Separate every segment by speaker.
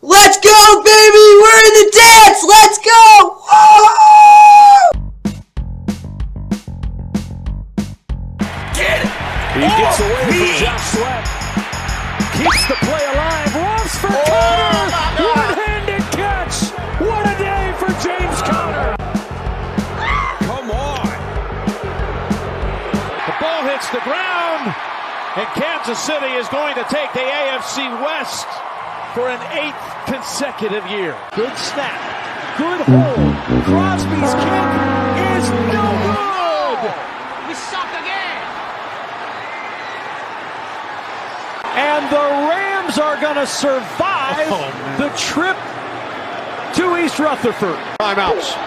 Speaker 1: Let's go, baby! We're in the dance! Let's go! Woo!
Speaker 2: Get it!
Speaker 3: He gets away from Josh Sweat. Keeps the play alive. Lofts for Conner! One-handed catch! What a day for James Conner! Come on! The ball hits the ground, and Kansas City is going to take the AFC West for an 8th consecutive year. Good snap. Good hold. Crosby's kick is no good!
Speaker 2: We suck again!
Speaker 3: And the Rams are going to survive the trip to East Rutherford.
Speaker 4: Timeouts.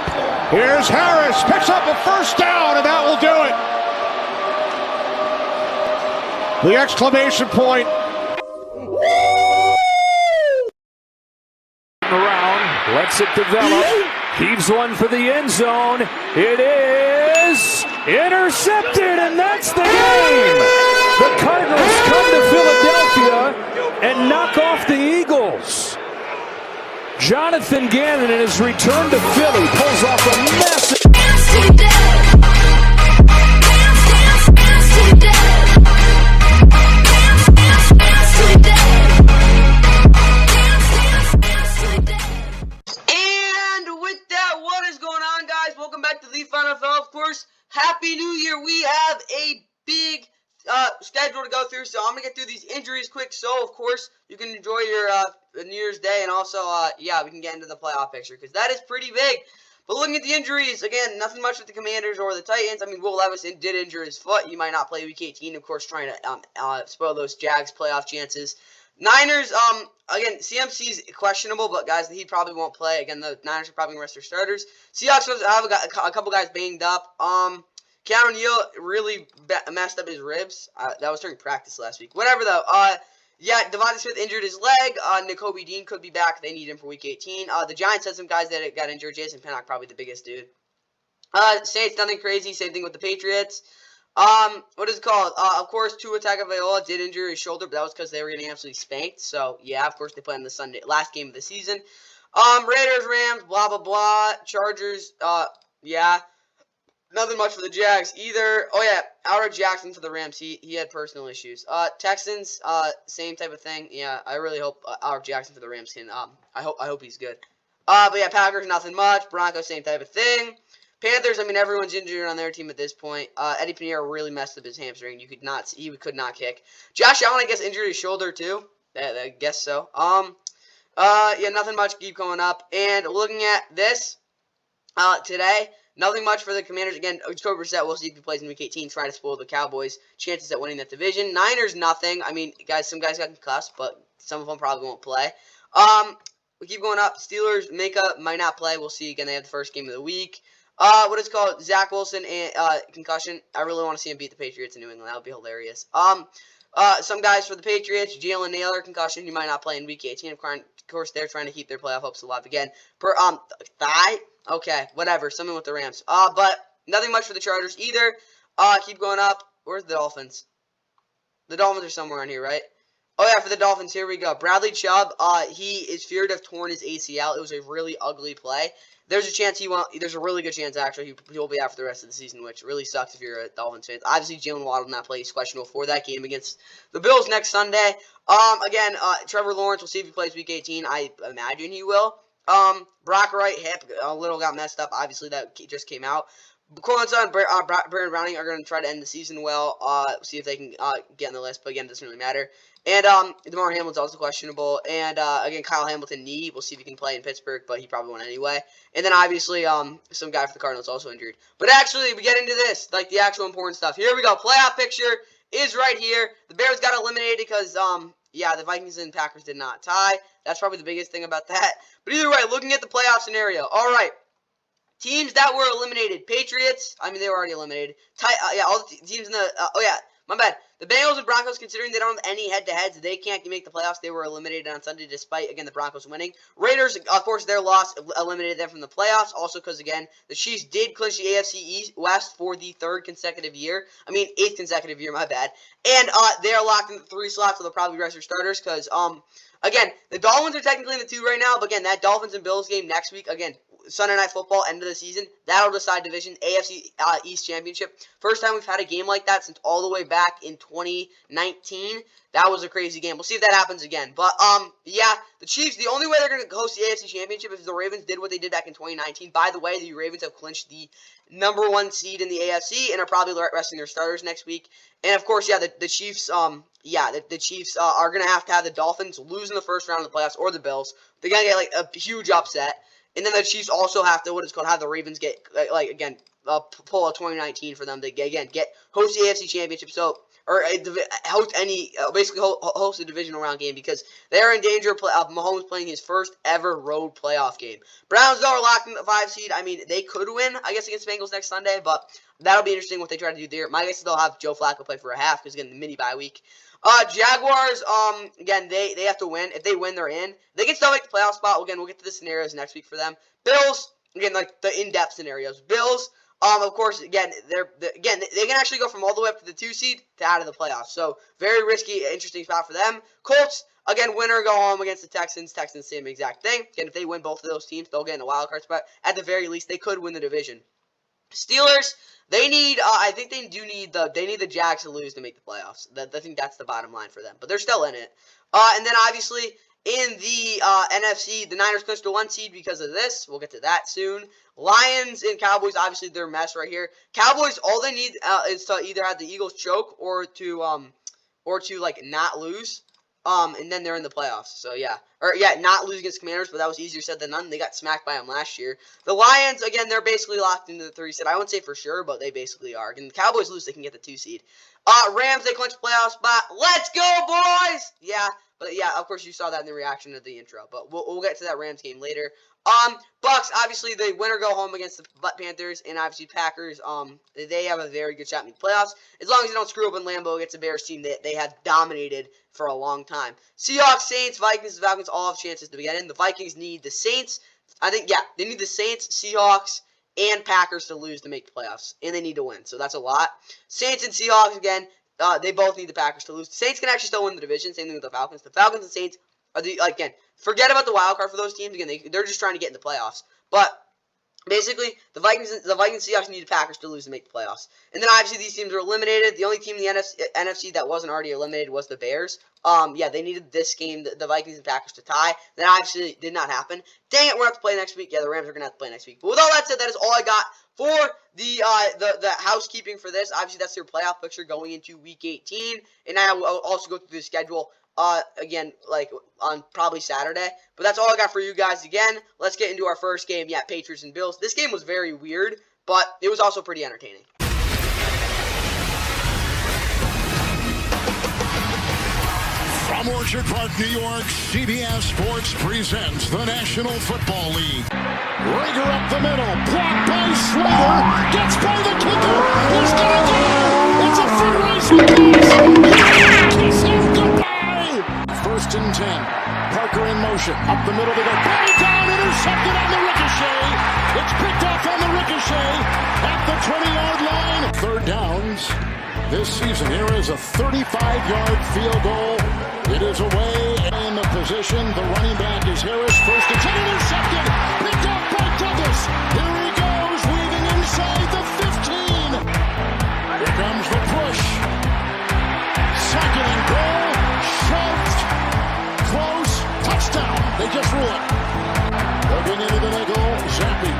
Speaker 4: Here's Harris, picks up a first down, and that will do it. The exclamation point.
Speaker 3: Around, lets it develop, heaves one for the end zone. It is intercepted, and that's the game. The Cardinals come to Philadelphia and knock off the Eagles. Jonathan Gannon in his return to Philly pulls off a massive.
Speaker 1: And with that, what is going on, guys? Welcome back to the Fun NFL. Of course, Happy New Year. We have a big schedule to go through, so I'm going to get through these injuries quick, so, of course, you can enjoy your New Year's Day, and also, yeah, we can get into the playoff picture, because that is pretty big. But looking at the injuries, again, nothing much with the Commanders or the Titans. I mean, Will Levis did injure his foot. He might not play Week 18, of course, trying to spoil those Jags playoff chances. Niners, again, CMC's questionable, but, guys, he probably won't play. Again, the Niners are probably going to rest their starters. Seahawks have a couple guys banged up. Keanu Neal really messed up his ribs. That was during practice last week. Whatever, though. Yeah, Devontae Smith injured his leg. Nakobe Dean could be back. They need him for Week 18. The Giants had some guys that got injured. Jason Pinnock, probably the biggest dude. Saints, nothing crazy. Same thing with the Patriots. What is it called? Of course, Tua Tagovailoa did injure his shoulder, but that was because they were getting absolutely spanked. So, yeah, of course, they played in the last game of the season. Raiders, Rams, blah, blah, blah. Chargers, yeah. Nothing much for the Jags either. Oh, yeah, Albert Jackson for the Rams. He had personal issues. Texans, same type of thing. Yeah, I really hope Albert Jackson for the Rams can, I hope he's good. But, yeah, Packers, nothing much. Broncos, same type of thing. Panthers, I mean, everyone's injured on their team at this point. Eddie Pinheiro really messed up his hamstring. He could not kick. Josh Allen, I guess, injured his shoulder, too. I guess so. Yeah, nothing much. Keep going up. And looking at this, today, nothing much for the Commanders. Again, Jacoby Brissett, we'll see if he plays in Week 18, try to spoil the Cowboys' chances at winning that division. Niners, nothing. I mean, guys, some guys got concussed, but some of them probably won't play. We keep going up. Steelers, Micah might not play. We'll see. Again, they have the first game of the week. What is it called? Zach Wilson and concussion. I really want to see him beat the Patriots in New England. That would be hilarious. Some guys for the Patriots, Jalen Naylor, concussion. He might not play in Week 18. Of course, they're trying to keep their playoff hopes alive again. Thigh? Okay, whatever. Something with the Rams. But nothing much for the Chargers either. Keep going up. Where's the Dolphins? The Dolphins are somewhere on here, right? Oh, yeah, for the Dolphins, here we go. Bradley Chubb, he is feared to have torn his ACL. It was a really ugly play. There's a chance there's a really good chance, actually, he'll be out for the rest of the season, which really sucks if you're a Dolphins fan. Obviously, Jalen Waddle will not play. He's questionable for that game against the Bills next Sunday. Again, Trevor Lawrence, we'll see if he plays Week 18. I imagine he will. Brock Wright, hip, a little got messed up. Obviously, that just came out. Cortland Sutton and Brandon Browning are going to try to end the season well. See if they can get on the list, but again, it doesn't really matter. And DeMar Hamlin's also questionable. And again, Kyle Hamilton knee. We'll see if he can play in Pittsburgh, but he probably won't anyway. And then obviously some guy for the Cardinals also injured. But actually, we get into this, like the actual important stuff. Here we go. Playoff picture is right here. The Bears got eliminated because yeah, the Vikings and Packers did not tie. That's probably the biggest thing about that. But either way, looking at the playoff scenario. All right. Teams that were eliminated. Patriots. I mean, they were already eliminated. Yeah, all the teams in the. Oh, yeah. My bad. The Bengals and Broncos, considering they don't have any head-to-heads, they can't make the playoffs. They were eliminated on Sunday despite, again, the Broncos winning. Raiders, of course, their loss eliminated them from the playoffs. Also because, again, the Chiefs did clinch the AFC West for the 8th consecutive year, my bad. And they are locked in the 3 slots, so they'll probably rest their starters because, again, the Dolphins are technically in the 2 right now, but again, that Dolphins and Bills game next week, again, Sunday Night Football, end of the season, that'll decide division, AFC East Championship. First time we've had a game like that since all the way back in 2019. That was a crazy game. We'll see if that happens again. But, yeah, the Chiefs, the only way they're going to host the AFC Championship is if the Ravens did what they did back in 2019. By the way, the Ravens have clinched the #1 seed in the AFC and are probably resting their starters next week. And, of course, yeah, the Chiefs, the Chiefs are going to have the Dolphins lose in the first round of the playoffs or the Bills. They're going to get, like, a huge upset. And then the Chiefs also have to, have the Ravens get, pull a 2019 for them to, again, host the AFC Championship. So, or host host a divisional round game because they're in danger of Mahomes playing his first ever road playoff game. Browns, though, are locked in the 5 seed. I mean, they could win, I guess, against Bengals next Sunday, but that'll be interesting what they try to do there. My guess is they'll have Joe Flacco play for a half because, again, the mini bye week. Jaguars, again, they have to win. If they win, they're in. They can still make the playoff spot. Again, we'll get to the scenarios next week for them. Bills, again, like the in-depth scenarios. Bills, of course, again, they can actually go from all the way up to the 2 seed to out of the playoffs. So, very risky, interesting spot for them. Colts, again, winner go home against the Texans. Texans, same exact thing. Again, if they win both of those teams, they'll get in a wild card spot. At the very least, they could win the division. Steelers, they need, they need the Jags to lose to make the playoffs. I think that's the bottom line for them. But they're still in it. And then, obviously, in the NFC, the Niners clinched the 1 seed because of this. We'll get to that soon. Lions and Cowboys, obviously, they're a mess right here. Cowboys, all they need is to either have the Eagles choke or to not lose. And then they're in the playoffs. So, yeah. Not lose against Commanders, but that was easier said than done. They got smacked by them last year. The Lions, again, they're basically locked into the 3 seed. I wouldn't say for sure, but they basically are. And the Cowboys lose, they can get the 2 seed. Rams, they clinch the playoff spot. Let's go, boys! Yeah, but yeah, of course you saw that in the reaction of the intro. But we'll get to that Rams game later. Bucks, obviously, they win or go home against the Panthers, and obviously Packers, they have a very good shot in the playoffs. As long as they don't screw up in Lambeau against a Bears team that they have dominated for a long time. Seahawks, Saints, Vikings, Falcons all have chances to get in. The Vikings need the Saints. They need the Saints, Seahawks, and Packers to lose to make the playoffs, and they need to win. So that's a lot. Saints and Seahawks, again, they both need the Packers to lose. The Saints can actually still win the division. Same thing with the Falcons. The Falcons and Saints are again, forget about the wild card for those teams. Again, they're just trying to get in the playoffs. But basically, the Vikings and Seahawks need the Packers to lose to make the playoffs. And then obviously these teams are eliminated. The only team in the NFC that wasn't already eliminated was the Bears. They needed this game, the Vikings and Packers, to tie. That obviously did not happen. Dang it, we're going to have to play next week. Yeah, the Rams are going to have to play next week. But with all that said, that is all I got for the housekeeping for this. Obviously, that's your playoff picture going into Week 18. And I will also go through the schedule again, like on probably Saturday. But that's all I got for you guys. Again, let's get into our first game. Yeah, Patriots and Bills. This game was very weird, but it was also pretty entertaining.
Speaker 4: From Orchard Park, New York, CBS Sports presents the National Football League. Rager up the middle, blocked by Slater, gets by the kicker, he's gonna go! It's a foot race with kiss him goodbye! 1st and 10, Parker in motion, up the middle they go, ball down, intercepted on the ricochet, it's picked off on the ricochet, at the 20-yard line. 3rd downs this season. Here is a 35-yard field goal. It is away in the position. The running back is Harris. 1st and 10, intercepted. Picked up by Douglas. Here he goes, weaving inside the 15. Here comes the push. 2nd and goal. Shoved. Close. Touchdown. They just rule it. Looking into the nickel. Zappi.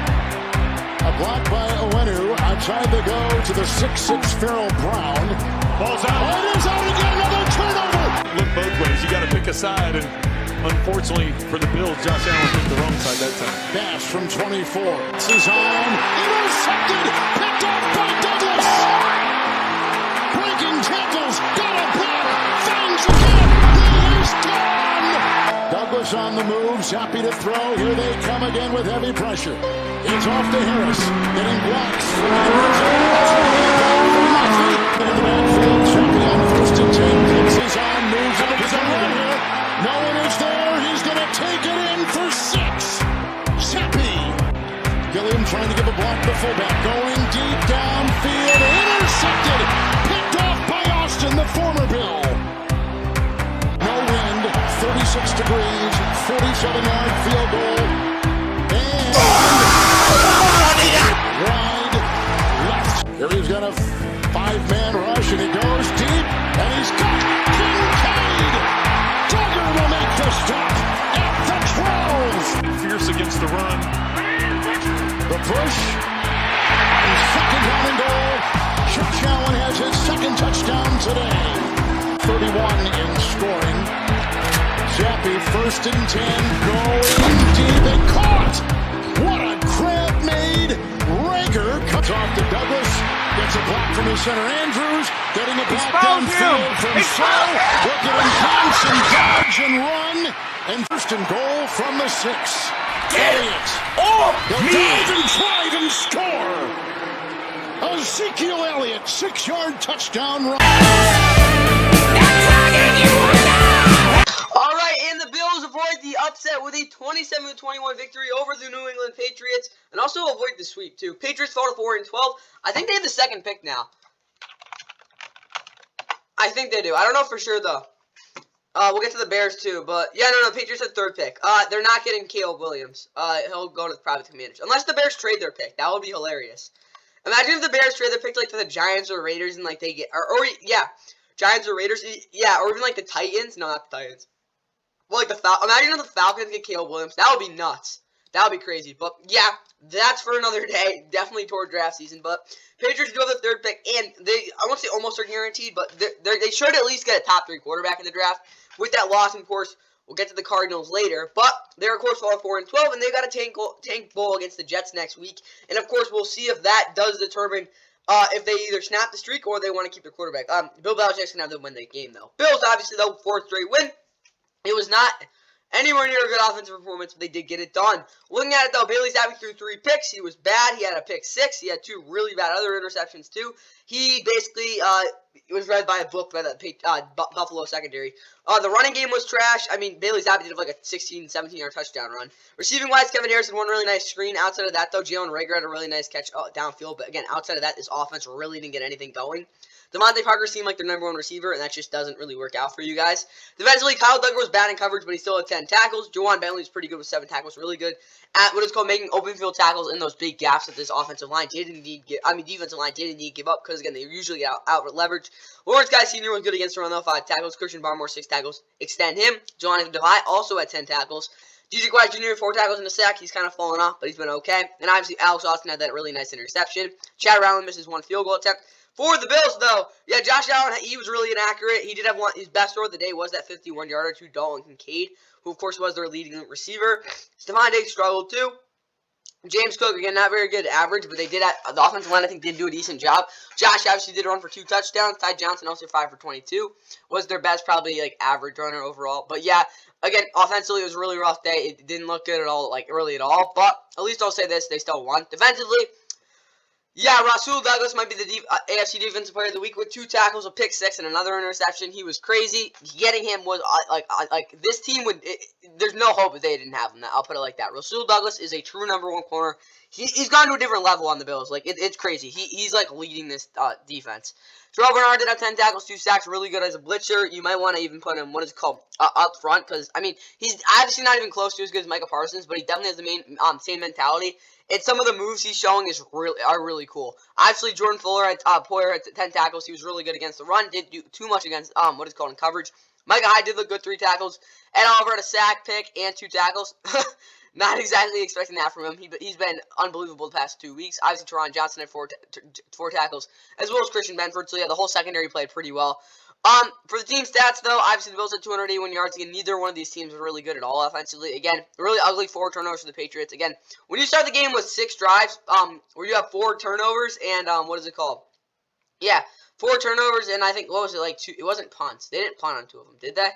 Speaker 4: A block by Owenu. Outside they go to the 6'6" Farrell Brown. Ball's out. Oh, it is out again. Another turnover.
Speaker 5: Look both ways. You got to pick a side, and unfortunately for the Bills, Josh Allen picked the wrong side that time.
Speaker 4: Pass from 24. This is on. Intercepted. Picked off by Douglas. Breaking tackles. Got a block. Finds again. He is gone. Douglas on the move. Zappi to throw. Here they come again with heavy pressure. It's off to Harris. Getting blocks. From the backfield. Zappi Tank takes his arm, moves it. He's on here. No one is there. He's going to take it in for 6. Seppi. Gilliam trying to give a block to fullback. Going deep downfield. Intercepted. Picked off by Austin, the former Bill. No wind. 36 degrees. 47-yard field goal. And wide left. Gilliam's got a 5-man rush, and he goes deep. And he's got Kincaid. Duggar will make the stop at the 12.
Speaker 5: Fierce against the run.
Speaker 4: The push. And second down and goal. Josh Allen has his second touchdown today. 31 in scoring. Zappi, 1st and 10. Going deep and caught. What a grab made. Rager cuts off to Douglas. Gets a block from his center. Andrews getting a block downfield from Stroh. Look at him dance and dodge and run. And 1st and goal from the 6. Elliott. He'll dive and drive and score. Ezekiel Elliott, 6-yard touchdown run.
Speaker 1: All right, and the Bills avoid the upset with a 27-21 victory over the New England Patriots, and also avoid the sweep too. Patriots fall to 4-12. I think they have the second pick now. I think they do. I don't know for sure though. We'll get to the Bears too, but yeah, no, Patriots had 3rd pick. They're not getting Caleb Williams. He'll go to the private commanders unless the Bears trade their pick. That would be hilarious. Imagine if the Bears trade their pick to, like, to the Giants or Raiders and like they get Giants or Raiders, yeah, or even like the Titans. No, not the Titans. Well, like imagine if the Falcons get Caleb Williams. That would be nuts. That would be crazy. But yeah, that's for another day. Definitely toward draft season. But Patriots do have the 3rd pick, and I won't say almost are guaranteed, but they should at least get a top 3 quarterback in the draft. With that loss, of course, we'll get to the Cardinals later. But they're, of course, fall 4-12, and they've got a tank bowl against the Jets next week. And, of course, we'll see if that does determine if they either snap the streak or they want to keep their quarterback. Bill Belichick's going to have to win the game, though. Bills, obviously, though, 4th straight win. It was not anywhere near a good offensive performance, but they did get it done. Looking at it, though, Bailey Zappi threw 3 picks. He was bad. He had a pick 6. He had 2 really bad other interceptions, too. He basically was read by a book by the Buffalo secondary. The running game was trash. I mean, Bailey Zappi did have like a 16, 17-yard touchdown run. Receiving-wise, Kevin Harris had one really nice screen. Outside of that, though, Jalen Reagor had a really nice catch downfield. But, again, outside of that, this offense really didn't get anything going. Devontae Parker seemed like their number 1 receiver, and that just doesn't really work out for you guys. Defensively, Kyle Duggar was bad in coverage, but he still had 10 tackles. Juwan Bentley was pretty good with 7 tackles, really good at what is called making open field tackles in those big gaps that this offensive line did indeed defensive line did indeed give up, because again, they usually get out leverage. Lawrence Guy Sr. was good against the run though, 5 tackles. Christian Barmore 6 tackles. Extend him. Jonathan Devine also had 10 tackles. DJ White Jr. 4 tackles and a sack. He's kind of fallen off, but he's been okay. And obviously, Alex Austin had that really nice interception. Chad Allen misses 1 field goal attempt. For the Bills, though, yeah, Josh Allen, he was really inaccurate. He did have his best throw of the day was that 51-yarder to Dalton Kincaid, who, of course, was their leading receiver. Stephon Diggs struggled, too. James Cook, again, not very good average, but they did the offensive line, I think, did do a decent job. Josh obviously did run for 2 touchdowns. Ty Johnson also 5 for 22. Was their best, probably, like, average runner overall. But, yeah, again, offensively, it was a really rough day. It didn't look good at all, like, early at all. But at least I'll say this, they still won. Defensively, yeah, Rasul Douglas might be the AFC Defensive Player of the Week with 2 tackles, a pick 6, and another interception. He was crazy. Getting him was like this team would. There's no hope if they didn't have him. I'll put it like that. Rasul Douglas is a true number 1 corner. He's gone to a different level on the Bills. Like it's crazy. He's like leading this defense. Terrell Bernard did have 10 tackles, 2 sacks, really good as a blitzer. You might want to even put him, what is it called, up front, because, I mean, he's obviously not even close to as good as Micah Parsons, but he definitely has the same mentality. And some of the moves he's showing are really cool. Obviously, Jordan Poyer had 10 tackles. He was really good against the run. Didn't do too much against what is called in coverage. Micah Hyde did look good, 3 tackles. Ed Oliver had a sack, pick, and 2 tackles. Not exactly expecting that from him. He's been unbelievable the past 2 weeks. Obviously, Teron Johnson had 4 tackles, as well as Christian Benford. So, yeah, the whole secondary played pretty well. For the team stats, though, obviously the Bills had 281 yards. Again, neither one of these teams was really good at all offensively. Again, really ugly 4 turnovers for the Patriots. Again, when you start the game with 6 drives, where you have 4 turnovers and, what is it called? Yeah, 4 turnovers and I think, what was it, like 2? It wasn't punts. They didn't punt on 2 of them, did they?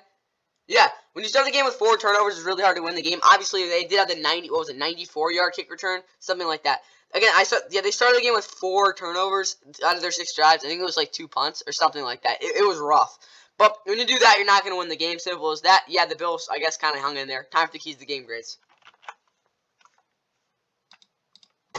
Speaker 1: Yeah, when you start the game with 4 turnovers, it's really hard to win the game. Obviously, they did have the 94-yard kick return, something like that. Again, they started the game with 4 turnovers out of their 6 drives. I think it was like 2 punts or something like that. It was rough. But when you do that, you're not going to win the game. Simple as that. Yeah, the Bills, I guess, kind of hung in there. Time for the keys to the game grades.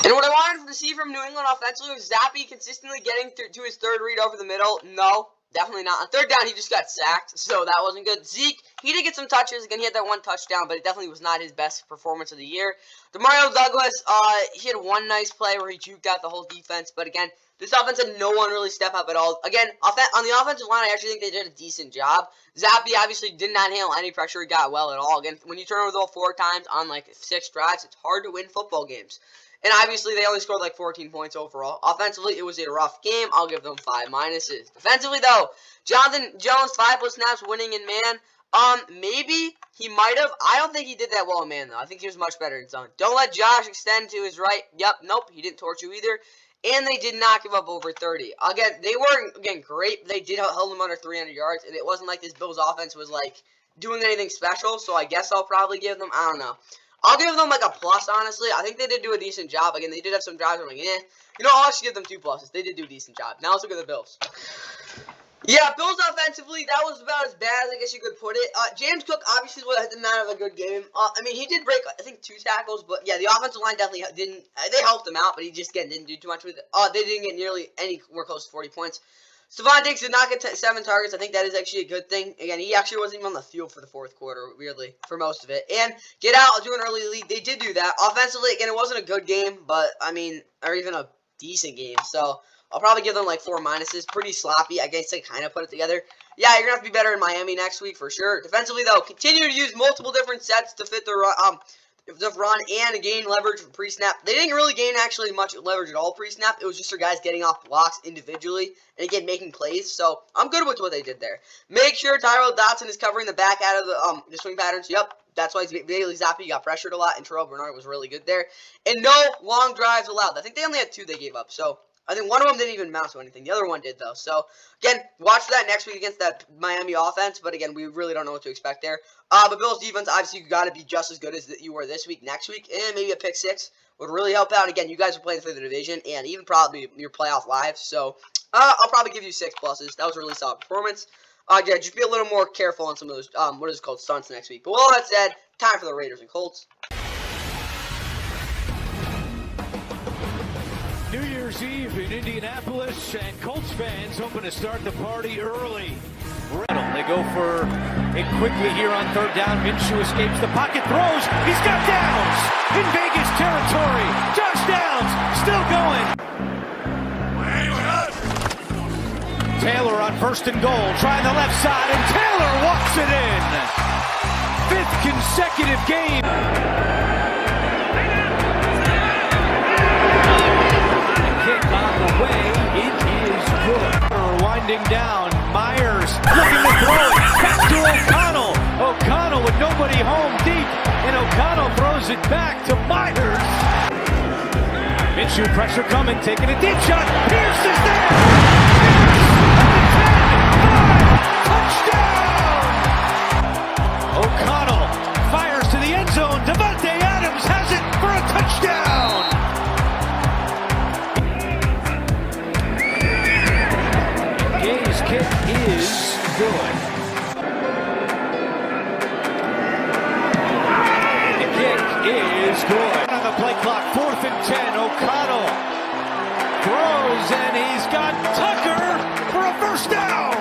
Speaker 1: And what I wanted to see from New England offensively was Zappe consistently getting to his third read over the middle. No, definitely not. On third down, he just got sacked, so that wasn't good. Zeke, he did get some touches. Again, he had that one touchdown, but it definitely was not his best performance of the year. Demario Douglas, he had one nice play where he juked out the whole defense, but again, this offense had no one really step up at all. Again, on the offensive line, I actually think they did a decent job. Zappe obviously did not handle any pressure. He got well at all. Again, when you turn over the ball 4 times on like 6 drives, it's hard to win football games. And obviously, they only scored like 14 points overall. Offensively, it was a rough game. I'll give them 5 minuses. Defensively, though, Jonathan Jones, 5+ snaps, winning in man. Maybe he might have. I don't think he did that well in man, though. I think he was much better in zone. Don't let Josh extend to his right. Yep, nope, he didn't torch you either. And they did not give up over 30. Again, they weren't, great. They did hold them under 300 yards, and it wasn't like this Bills offense was, like, doing anything special, so I guess I'll probably give them, I don't know. I'll give them, like, a plus, honestly. I think they did do a decent job. Again, they did have some drives where I'm like, eh. You know, I'll actually give them 2 pluses. They did do a decent job. Now let's look at the Bills. Yeah, Bills offensively, that was about as bad as I guess you could put it. James Cook obviously did not have a good game. I mean, he did break, I think, 2 tackles, but yeah, the offensive line definitely didn't, they helped him out, but he just, again, didn't do too much with it. They didn't get nearly anywhere close to 40 points. Stephon Diggs did not get 7 targets. I think that is actually a good thing. Again, he actually wasn't even on the field for the 4th quarter, weirdly, for most of it. And get out, do an early lead. They did do that. Offensively, again, it wasn't a good game, but, I mean, or even a decent game. So, I'll probably give them, like, 4 minuses. Pretty sloppy. I guess they kind of put it together. Yeah, you're going to have to be better in Miami next week, for sure. Defensively, though, continue to use multiple different sets to fit the run and gain leverage from pre-snap. They didn't really gain actually much leverage at all pre-snap. It was just their guys getting off blocks individually and again making plays. So I'm good with what they did there. Make sure Tyrell Dotson is covering the back out of the swing patterns. Yep, that's why Bailey Zappi got pressured a lot, and Terrell Bernard was really good there. And no long drives allowed. I think they only had 2 they gave up. So I think one of them didn't even amount to anything. The other one did, though. So, again, watch for that next week against that Miami offense. But, again, we really don't know what to expect there. But Bills defense, obviously, you got to be just as good as you were this week. Next week, and maybe a pick 6 would really help out. And, again, you guys are playing for the division and even probably your playoff lives. So, I'll probably give you 6 pluses. That was a really solid performance. Yeah, just be a little more careful on some of those, what is it called, stunts next week. But with all that said, time for the Raiders and Colts.
Speaker 3: New Year's Eve in Indianapolis, and Colts fans hoping to start the party early. They go for it quickly here on 3rd down. Minshew escapes the pocket, throws. He's got Downs in Vegas territory. Josh Downs still going. Taylor on 1st and goal, trying the left side, and Taylor walks it in. 5th consecutive game. Winding down, Myers looking to throw it back to O'Connell. O'Connell with nobody home deep, and O'Connell throws it back to Myers. Minshew pressure coming, taking a deep shot. Pierce is there. Touchdown! O'Connell fires to the end zone. Devontae Adams has it for a touchdown. Kick is good. The kick is good. On the play clock, 4th and 10. O'Connell throws, and he's got Tucker for a 1st down.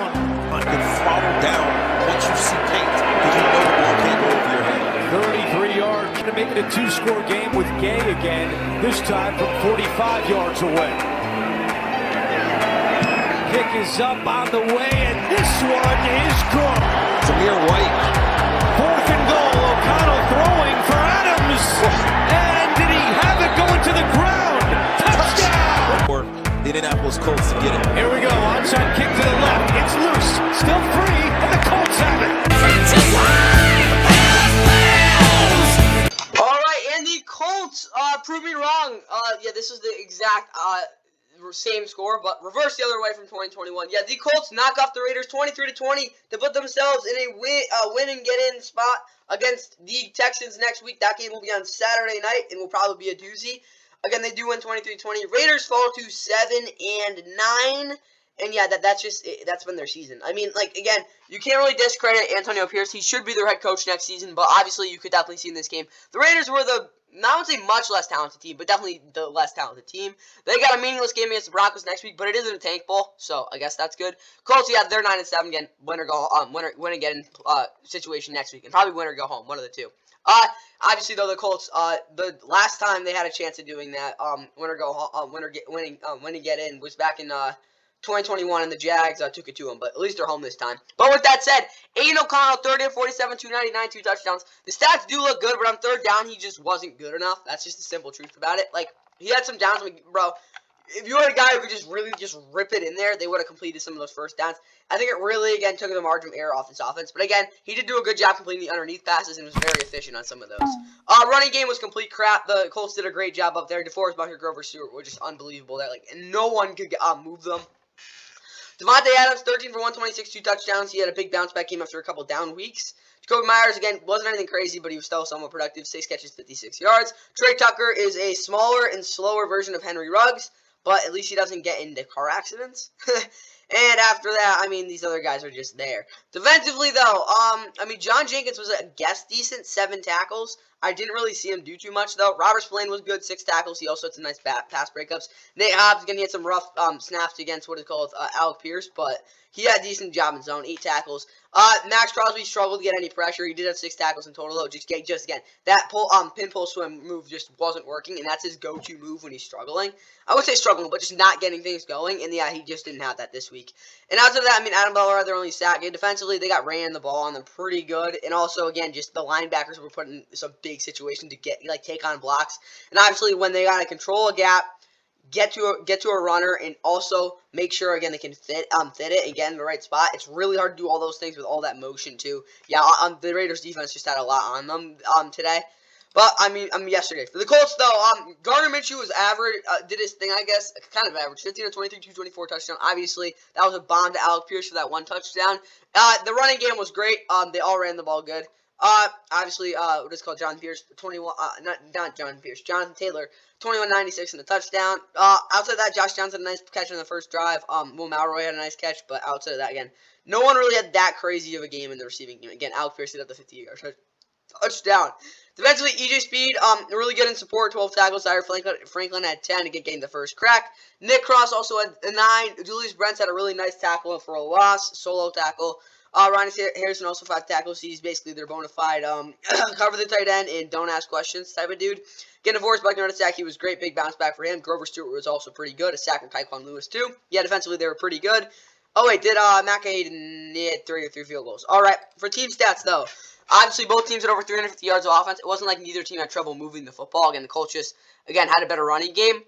Speaker 6: You can throttle down once you see Kate, because you know the ball can't go over your head.
Speaker 3: 33 yards to make it a 2-score game with Gay again, this time from 45 yards away. Kick is up on the way, and this one is good.
Speaker 6: Zamir White.
Speaker 3: 4th and goal. O'Connell throwing for Adams. And did he have it going to the ground? Touchdown!
Speaker 6: For the Indianapolis Colts to get it.
Speaker 3: Here we go. Onside kick to the left. It's loose. Still free, and the Colts have it.
Speaker 1: All right, and the Colts proved me wrong. Yeah, this is the exact same score, but reverse the other way from 2021. Yeah, the Colts knock off the Raiders 23-20 to put themselves in a win and get in spot against the Texans next week. That game will be on Saturday night and will probably be a doozy. Again, they do win 23-20. Raiders fall to 7-9, And yeah, that's been their season. I mean, like, again, you can't really discredit Antonio Pierce. He should be their head coach next season, but obviously you could definitely see in this game the Raiders were I would say much less talented team, but definitely the less talented team. They got a meaningless game against the Broncos next week, but it isn't a tank bowl, so I guess that's good. Colts, yeah, they're 9-7 again. Win or get in situation next week, and probably win or go home, one of the two. Obviously though, the Colts, the last time they had a chance of doing that, win or go home, win and get in was back in 2021, and the Jags took it to them, but at least they're home this time. But with that said, Aiden O'Connell, 30 of 47, 299, 2 touchdowns. The stats do look good, but on third down, he just wasn't good enough. That's just the simple truth about it. Like, he had some downs, bro. If you had a guy who could just really just rip it in there, they would have completed some of those first downs. I think it really, again, took the margin of error off this offense. But again, he did do a good job completing the underneath passes and was very efficient on some of those. Running game was complete crap. The Colts did a great job up there. DeForest Buckner, Grover Stewart were just unbelievable there. Like, and no one could move them. Devontae Adams, 13 for 126, 2 touchdowns. He had a big bounce back game after a couple down weeks. Jacoby Myers, again, wasn't anything crazy, but he was still somewhat productive. 6 catches, 56 yards. Trey Tucker is a smaller and slower version of Henry Ruggs, but at least he doesn't get into car accidents. And after that, I mean, these other guys are just there. Defensively, though, John Jenkins was, I guess, decent, 7 tackles. I didn't really see him do too much, though. Robert Spillane was good, 6 tackles. He also had some nice pass breakups. Nate Hobbs, again, he had some rough snaps against what is called Alec Pierce, but he had a decent job in zone, 8 tackles. Max Crosby struggled to get any pressure. He did have 6 tackles in total, though. Just again, that pin pull swim move just wasn't working, and that's his go-to move when he's struggling. I would say struggling, but just not getting things going, and yeah, he just didn't have that this week. And outside of that, I mean, Adam Butler had their only sack. Defensively, they ran the ball on them pretty good, and also, again, just the linebackers were put in some big situation to take on blocks. And obviously, when they got to control a gap, get to a runner, and also make sure, again, they can fit it and get in the right spot. It's really hard to do all those things with all that motion too. Yeah, the Raiders defense just had a lot on them today. But yesterday for the Colts though, Gardner Minshew was average, did his thing, I guess, kind of average. 15 of 23, 224 touchdown. Obviously, that was a bomb to Alec Pierce for that 1 touchdown. The running game was great. They all ran the ball good. Obviously, what is called Jonathan Taylor, 21-96 in the touchdown. Outside of that, Josh Downs had a nice catch on the first drive. Will Malroy had a nice catch, but outside of that, again, no one really had that crazy of a game in the receiving game. Again, Alec Pierce did have the 50-yard touchdown. Defensively, EJ Speed, really good in support, 12 tackles. Tyler Franklin had 10 to gain the first crack. Nick Cross also had 9. Julius Brents had a really nice tackle for a loss, solo tackle. Ronnie Harrison also 5 tackles. He's basically their bona fide cover the tight end and don't ask questions type of dude. Getting DeForest Buckner on a sack, he was great. Big bounce back for him. Grover Stewart was also pretty good. A sack from Tyquan Lewis too. Yeah, defensively they were pretty good. Oh wait, did Matt Hayden hit 3 field goals? All right, for team stats though. Obviously, both teams had over 350 yards of offense. It wasn't like neither team had trouble moving the football. Again, the Colts just, again, had a better running game.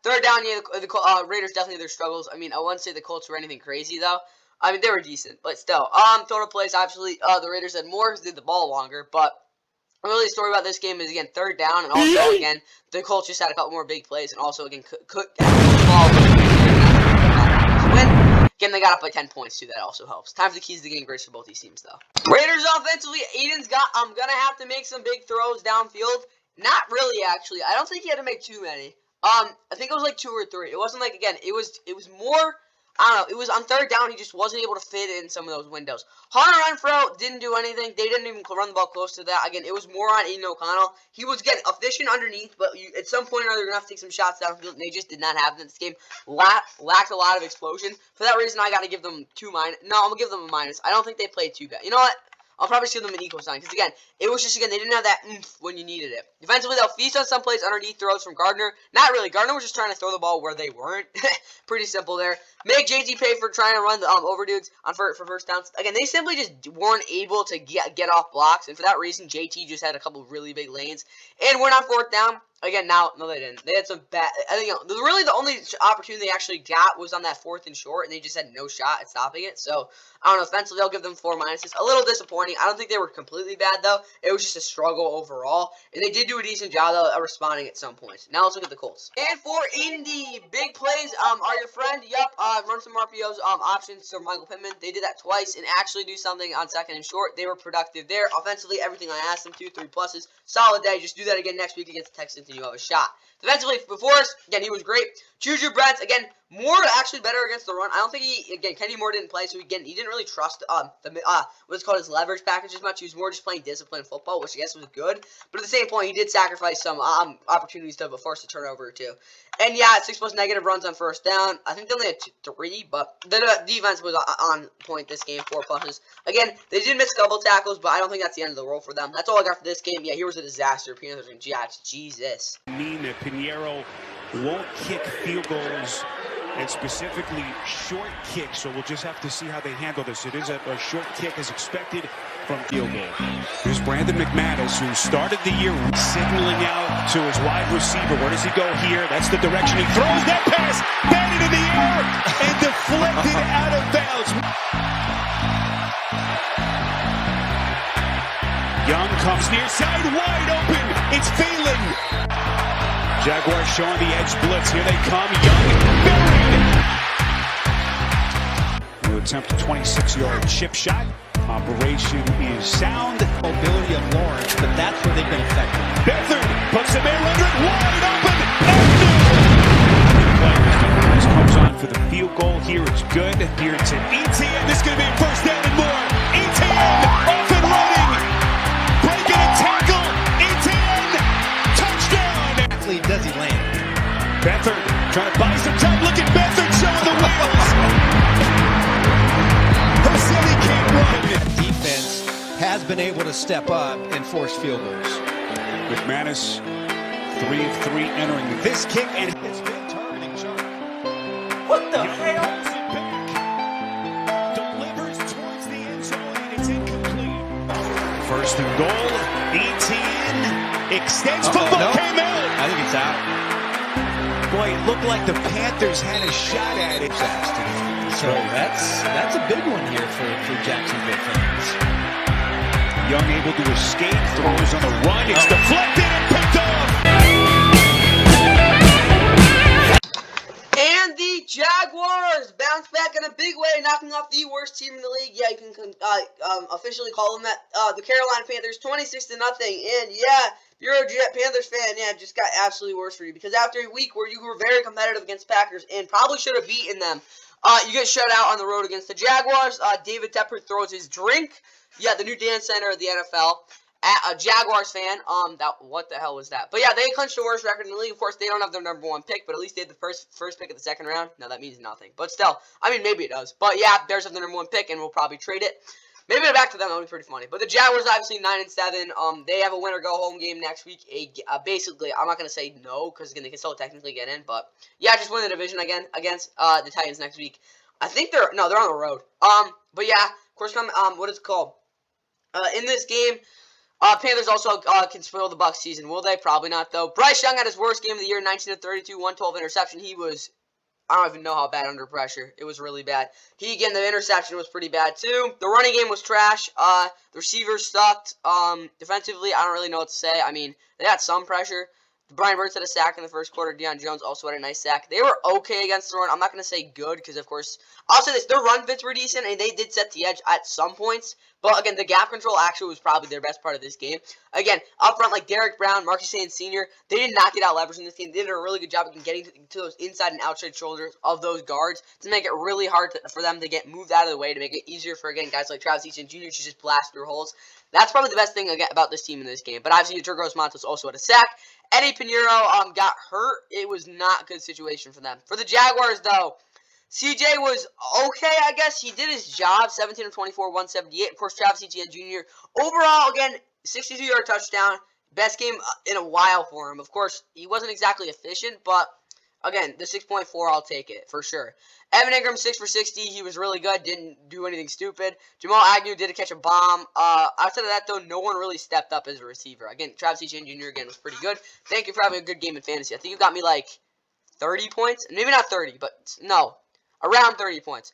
Speaker 1: Third down, yeah, the Raiders definitely had their struggles. I mean, I wouldn't say the Colts were anything crazy, though. I mean, they were decent, but still. Total plays, obviously, the Raiders had more because they did the ball longer, but really the story about this game is, again, third down, and also, again, the Colts just had a couple more big plays, and also, again, could the ball win. Again, they got up by 10 points, too. That also helps. Time for the keys to the game grace for both these teams, though. Raiders offensively, Aiden's going to have to make some big throws downfield. Not really, actually. I don't think he had to make too many. I think it was like 2 or 3. It wasn't like, again, it was more, I don't know, it was on third down, he just wasn't able to fit in some of those windows. Hunter Renfrow didn't do anything. They didn't even run the ball close to that. Again, it was more on Aiden O'Connell. He was getting efficient underneath, but at some point or another, you're going to have to take some shots downfield, and they just did not have them. This game lacked a lot of explosion. For that reason, I got to give them 2 minus. No, I'm going to give them a minus. I don't think they played too bad. You know what? I'll probably give them an equal sign. Because, again, it was just, again, they didn't have that oomph when you needed it. Defensively, they'll feast on some plays underneath throws from Gardner. Not really. Gardner was just trying to throw the ball where they weren't. Pretty simple there. Make JT pay for trying to run the over dudes for first downs. Again, they simply just weren't able to get off blocks. And for that reason, JT just had a couple really big lanes. And went on fourth down. Again, no, they didn't. They had some bad. I think really the only opportunity they actually got was on that 4th and short, and they just had no shot at stopping it. So I don't know. Offensively, I'll give them 4 minuses. A little disappointing. I don't think they were completely bad though. It was just a struggle overall, and they did do a decent job though at responding at some points. Now let's look at the Colts. And for Indy, big plays are your friend. Yep, run some RPOs options to Michael Pittman. They did that twice and actually do something on 2nd and short. They were productive there. Offensively, everything I asked them to. 3 pluses. Solid day. Just do that again next week against the Texans. then you have a shot. Defensively, for us, again, he was great. Juju Brents, again, Moore actually better against the run. I don't think Kenny Moore didn't play, so he didn't really trust what's called his leverage package as much. He was more just playing disciplined football, which I guess was good. But at the same point, he did sacrifice some opportunities to force a turnover or two. And yeah, 6+ negative runs on first down. I think they only had 3, but the defense was on point this game, 4 pluses. Again, they did miss a couple tackles, but I don't think that's the end of the world for them. That's all I got for this game. Yeah, here was a disaster. Panthers and Jags. Jesus.
Speaker 7: Mean that Pinheiro won't kick field goals, and specifically short kicks, so we'll just have to see how they handle this. It is a short kick as expected from field goal. Here's Brandon McManus, who started the year signaling out to his wide receiver. Where does he go here? That's the direction he throws. That pass batted in the air and deflected out of bounds. Young comes near side, wide open. It's Phelan. Jaguars showing the edge blitz. Here they come. Young buried. We'll attempt a 26-yard chip shot. Operation is sound.
Speaker 8: Mobility of Lawrence, but that's where they've been effective.
Speaker 7: Beathard puts him air under it, wide open. This comes on for the field goal. Here it's good. Here to ETN. This is going to be a first down and more. ETN off and running. Breaking a tackle. ETN touchdown.
Speaker 8: Does he land?
Speaker 7: Beathard trying to buy some time. Look at Beathard showing the wheels. Who said he can't run?
Speaker 8: Defense has been able to step up and force field goals.
Speaker 7: McManus, 3 of 3 entering this kick, and it's been targeting John.
Speaker 2: What the hell?
Speaker 7: Delivers towards the end zone, and it's incomplete. First and goal. ETN extends football.
Speaker 8: No.
Speaker 7: Came out.
Speaker 8: I think it's out.
Speaker 7: Boy, it looked like the Panthers had a shot at it.
Speaker 8: So that's a big one here for Jacksonville fans.
Speaker 7: Young able to escape, throws on the run. It's deflected and picked off.
Speaker 1: And the Jaguars bounce back in a big way, knocking off the worst team in the league. Yeah, you can officially call them that. The Carolina Panthers, 26-0. And yeah, you're a Panthers fan, yeah, just got absolutely worse for you. Because after a week where you were very competitive against Packers and probably should have beaten them, you get shut out on the road against the Jaguars. David Tepper throws his drink. Yeah, the new dance center of the NFL. At a Jaguars fan, what the hell was that? But yeah, they clinched the worst record in the league. Of course, they don't have their #1 pick, but at least they had the first pick of the second round. No, that means nothing. But still, I mean, maybe it does. But yeah, Bears have the #1 pick, and we'll probably trade it. Maybe back to them, that would be pretty funny. But the Jaguars, obviously, 9-7. They have a win-or-go-home game next week. Basically, I'm not going to say no, because, again, they can still technically get in. But, yeah, just win the division again against the Titans next week. I think they're on the road. But, yeah, of course, what is it called? In this game, Panthers also can spoil the Bucs season. Will they? Probably not, though. Bryce Young had his worst game of the year, 19-32, 112 interception. He was... I don't even know how bad under pressure. It was really bad. The interception was pretty bad, too. The running game was trash. The receivers sucked. Defensively, I don't really know what to say. I mean, they had some pressure. Brian Burns had a sack in the first quarter. Deion Jones also had a nice sack. They were okay against the run. I'm not going to say good because, of course, I'll say this. Their run fits were decent, and they did set the edge at some points. But, again, the gap control actually was probably their best part of this game. Again, up front, like Derek Brown, Marcus Haynes Sr., they did not get out leverage in this game. They did a really good job of getting to those inside and outside shoulders of those guards to make it really hard for them to get moved out of the way, to make it easier for, again, guys like Travis Etienne Jr. to just blast through holes. That's probably the best thing about this team in this game. But, obviously, Turgos Montes also had a sack. Eddie Pinheiro got hurt. It was not a good situation for them. For the Jaguars, though, CJ was okay, I guess. He did his job, 17 of 24, 178. Of course, Travis Etienne Jr. Overall, again, 62-yard touchdown. Best game in a while for him. Of course, he wasn't exactly efficient, but, again, the 6.4, I'll take it, for sure. Evan Ingram, 6 for 60. He was really good. Didn't do anything stupid. Jamal Agnew did catch a bomb. Outside of that, though, no one really stepped up as a receiver. Again, Travis Etienne Jr. again was pretty good. Thank you for having a good game in fantasy. I think you got me like 30 points. Maybe not 30, but no. Around 30 points.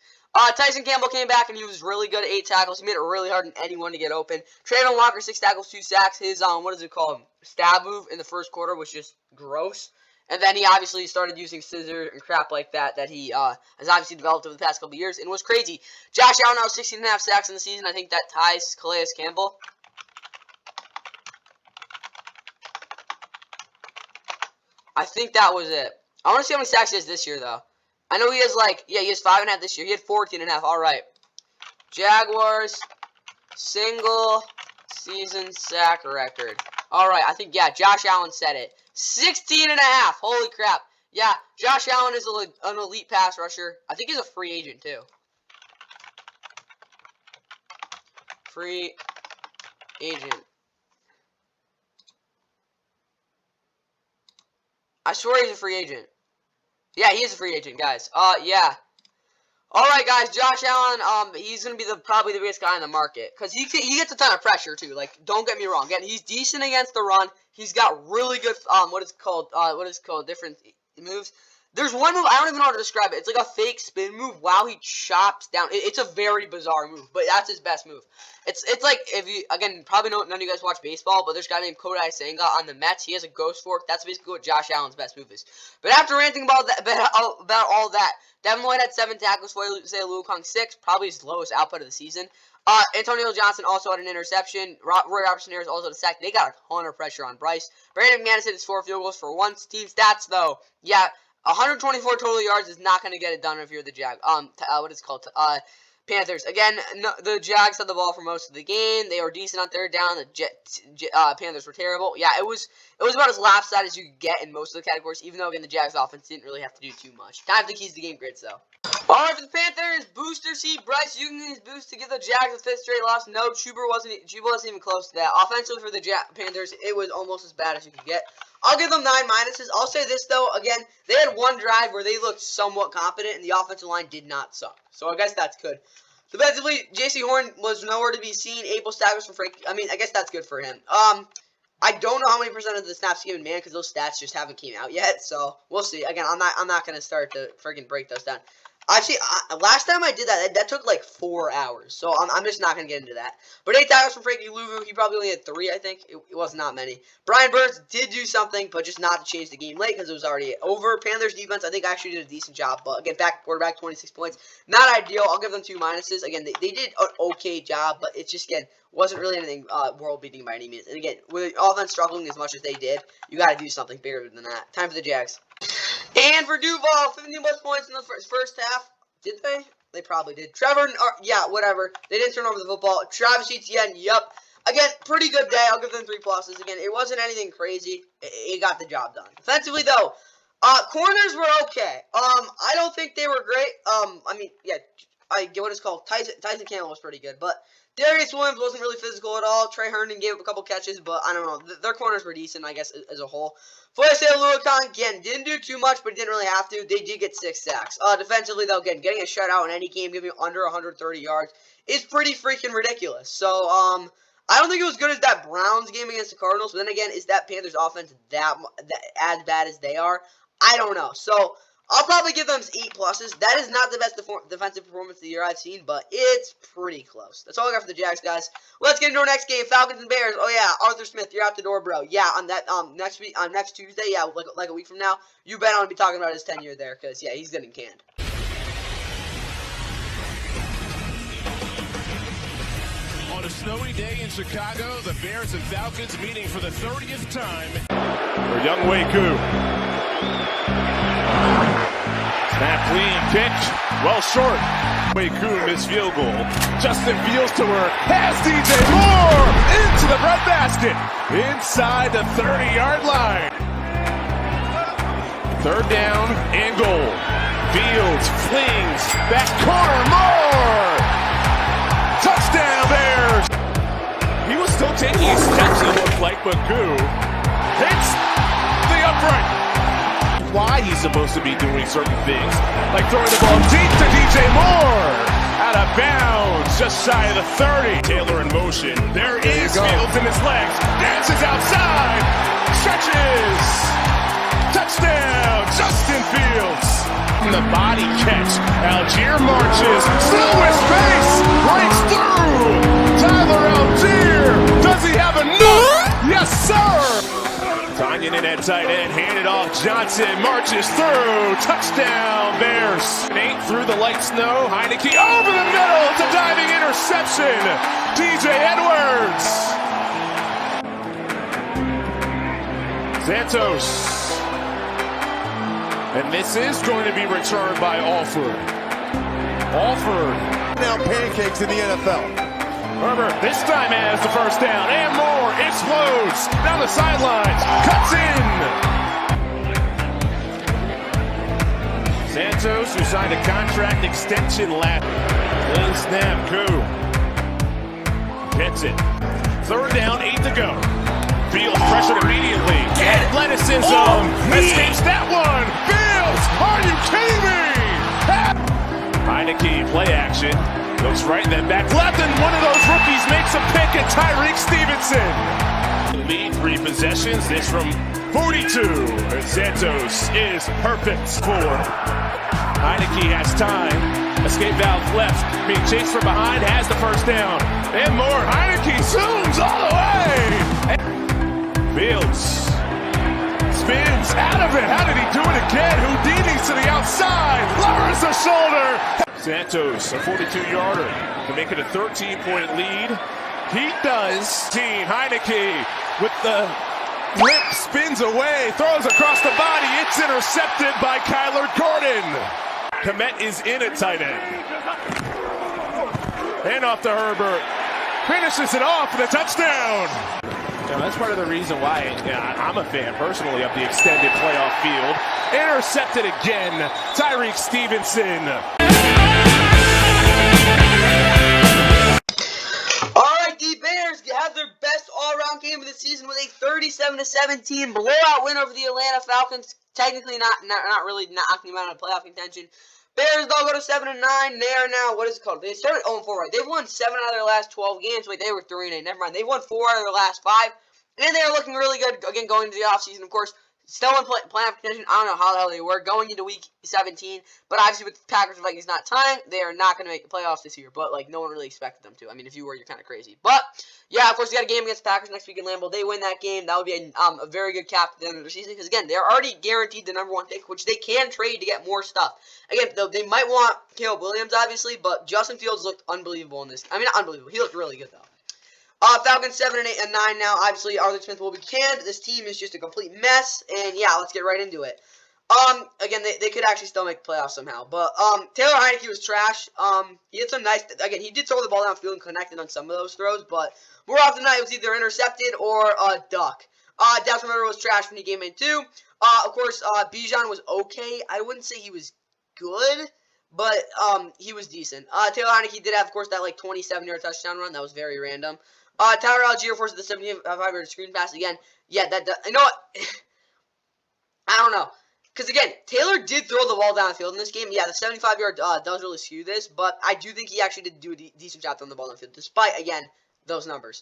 Speaker 1: Tyson Campbell came back, and he was really good at 8 tackles. He made it really hard on anyone to get open. Trayvon Walker, 6 tackles, 2 sacks. His, stab move in the first quarter was just gross. And then he obviously started using scissors and crap like that he has obviously developed over the past couple of years. And it was crazy. Josh Allen now 16.5 sacks in the season. I think that ties Calais Campbell. I think that was it. I want to see how many sacks he has this year, though. I know he has, like, yeah, he has 5.5 this year. He had 14.5. All right. Jaguars single season sack record. All right, I think, yeah, Josh Allen said it. 16.5. Holy crap. Yeah, Josh Allen is an elite pass rusher. I think he's a free agent, too. Free agent. I swear he's a free agent. Yeah, he is a free agent, guys. Yeah. Alright, guys, Josh Allen, he's going to be probably the biggest guy in the market. Because he gets a ton of pressure, too. Like, don't get me wrong. Again, he's decent against the run. He's got really good, different moves. There's one move, I don't even know how to describe it. It's like a fake spin move while he chops down. It's a very bizarre move, but that's his best move. It's like, if you, again, probably none of you guys watch baseball, but there's a guy named Kodai Senga on the Mets. He has a ghost fork. That's basically what Josh Allen's best move is. But after ranting about all that, Devin Lloyd had 7 tackles for Luo Kong 6, probably his lowest output of the season. Antonio Johnson also had an interception. Roy Robertson Harris also had a sack. They got a ton of pressure on Bryce. Brandon McManus hit his 4 field goals for 1 team stats, though. Yeah. 124 total yards is not going to get it done if you're the Panthers. Again, the Jags had the ball for most of the game. They were decent on third down. The Panthers were terrible. Yeah, it was about as lopsided as you could get in most of the categories, even though, again, the Jags offense didn't really have to do too much. Time for the keys to game grids, though. All right, for the Panthers, booster seed Bryce Young's boost to give the Jags a 5th straight loss. No, Chuba wasn't even close to that. Offensively for the Panthers, it was almost as bad as you could get. I'll give them 9 minuses. I'll say this, though. Again, they had one drive where they looked somewhat competent, and the offensive line did not suck. So I guess that's good. Defensively, J.C. Horn was nowhere to be seen. 8 tackles from Frankie. I mean, I guess that's good for him. I don't know how many % of the snaps given man because those stats just haven't came out yet. So we'll see. Again, I'm not gonna start to freaking break those down. Actually, last time I did that took like 4 hours. So I'm just not going to get into that. But 8 tackles from Frankie Louvu. He probably only had 3, I think. It was not many. Brian Burns did do something, but just not to change the game late because it was already over. Panthers defense, I think, actually did a decent job. But again, quarterback, 26 points. Not ideal. I'll give them 2 minuses. Again, they did an okay job, but it's just, again, wasn't really anything world-beating by any means. And again, with the offense struggling as much as they did, you got to do something bigger than that. Time for the Jags. And for Duval, 15 plus points in the first half. Did they? They probably did. Trevor, yeah, whatever. They didn't turn over the football. Travis Etienne, yep. Again, pretty good day. I'll give them 3 pluses. Again, it wasn't anything crazy. It got the job done. Defensively, though, corners were okay. I don't think they were great. I mean, yeah, I get what it's called. Tyson Campbell was pretty good, but Darius Williams wasn't really physical at all. Trey Herndon gave up a couple catches, but I don't know. Their corners were decent, I guess, as a whole. Foyesei Oluokun, again, didn't do too much, but didn't really have to. They did get 6 sacks. Defensively, though, again, getting a shutout in any game, giving under 130 yards is pretty freaking ridiculous. So, I don't think it was good as that Browns game against the Cardinals. But then again, is that Panthers offense that as bad as they are? I don't know. So, I'll probably give them 8 pluses. That is not the best defensive performance of the year I've seen, but it's pretty close. That's all I got for the Jags, guys. Let's get into our next game, Falcons and Bears. Oh yeah, Arthur Smith, you're out the door, bro. Yeah, on that next Tuesday, yeah, like a week from now, you bet I'm gonna be talking about his tenure there, cause yeah, he's getting canned.
Speaker 9: On a snowy day in Chicago, the Bears and Falcons meeting for the 30th time.
Speaker 5: For Young Wei Koo. Snap clean, pitch, well short. Wei Koo missed field goal. Justin Fields to work. Has DJ Moore into the breadbasket. Inside the 30-yard line. 3rd down and goal. Fields flings back corner. Moore. Touchdown Bears. He was still taking his steps, it looked like, but Koo hits the upright. Why he's supposed to be doing certain things, like throwing the ball deep to DJ Moore, out of bounds, just shy of the 30. Taylor in motion. There is Fields in his legs, dances outside, stretches, touchdown, Justin Fields. The body catch, Algier marches, still with space, breaks through. Tyler Algier, does he have enough? Yes, sir. Tanyan in at tight end, handed off. Johnson marches through. Touchdown, Bears. 8 through the light snow. Heineke over the middle. It's a diving interception. DJ Edwards. Santos And this is going to be returned by Alford.
Speaker 9: Now pancakes in the NFL.
Speaker 5: Herbert this time has the first down, and more explodes down the sidelines, cuts in. Santos, who signed a contract extension last. Clean snap, Koo gets it. Third down, 8 to go. Fields pressured immediately. Athleticism escapes that one. Fields, are you kidding me? Heineke, play action. Looks right and then back left, and one of those rookies makes a pick at Tyreek Stevenson. Lead 3 possessions, this from 42. And Santos is perfect for. Heineke has time. Escape valve left, being chased from behind, has the first down. And more. Heineke zooms all the way. Fields spins out of it. How did he do it again? Houdini's to the outside. Lowers the shoulder. Santos, a 42-yarder to make it a 13-point lead. He does. Heineke with the lip spins away, throws across the body. It's intercepted by Kyler Gordon. Komet is in at tight end. Hand off to Herbert. Finishes it off with a touchdown. Now, that's part of the reason why I'm a fan personally of the extended playoff field. Intercepted again. Tyreek Stevenson.
Speaker 1: Alright, the Bears have their best all-around game of the season with a 37-17 blowout win over the Atlanta Falcons. Technically not really knocking them out of playoff contention. Bears, though, go to 7-9. They are now, what is it called? They started 0-4, right? They've won 7 out of their last 12 games. Wait, they were 3-8. Never mind. They've won 4 out of their last 5. And they are looking really good, again, going into the offseason. Of course, still in playoff contention. I don't know how the hell they were going into week 17. But obviously, with the Packers and Vikings not tying, they are not going to make the playoffs this year. But, like, no one really expected them to. I mean, if you were, you're kind of crazy. But, yeah, of course, they got a game against the Packers next week in Lambeau. They win that game. That would be a very good cap at the end of the season. Because, again, they're already guaranteed the #1 pick, which they can trade to get more stuff. Again, though, they might want Caleb Williams, obviously. But Justin Fields looked unbelievable in this. I mean, not unbelievable. He looked really good, though. Falcons 7-8 and 9 now. Obviously, Arthur Smith will be canned. This team is just a complete mess. And, yeah, let's get right into it. Again, they could actually still make the playoffs somehow. But, Taylor Heineke was trash. He had some nice, again, he did throw the ball downfield and connected on some of those throws. But more often than not, it was either intercepted or a duck. Dallas Ritter was trash when he came in, too. Of course, Bijan was okay. I wouldn't say he was good, but, he was decent. Taylor Heineke did have, of course, that, like, 27-yard touchdown run. That was very random. Tyler Algier forced the 75-yard screen pass again. Yeah, you know what? I don't know. Because, again, Taylor did throw the ball downfield in this game. Yeah, the 75-yard does really skew this, but I do think he actually did do a decent job throwing the ball downfield, despite, again, those numbers.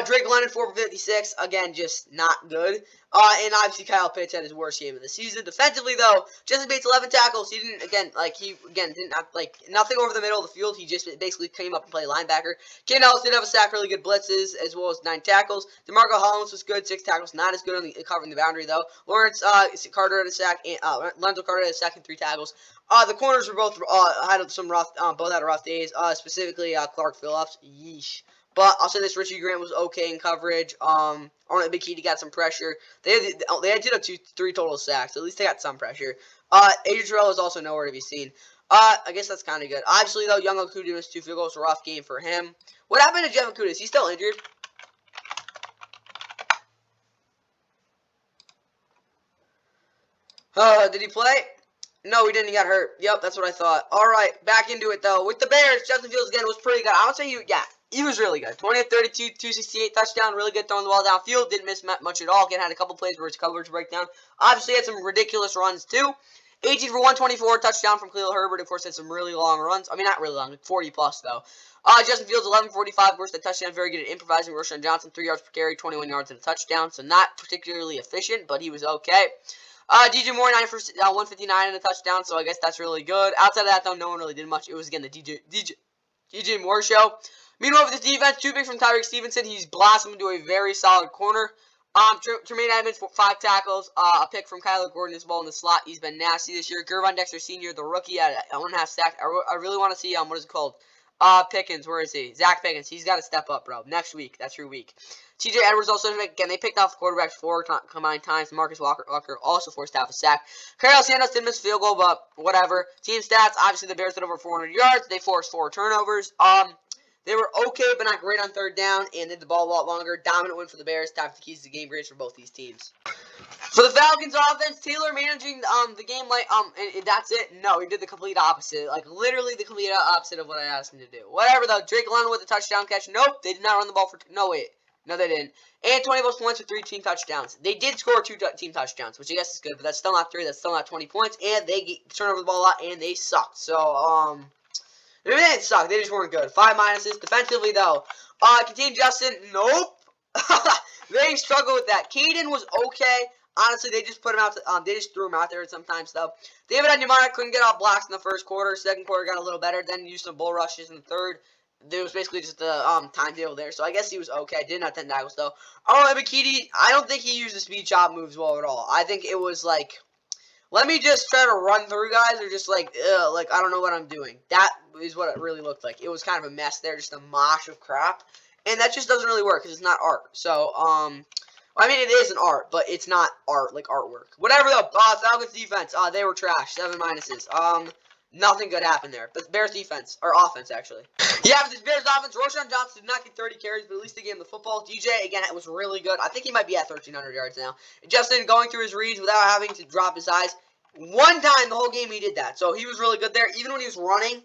Speaker 1: Drake London, 4 for 56. Again, just not good. And obviously Kyle Pitts had his worst game of the season. Defensively, though, Justin Bates, 11 tackles. He didn't, didn't have, nothing over the middle of the field. He just basically came up and played linebacker. Ken Ellis did have a sack, really good blitzes, as well as 9 tackles. DeMarco Hollins was good, 6 tackles. Not as good on covering the boundary, though. Lawrence Carter had a sack, and Lenzel Carter had a sack and 3 tackles. The corners were both had some rough, both had rough days. Specifically, Clark Phillips. Yeesh. But I'll say this: Richie Grant was okay in coverage. On a big key, he got some pressure. They did have 3 total sacks. At least they got some pressure. Adrian Terrell is also nowhere to be seen. I guess that's kind of good. Obviously, though, Young Okudah missed 2 field goals. A rough game for him. What happened to Jeff Okudah? Is he still injured? Did he play? No, he didn't. He got hurt. Yep, that's what I thought. All right, back into it, though. With the Bears, Justin Fields, again, was pretty good. I would say he was really good. 20 of 32, 268 touchdown. Really good throwing the ball downfield. Didn't miss much at all. Again, had a couple plays where his coverage breakdown. Obviously, had some ridiculous runs, too. 18 for 124, touchdown from Khalil Herbert. Of course, had some really long runs. I mean, not really long, 40-plus, though. Justin Fields, 11-45. Of course, the touchdown, very good at improvising. Roshan Johnson, 3 yards per carry, 21 yards and a touchdown. So, not particularly efficient, but he was okay. DJ Moore, 9 for 159 and a touchdown. So, I guess that's really good. Outside of that, though, no one really did much. It was, again, the DJ Moore show. Meanwhile, with this defense, 2 picks from Tyreek Stevenson. He's blossomed into a very solid corner. Tremaine Edmonds, 5 tackles. A pick from Kyler Gordon as well in the slot. He's been nasty this year. Gervon Dexter Sr., the rookie, at 1.5 sacks. I really want to see, what is it called? Pickens, where is he? Zach Pickens. He's got to step up, bro. Next week. That's your week. TJ Edwards also, again, they picked off the quarterbacks 4 combined times. Marcus Walker also forced half a sack. Carlos Santos did miss a field goal, but whatever. Team stats, obviously the Bears had over 400 yards. They forced 4 turnovers. They were okay, but not great on third down, and did the ball a lot longer. Dominant win for the Bears. Time for the keys to the game grades for both these teams. For the Falcons offense, Taylor managing the game like and that's it. No, he did the complete opposite. Like literally the complete opposite of what I asked him to do. Whatever though. Drake London with a touchdown catch. Nope, they did not run the ball for No, they didn't. And 20 plus points with 3 team touchdowns. They did score 2 team touchdowns, which I guess is good, but that's still not 3. That's still not 20 points. And they turned over the ball a lot, and they sucked. So, maybe they didn't suck. They just weren't good. 5 minuses. Defensively, though, Contain Justin, nope. They struggled with that. Caden was okay. Honestly, they just put him out. They just threw him out there sometimes, though. David Onyemata couldn't get off blocks in the first quarter. Second quarter got a little better. Then used some bull rushes in the third. There was basically just the timetable there, so I guess he was okay. Didn't have 10 tackles, though. Ebiketie, I don't think he used the speed chop moves well at all. I think it was like, let me just try to run through guys, or just like I don't know what I'm doing. That is what it really looked like. It was kind of a mess there, just a mosh of crap. And that just doesn't really work, because it's not art. So, I mean, it is an art, but it's not art, like artwork. Whatever, though. Falcons defense, they were trash. 7 minuses. Nothing good happened there. But Bears defense, or offense, actually. Yeah, but this Bears offense, Roshan Johnson did not get 30 carries, but at least they gave him the football. DJ, again, it was really good. I think he might be at 1,300 yards now. Justin going through his reads without having to drop his eyes. One time the whole game he did that. So he was really good there. Even when he was running,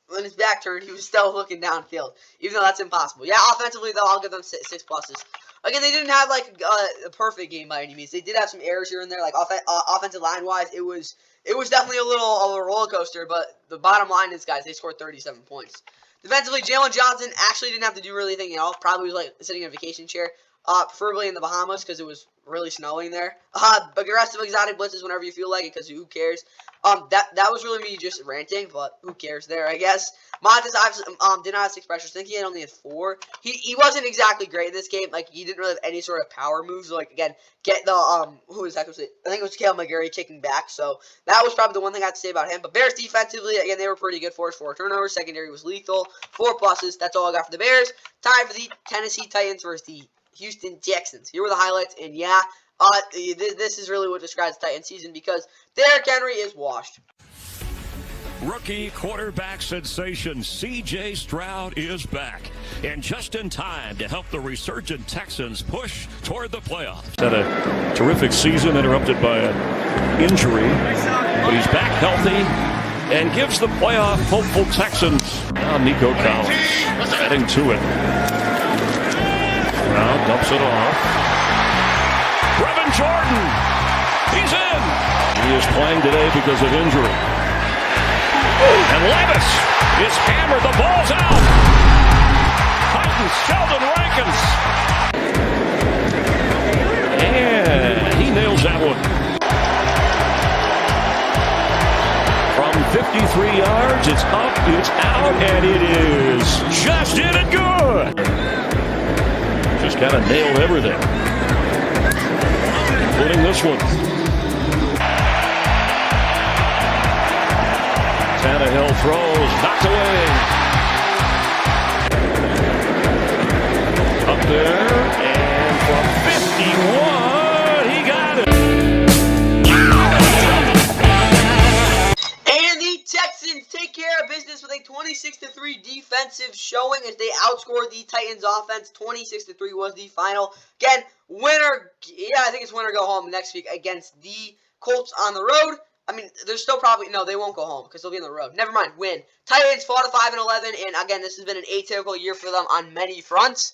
Speaker 1: when his back turned, he was still looking downfield. Even though that's impossible. Yeah, offensively, though, I'll give them 6 pluses. Again, they didn't have, like, a perfect game by any means. They did have some errors here and there. Like, offensive line-wise, it was definitely a little of a roller coaster, but the bottom line is, guys, they scored 37 points. Defensively, Jalen Johnson actually didn't have to do really anything at all. Probably was like sitting in a vacation chair, preferably in the Bahamas because it was really snowing there. Aggressive exotic blitzes whenever you feel like it, because who cares? That was really me just ranting, but who cares there, I guess. Montes obviously did not have 6 pressures. I think he only had 4. He wasn't exactly great in this game. Like, he didn't really have any sort of power moves. Like, again, get the who was that? I think it was Cale McGarry kicking back. So that was probably the one thing I had to say about him. But Bears defensively, again, they were pretty good for us. 4 turnovers. Secondary was lethal. 4 pluses. That's all I got for the Bears. Time for the Tennessee Titans versus the Houston Texans. Here were the highlights, and yeah, this is really what describes the Titans season, because Derrick Henry is washed.
Speaker 10: Rookie quarterback sensation C.J. Stroud is back, and just in time to help the resurgent Texans push toward the playoffs.
Speaker 3: Had a terrific season interrupted by an injury, but he's back healthy and gives the playoff hopeful Texans. Now Nico Collins heading to it. Now dumps it off. Brevin Jordan, he's in. He is playing today because of injury. And Levis is hammered. The ball's out. Titans, Sheldon Rankins. And he nails that one. From 53 yards, it's up, it's out, and it is just in it good. Just kind of nailed everything, including this one. Tannehill throws, knocked away. Up there, and from 51, he got it.
Speaker 1: And the Texans take care of business with a 26-3 defensive showing as they outscored the Titans offense. 26-3 was the final. Again, winner, yeah, I think it's winner go home next week against the Colts on the road. I mean, there's still probably, no, they won't go home because they'll be on the road. Never mind, win. Titans fall to 5-11, and again, this has been an atypical year for them on many fronts.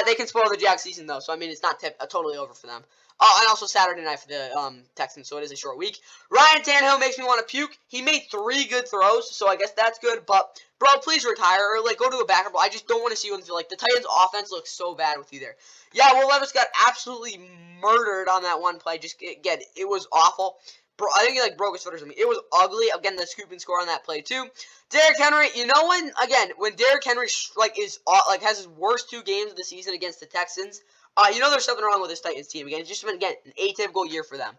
Speaker 1: They can spoil the Jags season, though, so I mean, it's not totally over for them. And also Saturday night for the Texans, so it is a short week. Ryan Tannehill makes me want to puke. He made 3 good throws, so I guess that's good, but, bro, please retire, or, like, go to a backup. I just don't want to see you until, like, the Titans offense looks so bad with you there. Yeah, Will Levis got absolutely murdered on that one play. Just, again, it was awful. Bro, I think he, like, broke his foot or something. It was ugly. Again, the scoop and score on that play, too. Derrick Henry, you know when Derrick Henry, has his worst 2 games of the season against the Texans, You know there's something wrong with this Titans team. Again, it's just been, again, an atypical year for them.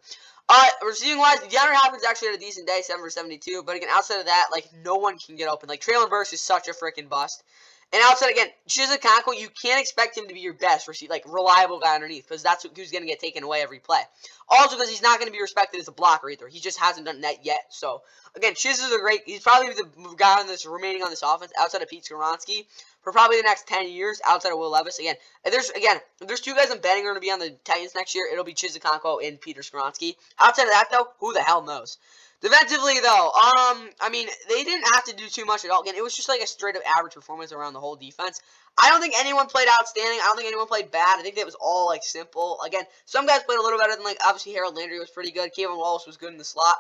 Speaker 1: Receiving-wise, DeAndre Hopkins actually had a decent day, 7 for 72. But again, outside of that, like, no one can get open. Like, Traylon Burks is such a freaking bust. And outside, again, Chizikonko, you can't expect him to be your best, reliable guy underneath, because that's who's going to get taken away every play. Also, because he's not going to be respected as a blocker either. He just hasn't done that yet. So, again, Chiz is he's probably the guy remaining on this offense, outside of Pete Skoronski, for probably the next 10 years, outside of Will Levis. Again, if there's two guys I'm betting are going to be on the Titans next year, it'll be Chizikonko and Peter Skoronski. Outside of that, though, who the hell knows? Defensively, though, I mean, they didn't have to do too much at all. Again, it was just like a straight-up average performance around the whole defense. I don't think anyone played outstanding. I don't think anyone played bad. I think that was all, like, simple. Again, some guys played a little better than, like, obviously Harold Landry was pretty good. Kevin Wallace was good in the slot.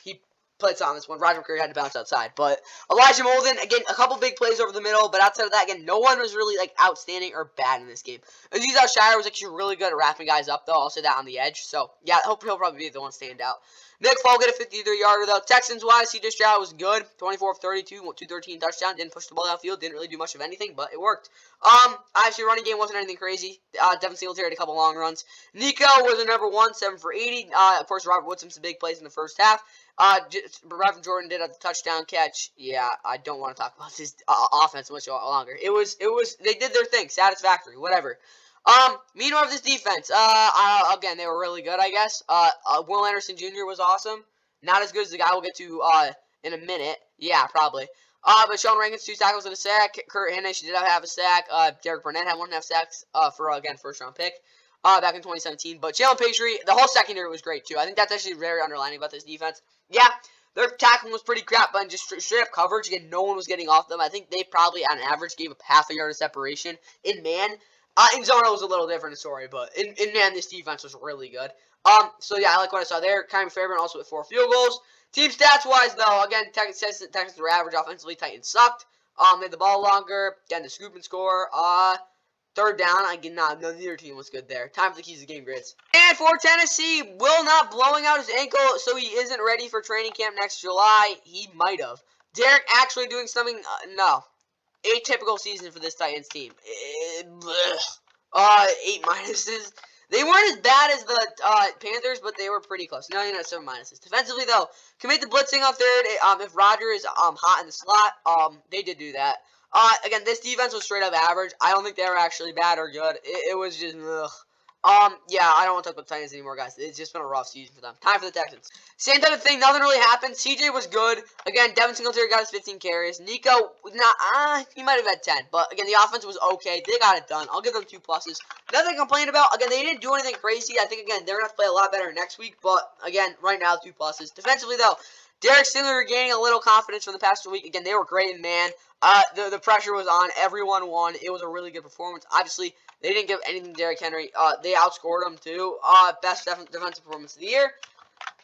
Speaker 1: He played on this one. Roger McCreary had to bounce outside. But Elijah Molden, again, a couple big plays over the middle. But outside of that, again, no one was really, like, outstanding or bad in this game. Aziz Al-Shire was actually really good at wrapping guys up, though. I'll say that on the edge. So, yeah, I hope he'll probably be the one stand out. Nick Folk get a 53-yarder, though. Texans-wise, CJ Stroud was good. 24 of 32, 213 touchdown. Didn't push the ball downfield. Didn't really do much of anything, but it worked. Obviously, running game wasn't anything crazy. Devin Singletary had a couple long runs. Nico was a number 1, 7 for 80. Of course, Robert Woods some big plays in the first half. Reverend Jordan did a touchdown catch. Yeah, I don't want to talk about this offense much longer. They did their thing. Satisfactory, whatever. Meanwhile, of this defense, again, they were really good, I guess. Will Anderson Jr. was awesome. Not as good as the guy we'll get to, in a minute. Yeah, probably. But Sean Rankins, 2 tackles and a sack. Kurt Hinish did have a sack. Derek Burnett had 1.5 sacks, again, first-round pick, back in 2017. But Jalen Patry, the whole secondary was great, too. I think that's actually very underlining about this defense. Yeah, their tackling was pretty crap, but just straight-up coverage, again, no one was getting off them. I think they probably, on average, gave up half a yard of separation in man. In zone, it was a little different story, but in man, this defense was really good. So yeah, I like what I saw there. Kyrie Fairbairn also with 4 field goals. Team stats-wise, though, again, Texans were average offensively. Titans sucked. They had the ball longer. Again, the scoop and score. Third down, neither team was good there. Time for the keys of the game grids. And for Tennessee, Will not blowing out his ankle, so he isn't ready for training camp next July. He might have. Derek actually doing something, no. Atypical season for this Titans team. 8 minuses. They weren't as bad as the Panthers, but they were pretty close. No, 7 minuses. Defensively, though, commit the blitzing on third. If Roger is hot in the slot, they did do that. Again, this defense was straight up average. I don't think they were actually bad or good. It was just ugh. Yeah, I don't want to talk about the Titans anymore, guys. It's just been a rough season for them. Time for the Texans. Same type of thing. Nothing really happened. CJ was good. Again, Devin Singletary got his 15 carries. Nico, he might have had 10. But, again, the offense was okay. They got it done. I'll give them 2 pluses. Nothing to complain about. Again, they didn't do anything crazy. I think, again, they're going to have to play a lot better next week. But, again, right now, 2 pluses. Defensively, though, Derek Stingley regaining a little confidence from the past week. Again, they were great in man. The pressure was on. Everyone won. It was a really good performance. Obviously, they didn't give anything to Derrick Henry. They outscored him, too. Best defensive performance of the year.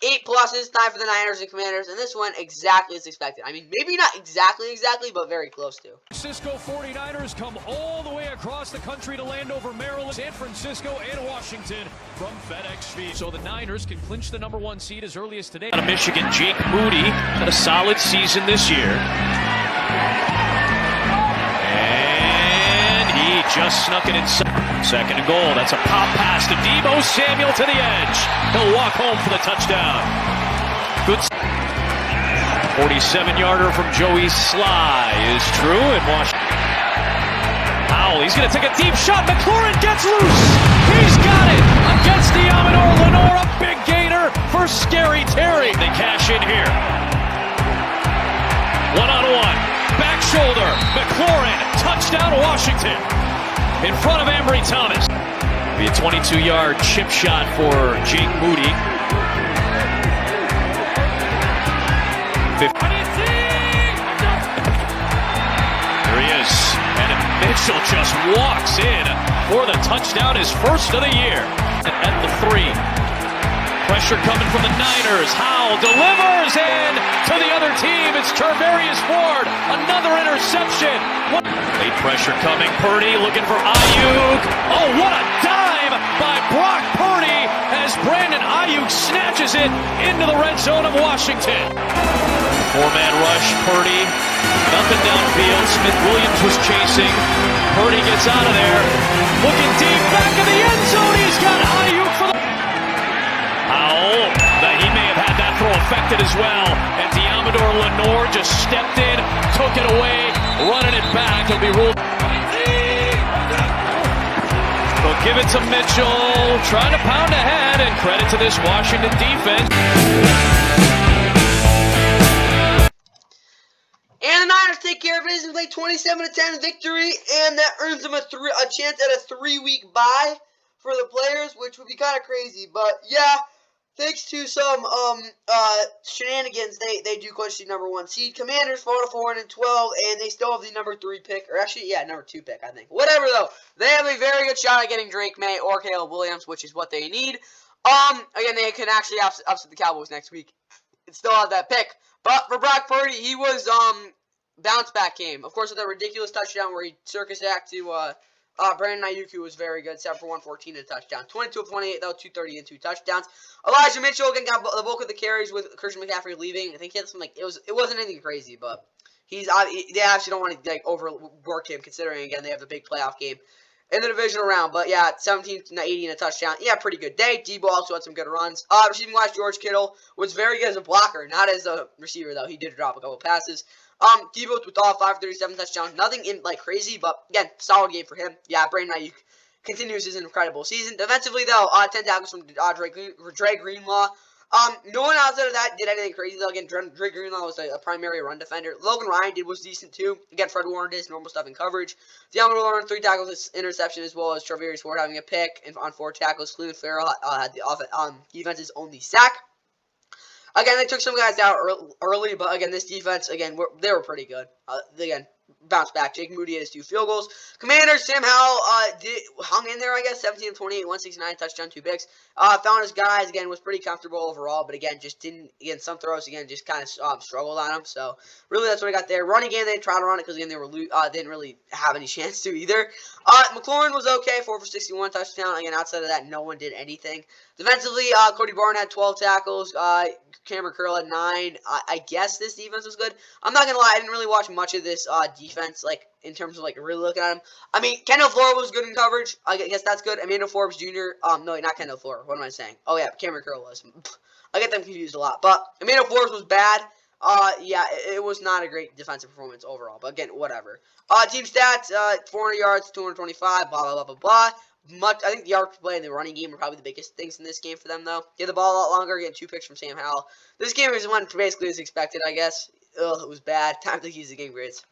Speaker 1: 8 pluses. Time for the Niners and Commanders. And this one exactly as expected. I mean, maybe not exactly, but very close to.
Speaker 3: Francisco 49ers come all the way across the country to Landover, Maryland, San Francisco, and Washington from FedEx Field. So the Niners can clinch the #1 seed as early as today.
Speaker 10: Out of Michigan, Jake Moody had a solid season this year. And he just snuck it inside. 2nd and goal. That's a pop pass to Deebo Samuel to the edge. He'll walk home for the touchdown. Good. 47-yarder from Joey Sly is true in Washington. Powell, he's going to take a deep shot. McLaurin gets loose. He's got it against the Amador Lenora. Big gainer for Scary Terry. They cash in here. 1-on-1. Back shoulder. McLaurin. Touchdown Washington. In front of Ambry Thomas. Be a 22-yard chip shot for Jake Moody. Here he is. And Mitchell just walks in for the touchdown, his first of the year. At the 3. Pressure coming from the Niners. Howell delivers in to the other team. It's Charvarius Ward. Another interception. Late pressure coming. Purdy looking for Ayuk. Oh, what a dive by Brock Purdy as Brandon Ayuk snatches it into the red zone of Washington. Four-man rush. Purdy. Nothing downfield. Smith-Williams was chasing. Purdy gets out of there. Looking deep. Back in the end zone. He's got Ayuk for the... Powell. He may have had that throw affected as well. And Diamador Lenore just stepped in, took it away, running it back. He'll be ruled. They'll give it to Mitchell, trying to pound ahead, and credit to this Washington defense.
Speaker 1: And the Niners take care of business, play 27-10 victory, and that earns them a chance at a 3-week bye for the players, which would be kind of crazy. But yeah, thanks to some shenanigans, they do clinch the #1 seed. Commanders fall to 4-12, and they still have the #3 pick, or actually, yeah, #2 pick, I think. Whatever though, they have a very good shot at getting Drake May or Caleb Williams, which is what they need. Again, they can actually upset the Cowboys next week and still have that pick. But for Brock Purdy, he was bounce back game. Of course, with that ridiculous touchdown where he circus act to Brandon Ayuk, who was very good, 7 for 114 and a touchdown. 22 of 28, though, 230 and 2 touchdowns. Elijah Mitchell again got the bulk of the carries with Christian McCaffrey leaving. I think he had something it wasn't anything crazy, but they actually don't want to overwork him, considering again they have the big playoff game in the divisional round. But yeah, 17 to 80 and a touchdown. Yeah, pretty good day. Debo also had some good runs. Receiving wise, George Kittle was very good as a blocker, not as a receiver though. He did drop a couple passes. Debo with all 537 touchdowns. Nothing crazy, but again, solid game for him. Yeah, Brandon Ayuk continues his incredible season. Defensively though, 10 tackles from Dre Greenlaw. No one outside of that did anything crazy though. Again, Dre Greenlaw was a primary run defender. Logan Ryan was decent too. Again, Fred Warner did his normal stuff in coverage. Diamador Lenore 3 tackles, interception, as well as Travis Ford having a pick and on 4 tackles. Cleveland Farrell had the defense's only sack. Again, they took some guys out early, but again, this defense, again, they were pretty good. Again, bounced back. Jake Moody had his 2 field goals. Commanders, Sam Howell hung in there, I guess, 17 of 28, 169, touchdown, 2 picks. Found his guys, again, was pretty comfortable overall, but again, just didn't, again, some throws, again, just kind of struggled on them. So, really, that's what I got there. Running game, they didn't try to run it because, again, they didn't really have any chance to either. McLaurin was okay, 4 for 61, touchdown. Again, outside of that, no one did anything. Defensively, Cody Barton had 12 tackles. Cameron Curl had 9. I guess this defense was good. I'm not going to lie, I didn't really watch much of this defense, in terms of, really looking at him. I mean, Kendall Flora was good in coverage. I guess that's good. Emmanuel Forbes Jr. No, not Kendall Flora. What am I saying? Oh, yeah, Cameron Curl was. I get them confused a lot. But Emmanuel Forbes was bad. Yeah, it was not a great defensive performance overall. But, again, whatever. Team stats, 400 yards, 225, blah, blah, blah, blah, blah. I think the yards per play and the running game were probably the biggest things in this game for them, though. Get the ball a lot longer, getting 2 picks from Sam Howell. This game went basically as expected, I guess. Ugh, it was bad. Time to use the game grades.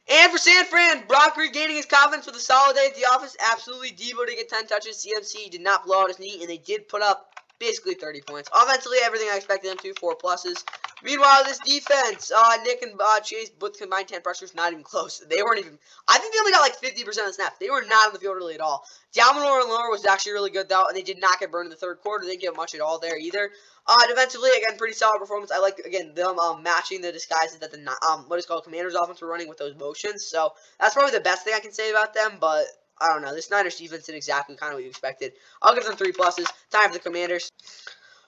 Speaker 1: And for San Fran, Brock regaining his confidence with a solid day at the office. Absolutely, Debo to get 10 touches. CMC did not blow out his knee, and they did put up basically 30 points. Offensively, everything I expected them to, 4 pluses. Meanwhile, this defense, Nick and Chase both combined 10 pressures, not even close. They weren't even, I think they only got 50% of the snaps. They were not on the field really at all. Diamador Lenore was actually really good, though, and they did not get burned in the third quarter. They didn't get much at all there either. Defensively, again, pretty solid performance. I like, again, them matching the disguises that the, what is called Commanders offense were running with those motions. So, that's probably the best thing I can say about them, but I don't know. This Niners defense did exactly kind of what you expected. I'll give them 3 pluses. Time for the Commanders.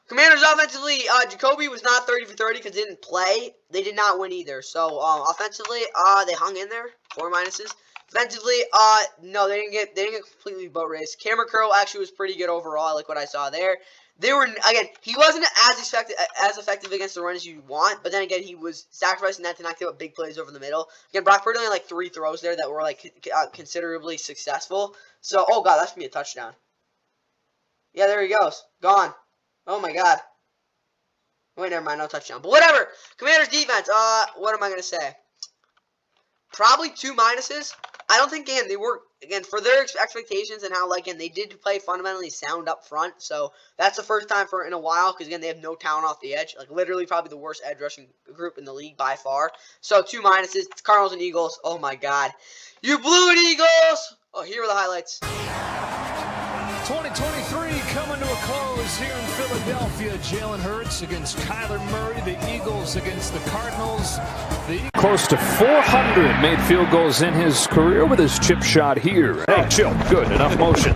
Speaker 1: Commanders offensively, Jacoby was not 30 for 30 because they didn't play. They did not win either. So, offensively, they hung in there. 4 minuses. Defensively, no, they didn't get completely boat raced. Cameron Curl actually was pretty good overall. I like what I saw there. They were, again, he wasn't as effective against the run as you want, but then again, he was sacrificing that to not give up big plays over the middle. Again, Brock Purdy only had 3 throws there that were considerably successful. So, oh god, that's gonna be a touchdown. Yeah, there he goes. Gone. Oh my god. Wait, never mind, no touchdown. But whatever. Commanders defense. What am I gonna say? Probably 2 minuses. I don't think, again, they were, again, for their expectations and how, again, they did play fundamentally sound up front. So, that's the first time in a while, because, again, they have no talent off the edge. Literally probably the worst edge rushing group in the league by far. So, 2 minuses. It's Cardinals and Eagles. Oh, my God. You blew it, Eagles! Oh, here are the highlights.
Speaker 3: 2023 coming to a close. Eagles here in Philadelphia. Jalen Hurts against Kyler Murray. The Eagles against the Cardinals. Close to 400 made field goals in his career with his chip shot here. Hey, chill. Good. Enough motion.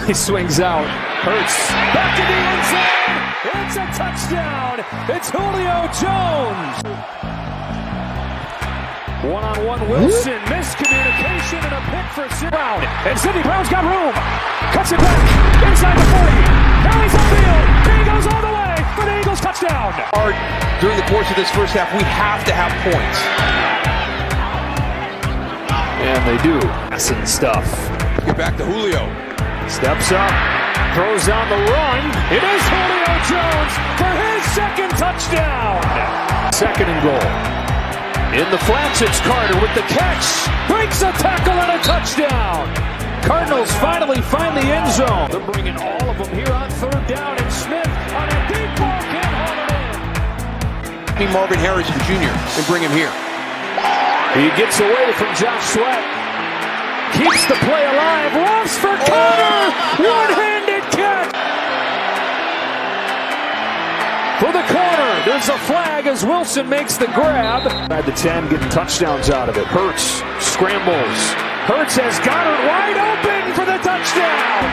Speaker 3: He swings out. Hurts back to the end zone. It's a touchdown. It's Julio Jones. One-on-one Wilson. Miscommunication and a pick for Brown. And Sidney Brown's got room. Cuts it back. Inside the 40. Now he's upfield. He goes all the way for the Eagles touchdown.
Speaker 6: During the course of this first half, we have to have points.
Speaker 3: And they do. Passing stuff.
Speaker 6: Get back to Julio.
Speaker 3: Steps up. Throws on the run. It is Julio Jones for his second touchdown. Second and goal. In the flats, it's Carter with the catch. Breaks a tackle and a touchdown. Cardinals finally find the end zone. They're bringing all of them here on third down, and Smith on a deep ball can't hold it in.
Speaker 6: Marvin Harrison Jr. and bring him here.
Speaker 3: He gets away from Josh Sweat. Keeps the play alive. Lofts for Carter. One-handed catch. For the corner, there's a flag as Wilson makes the grab. At the 10, getting touchdowns out of it. Hurts scrambles. Hurts has Goddard wide open for the touchdown.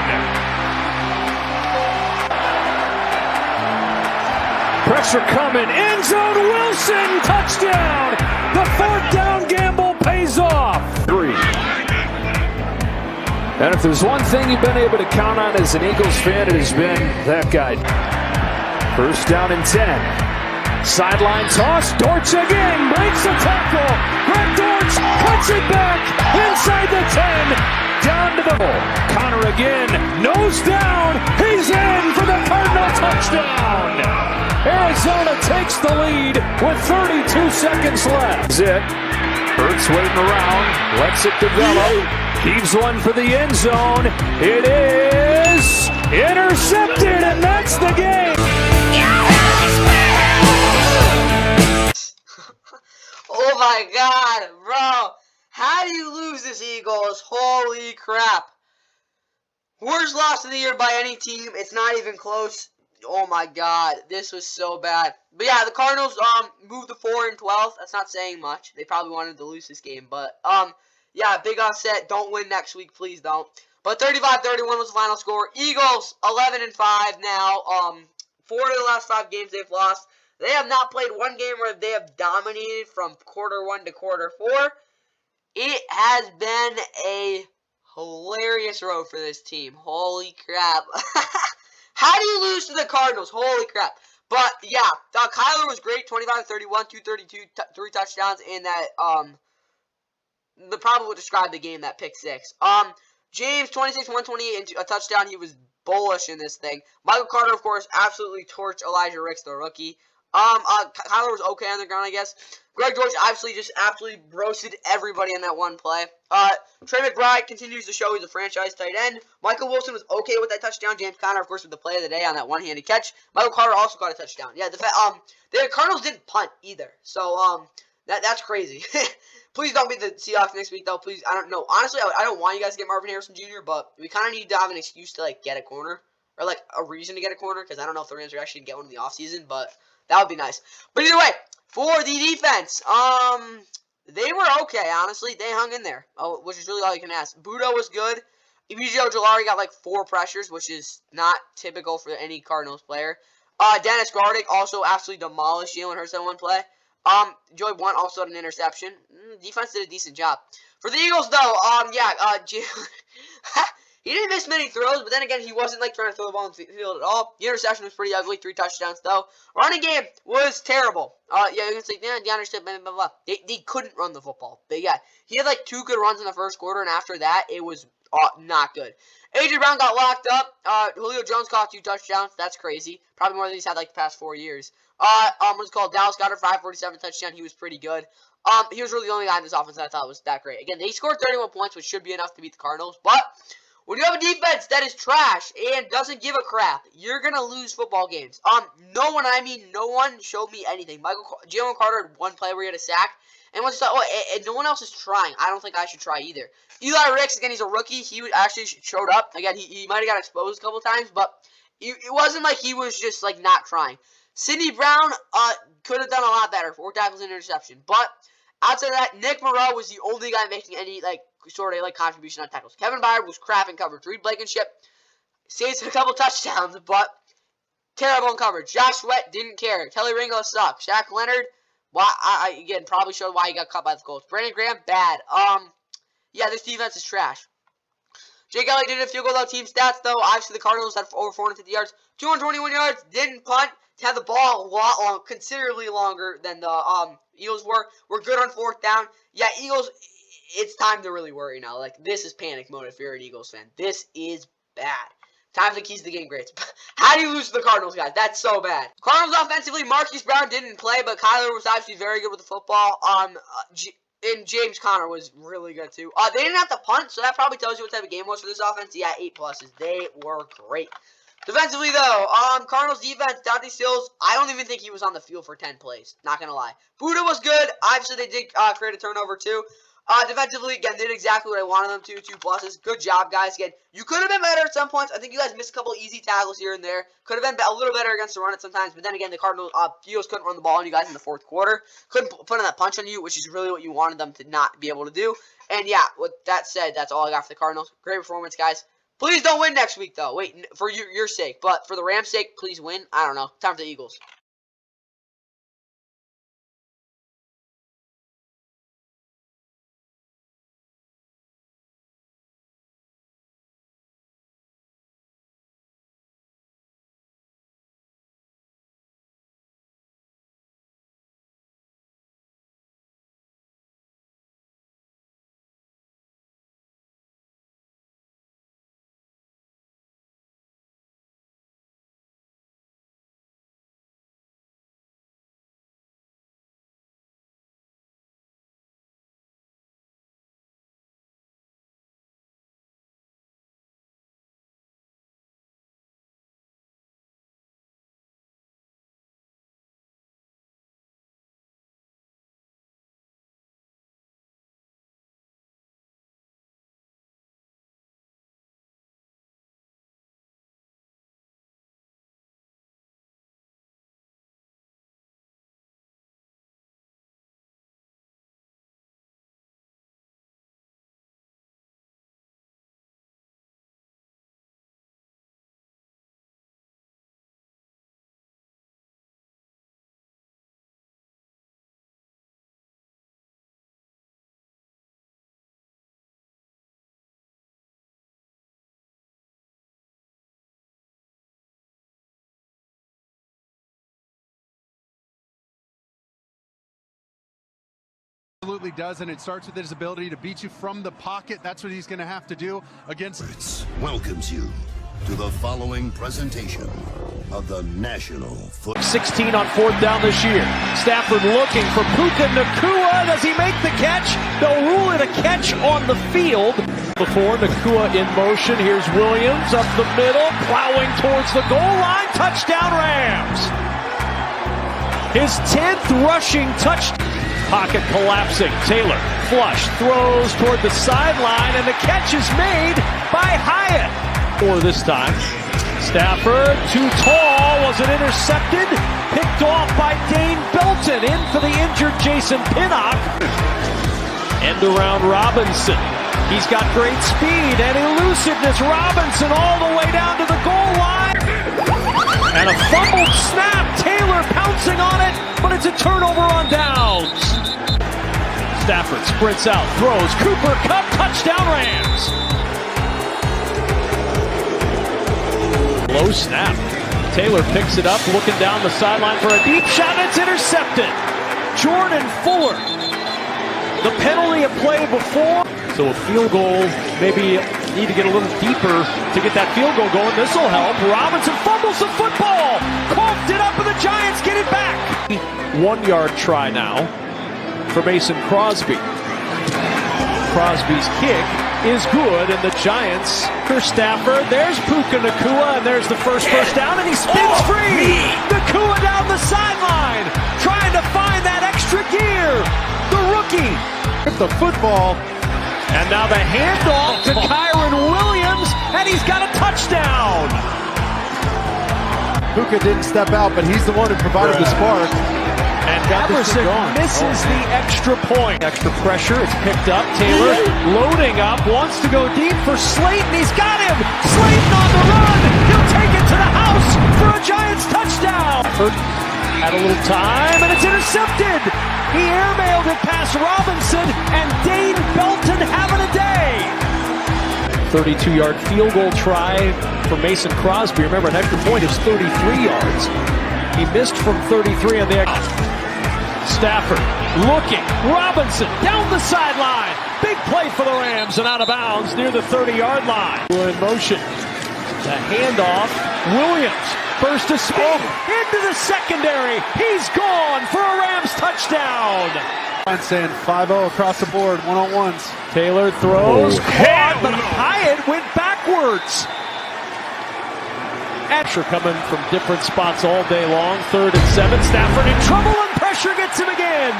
Speaker 3: Pressure coming. End zone. Wilson. Touchdown. The fourth down gamble pays off. 3. And if there's one thing you've been able to count on as an Eagles fan, it has been that guy. First down and 10. Sideline toss. Dortch again. Breaks a tackle. Greg Dortch cuts it back. Inside the 10. Down to the ball. Connor again. Nose down. He's in for the Cardinal touchdown. Arizona takes the lead with 32 seconds left. Zit. Hurts waiting around. Lets it develop. Heaves one for the end zone. It is intercepted, and that's the game.
Speaker 1: Oh my God, bro. How do you lose this, Eagles? Holy crap. Worst loss of the year by any team. It's not even close. Oh my God, this was so bad. But yeah, the Cardinals moved to 4-12. That's not saying much. They probably wanted to lose this game, but yeah, big upset. Don't win next week, please don't. But 35-31 was the final score. Eagles 11-5 now. 4 of the last 5 games they've lost. They have not played one game where they have dominated from quarter 1 to quarter 4. It has been a hilarious road for this team. Holy crap. How do you lose to the Cardinals? Holy crap. But, yeah, Kyler was great. 25-31, 232, 3 touchdowns, and that, the probably would describe the game, that pick 6. James, 26, 128, and a touchdown. He was bullish in this thing. Michael Carter, of course, absolutely torched Elijah Ricks, the rookie. Kyler was okay on the ground, I guess. Greg Dortch obviously just absolutely roasted everybody in that one play. Trey McBride continues to show he's a franchise tight end. Michael Wilson was okay with that touchdown. James Conner, of course, with the play of the day on that one-handed catch. Michael Carter also got a touchdown. Yeah, the Cardinals didn't punt either. So, that's crazy. Please don't beat the Seahawks next week, though. Please, I don't know. Honestly, I don't want you guys to get Marvin Harrison Jr., but we kind of need to have an excuse to, like, get a corner. Or, like, a reason to get a corner, because I don't know if the Rams are actually going to get one in the offseason, but that would be nice. But either way, for the defense, they were okay, honestly. They hung in there, which is really all you can ask. Budo was good. Emilio Ojulari got, like, 4 pressures, which is not typical for any Cardinals player. Dennis Gardick also absolutely demolished Jalen Hurts on one play. Joey Blount also had an interception. Defense did a decent job. For the Eagles, though, he didn't miss many throws, but then again, he wasn't, like, trying to throw the ball in the field at all. The interception was pretty ugly, 3 touchdowns, though. Running game was terrible. Yeah, you can say, yeah, DeAndre Swift, blah, blah, blah. They couldn't run the football. But, yeah, he had, like, 2 good runs in the first quarter, and after that, it was not good. A.J. Brown got locked up. Julio Jones caught 2 touchdowns. That's crazy. Probably more than he's had, like, the past 4 years. What's called Dallas Goedert, 547 touchdown. He was pretty good. He was really the only guy in this offense that I thought was that great. Again, they scored 31 points, which should be enough to beat the Cardinals. But when you have a defense that is trash and doesn't give a crap, you're going to lose football games. No one showed me anything. Jalen Carter had 1 play where he had a sack. And once and no one else is trying. I don't think I should try either. Eli Ricks, again, he's a rookie. He actually showed up. Again, he might have got exposed a couple times, but it wasn't like he was just like not trying. Sidney Brown could have done a lot better. 4 tackles and interception. But outside of that, Nick Moreau was the only guy making any sort of contribution on tackles. Kevin Byard was crap in coverage. Reed Blankenship saves a couple touchdowns, but terrible in coverage. Josh Sweat didn't care. Kelly Ringo sucked. Shaq Leonard, again, probably showed why he got cut by the Colts. Brandon Graham, bad. Yeah, this defense is trash. Jake Elliott did a field goal, though. Team stats, though. Obviously, the Cardinals had over 450 yards. 221 yards. Didn't punt. Had the ball a lot long, considerably longer than the Eagles were. We're good on 4th down. Yeah, Eagles, it's time to really worry now. This is panic mode if you're an Eagles fan. This is bad. Time for keys to the game grades. How do you lose to the Cardinals, guys? That's so bad. Cardinals offensively, Marquise Brown didn't play, but Kyler was actually very good with the football. And James Conner was really good, too. They didn't have to punt, so that probably tells you what type of game it was for this offense. Yeah, 8 pluses. They were great. Defensively, though, Cardinals defense, Dante Stills, I don't even think he was on the field for 10 plays. Not going to lie. Buddha was good. Obviously, they did create a turnover, too. Defensively, again, did exactly what I wanted them to. 2 pluses. Good job, guys. Again, you could have been better at some points. I think you guys missed a couple easy tackles here and there. Could have been a little better against the run at sometimes. But then again, the Cardinals, Eagles couldn't run the ball on you guys in the 4th quarter. Couldn't put in that punch on you, which is really what you wanted them to not be able to do. And yeah, with that said, that's all I got for the Cardinals. Great performance, guys. Please don't win next week, though. Wait, for your sake. But for the Rams' sake, please win. I don't know. Time for the Eagles.
Speaker 11: Absolutely does, and it starts with his ability to beat you from the pocket. That's what he's going to have to do against.
Speaker 4: Welcomes you to the following presentation of the National Football.
Speaker 3: 16 on 4th down this year. Stafford looking for Puka Nacua. Does he make the catch? They'll rule it a catch on the field. Before Nacua in motion, here's Williams up the middle, plowing towards the goal line. Touchdown Rams. His 10th rushing touchdown. Pocket collapsing. Taylor flush throws toward the sideline, and the catch is made by Hyatt. Or this time, Stafford too tall. Was it intercepted? Picked off by Dane Belton. In for the injured Jason Pinnock. End around Robinson. He's got great speed and elusiveness. Robinson all the way down to the goal line. And a fumbled snap. Taylor pouncing on it, but it's a turnover on downs. Stafford sprints out, throws. Cooper Kupp, touchdown Rams. Low snap. Taylor picks it up, looking down the sideline for a deep shot. It's intercepted. Jordan Fuller. The penalty of play before. So a field goal, maybe need to get a little deeper to get that field goal going. This will help. Robinson fumbles the football. Coughed it up, and the Giants get it back. 1-yard try now for Mason Crosby. Crosby's kick is good, and the Giants for Stafford. There's Puka Nacua, and there's the first down, and he spins free. Nacua down the sideline, trying to find that extra gear. The rookie with the football. And now the handoff to Kyron Williams, and he's got a touchdown.
Speaker 11: Puka didn't step out, but he's the one who provided the spark.
Speaker 3: And Everson misses the extra point. Extra pressure. It's picked up. Taylor loading up. Wants to go deep for Slayton. He's got him. Slayton on the run. He'll take it to the house for a Giants touchdown. Had a little time, and it's intercepted. He airmailed it past Robinson, and Dane Belton having a day. 32-yard field goal try for Mason Crosby. Remember, an extra point is 33 yards. He missed from 33 on the Stafford looking. Robinson down the sideline. Big play for the Rams and out of bounds near the 30-yard line. We're in motion. The handoff. Williams burst to speed into the secondary. He's gone for a Rams touchdown.
Speaker 11: I'm saying 5-0 across the board, one-on-ones.
Speaker 3: Taylor throws. Caught, but Hyatt went backwards. Asher coming from different spots all day long. 3rd and 7. Stafford in trouble and pressure gets him again.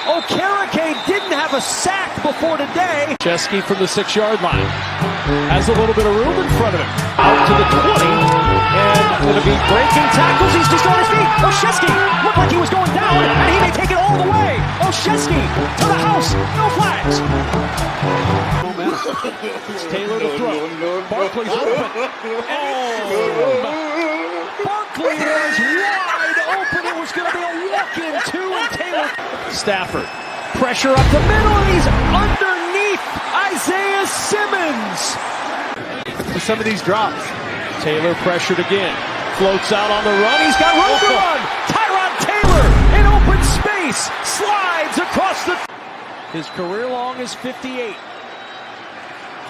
Speaker 3: Okereke didn't have a sack before today. Chesky from the 6-yard line. Has a little bit of room in front of him. Out to the 20. And going to be breaking tackles. He's just on his feet. Oshesky looked like he was going down, and he may take it all the way. Oshesky to the house. No flags. It's Taylor to throw. Barkley's open. Barkley was wide open. It was going to be a walk-in two, and Taylor. Stafford. Pressure up the middle, and he's underneath Isaiah Simmons.
Speaker 11: For some of these drops.
Speaker 3: Taylor pressured again. Floats out on the run. He's got room to run. Tyrod Taylor in open space. Slides across the... His career long is 58.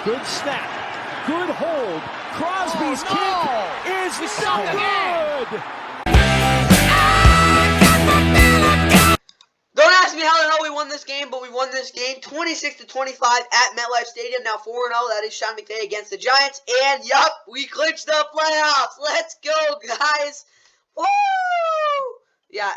Speaker 3: Good snap. Good hold. Crosby's kick is so good.
Speaker 1: Don't ask me how the hell we won this game, but we won this game 26-25 at MetLife Stadium. Now 4-0. That is Sean McVay against the Giants. And yup, we clinched the playoffs. Let's go, guys. Woo! Yeah,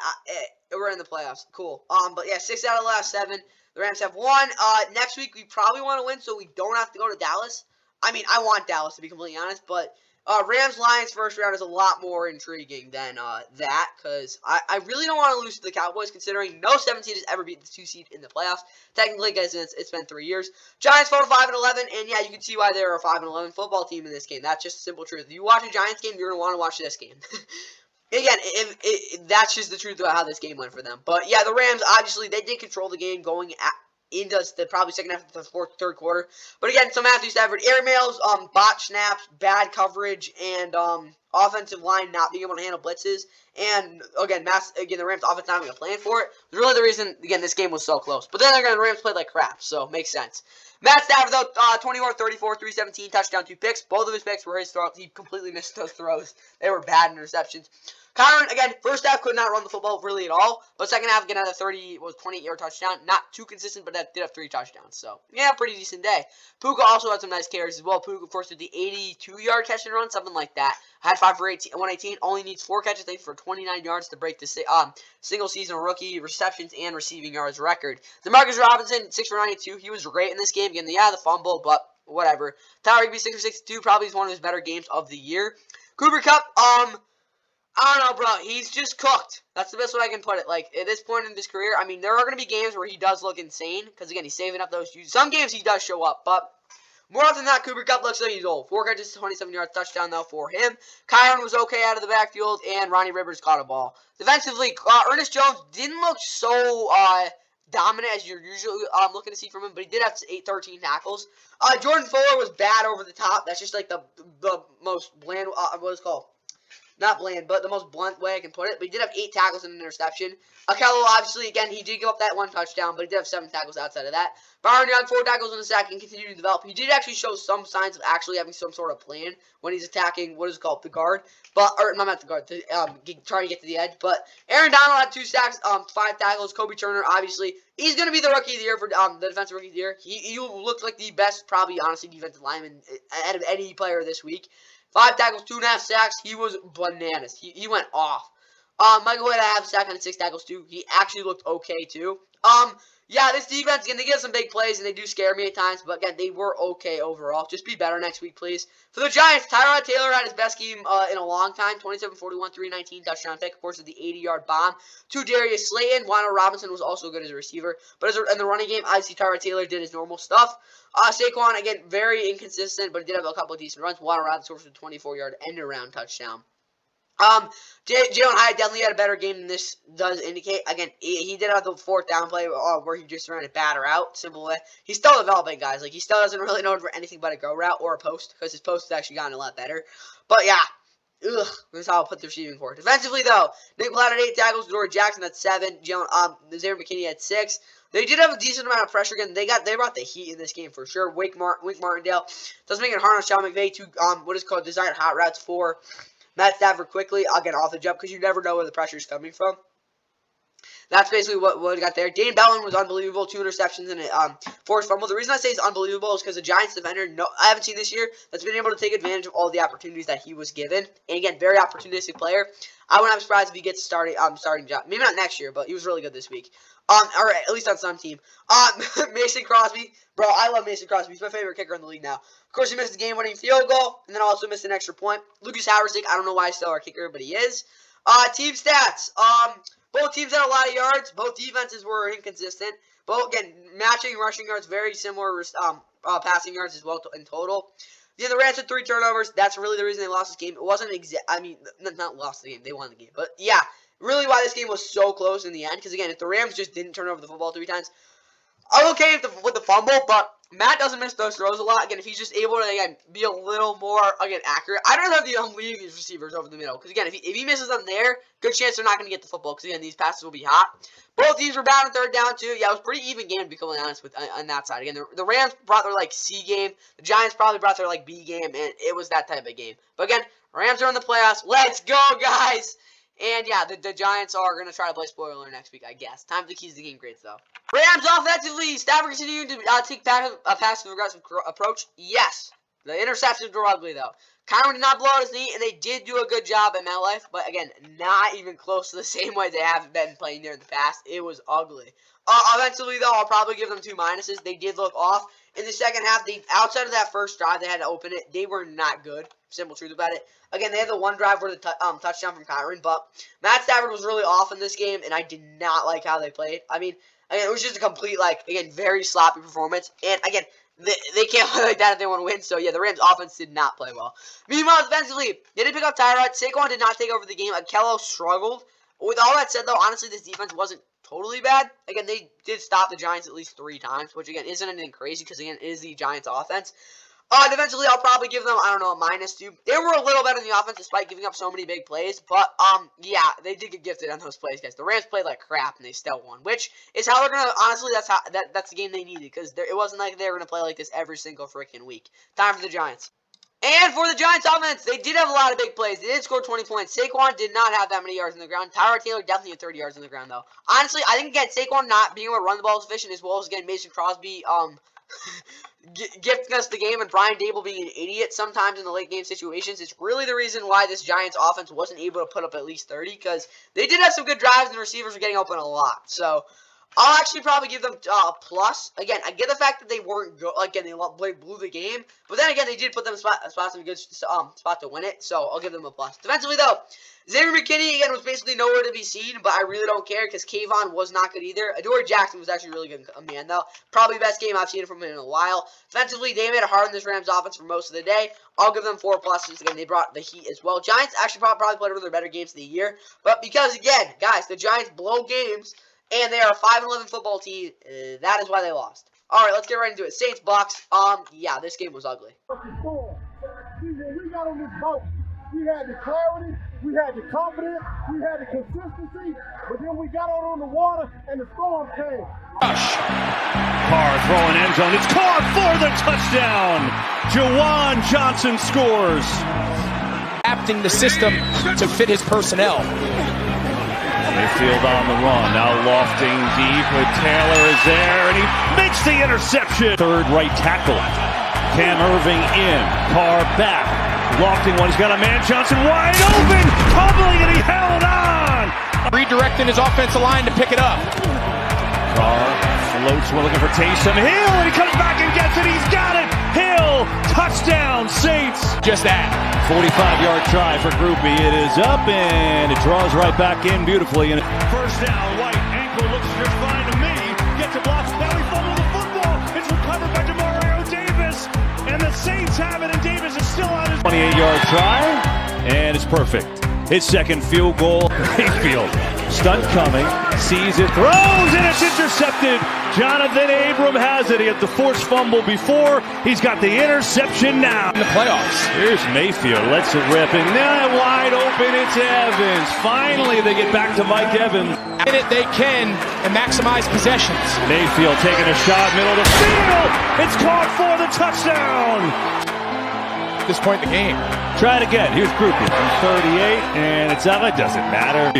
Speaker 1: we're in the playoffs. Cool. But yeah, 6 out of the last 7. The Rams have won. Next week we probably want to win, so we don't have to go to Dallas. I mean, I want Dallas to be completely honest, but Rams-Lions first round is a lot more intriguing than that, because I really don't want to lose to the Cowboys, considering no 7 seed has ever beat the 2 seed in the playoffs. Technically, guys, it's been 3 years. Giants fall to 5-11, and yeah, you can see why they're a 5-11 football team in this game. That's just a simple truth. If you watch a Giants game, you're going to want to watch this game. Again, that's just the truth about how this game went for them. But yeah, the Rams, obviously, they did control the game going into the probably second half of the third quarter. But again, so Matthew Stafford, airmails, bot snaps, bad coverage, and offensive line not being able to handle blitzes. And again, the Rams' offense not having a plan for it was really the reason, again, this game was so close. But then again, the Rams played like crap, so it makes sense. Matt Stafford, though, 24-34, 317, touchdown, 2 picks. Both of his picks were his throws. He completely missed those throws. They were bad interceptions. Kyron, again, first half could not run the football really at all. But second half, again, had a 28-yard touchdown. Not too consistent, but that did have 3 touchdowns. So, yeah, pretty decent day. Puka also had some nice carries as well. Puka, of course, did the 82-yard catch and run, something like that. Had 5 for 118. Only needs 4 catches, for 29 yards to break the single-season rookie receptions and receiving yards record. DeMarcus Robinson, 6 for 92. He was great in this game. Again, the fumble, but whatever. Tyler Higbee, 6 for 62. Probably is one of his better games of the year. Cooper Kupp, I don't know, bro. He's just cooked. That's the best way I can put it. Like, at this point in his career, I mean, there are going to be games where he does look insane. Because, again, he's saving up those juices. Some games he does show up. But more often than not, Cooper Kupp looks like he's old. 4 catches, 27 yards, touchdown, though, for him. Kyron was okay out of the backfield. And Ronnie Rivers caught a ball. Defensively, Ernest Jones didn't look so dominant as you're usually looking to see from him. But he did have 13 tackles. Jordan Fuller was bad over the top. That's just, like, the most bland, what is it called? Not bland, but the most blunt way I can put it. But he did have 8 tackles and an interception. Akello, obviously, again, he did give up that 1 touchdown, but he did have 7 tackles outside of that. Byron Young, 4 tackles and a sack, and continued to develop. He did actually show some signs of actually having some sort of plan when he's attacking, what is it called, the guard. Not the guard, trying to get to the edge. But Aaron Donald had 2 sacks, 5 tackles. Kobe Turner, obviously, he's going to be the rookie of the year for the defensive rookie of the year. He looked like the best, probably, honestly, defensive lineman out of any player this week. 5 tackles, 2.5 sacks. He was bananas. He went off. Michael White had a half sack and 6 tackles, too. He actually looked okay, too. Yeah, this defense, again, they get some big plays, and they do scare me at times, but again, they were okay overall. Just be better next week, please. For the Giants, Tyrod Taylor had his best game in a long time, 27-41, 319 touchdown pick, of course, with the 80-yard bomb to Darius Slayton. Wan'Dale Robinson was also good as a receiver, but in the running game, obviously, Tyrod Taylor did his normal stuff. Saquon, again, very inconsistent, but he did have a couple of decent runs. Wan'Dale Robinson with a 24-yard end-around touchdown. Jalen Hyatt definitely had a better game than this does indicate. Again, he did have the 4th down play where he just ran a bad route. Simple way. He's still developing, guys. Like, he still doesn't really know for anything but a go route or a post, because his post has actually gotten a lot better. But yeah, this is how I'll put the receiving for. Defensively, though, Nick Platt had 8 tackles, Dory Jackson had 7, Xavier McKinney had 6. They did have a decent amount of pressure again. They brought the heat in this game for sure. Wink Martindale does make it hard on Sean McVay to what is called designed hot routes for Matt Stafford quickly, again, off the jump, because you never know where the pressure is coming from. That's basically what we got there. Dane Bellin was unbelievable. 2 interceptions and a forced fumble. The reason I say he's unbelievable is because the Giants defender, I haven't seen this year, that's been able to take advantage of all the opportunities that he was given. And again, very opportunistic player. I wouldn't be surprised if he gets starting job. Maybe not next year, but he was really good this week. Or at least on some team. Mason Crosby. Bro, I love Mason Crosby. He's my favorite kicker in the league now. Of course, he missed the game-winning field goal, and then also missed an extra point. Lucas Howardsick, I don't know why he's still our kicker, but he is. Team stats. Both teams had a lot of yards. Both defenses were inconsistent. Both, again, matching rushing yards, very similar passing yards as well in total. Yeah, the Rams had 3 turnovers. That's really the reason they lost this game. It wasn't not lost the game. They won the game. But, yeah, really why this game was so close in the end. Because, again, if the Rams just didn't turn over the football 3 times, I'm okay with the fumble, but Matt doesn't miss those throws a lot. Again, if he's just able to, again, be a little more, accurate. I'd rather have the leading these receivers over the middle. Because, again, if he misses them there, good chance they're not going to get the football. Because, again, these passes will be hot. Both teams were bad on 3rd down, too. Yeah, it was a pretty even game, to be completely honest, on that side. Again, the Rams brought their, C game. The Giants probably brought their, B game. And it was that type of game. But, again, Rams are in the playoffs. Let's go, guys! And, yeah, the Giants are going to try to play spoiler next week, I guess. Time to keys the game grades, though. Rams offensively, Stafford continuing to take a passive-aggressive approach. Yes. The interceptions were ugly, though. Kyron did not blow out his knee, and they did do a good job at MetLife. But, again, not even close to the same way they have been playing there in the past. It was ugly. Offensively, though, I'll probably give them 2 minuses. They did look off. In the second half, outside of that first drive, they had to open it. They were not good. Simple truth about it. Again, they had the one drive where the touchdown from Kyron, but Matt Stafford was really off in this game, and I did not like how they played. I mean, it was just a complete, again, very sloppy performance. And, again, they can't play like that if they want to win. So, yeah, the Rams' offense did not play well. Meanwhile, defensively, they did pick up Tyrod. Saquon did not take over the game. Akello struggled. With all that said, though, honestly, this defense wasn't totally bad. Again, they did stop the Giants at least 3 times, which, again, isn't anything crazy because, again, it is the Giants' offense. Defensively, I'll probably give them, a -2. They were a little better in the offense despite giving up so many big plays. But, yeah, they did get gifted on those plays, guys. The Rams played like crap, and they still won. Which is how they're going to, honestly, that's the game they needed. Because it wasn't like they were going to play like this every single freaking week. Time for the Giants. And for the Giants offense, they did have a lot of big plays. They did score 20 points. Saquon did not have that many yards on the ground. Tyrod Taylor definitely had 30 yards on the ground, though. Honestly, I think, again, Saquon not being able to run the ball sufficient, as well as, again, Mason Crosby, gifting us the game, and Brian Dable being an idiot sometimes in the late game situations. It's really the reason why this Giants offense wasn't able to put up at least 30, because they did have some good drives, and the receivers were getting open a lot. So, I'll actually probably give them a plus. Again, I get the fact that they weren't good. Again, they blew the game. But then again, they did put them in spots in a good spot to win it. So, I'll give them a plus. Defensively, though, Xavier McKinney, again, was basically nowhere to be seen. But I really don't care because Kayvon was not good either. Adoree Jackson was actually really good, man, though. Probably the best game I've seen from him in a while. Defensively, they made it hard in this Rams offense for most of the day. I'll give them 4 pluses. Again, they brought the heat as well. Giants actually probably played one of their better games of the year. But because, again, guys, the Giants blow games, and they are a 5-11 football team. That is why they lost. All right, let's get right into it. Saints Bucs. Yeah, this game was ugly.
Speaker 12: See, when we got on this boat, we had the clarity, we had the confidence, we had the consistency, but then we got out on the water and the storm came.
Speaker 3: Carr throwing end zone. It's Carr for the touchdown. Juwan Johnson scores.
Speaker 2: Adapting the system to fit his personnel.
Speaker 3: Mayfield on the run, now lofting deep, but Taylor is there, and he makes the interception. Third right tackle. Cam Irving in, Carr back, lofting one, he's got a man, Johnson wide open, tumbling, and he held on!
Speaker 2: Redirecting his offensive line to pick it up.
Speaker 10: Carr floats, we're looking for Taysom Hill, and he comes back and gets it. He's got it. Hill, touchdown, Saints.
Speaker 2: Just that.
Speaker 10: 45-yard try for Groupie. It is up, and it draws right back in beautifully. And first down, White, ankle looks just fine to me. Gets a block, now he fumbles the football. It's recovered by Demario Davis, and the Saints have it, and Davis is still on his 28-yard try, and it's perfect. His second field goal. Mayfield, stunt coming, sees it, throws, and it's intercepted. Jonathan Abram has it. He had the forced fumble before. He's got the interception now.
Speaker 2: In the playoffs.
Speaker 10: Here's Mayfield, lets it rip, and now wide open, it's Evans. Finally, they get back to Mike Evans.
Speaker 2: In it they can and maximize possessions.
Speaker 10: Mayfield taking a shot, middle of the field. It's caught for the touchdown.
Speaker 2: At this point in the game.
Speaker 10: Try it again. Here's Groupie from 38, and it's out. It doesn't matter.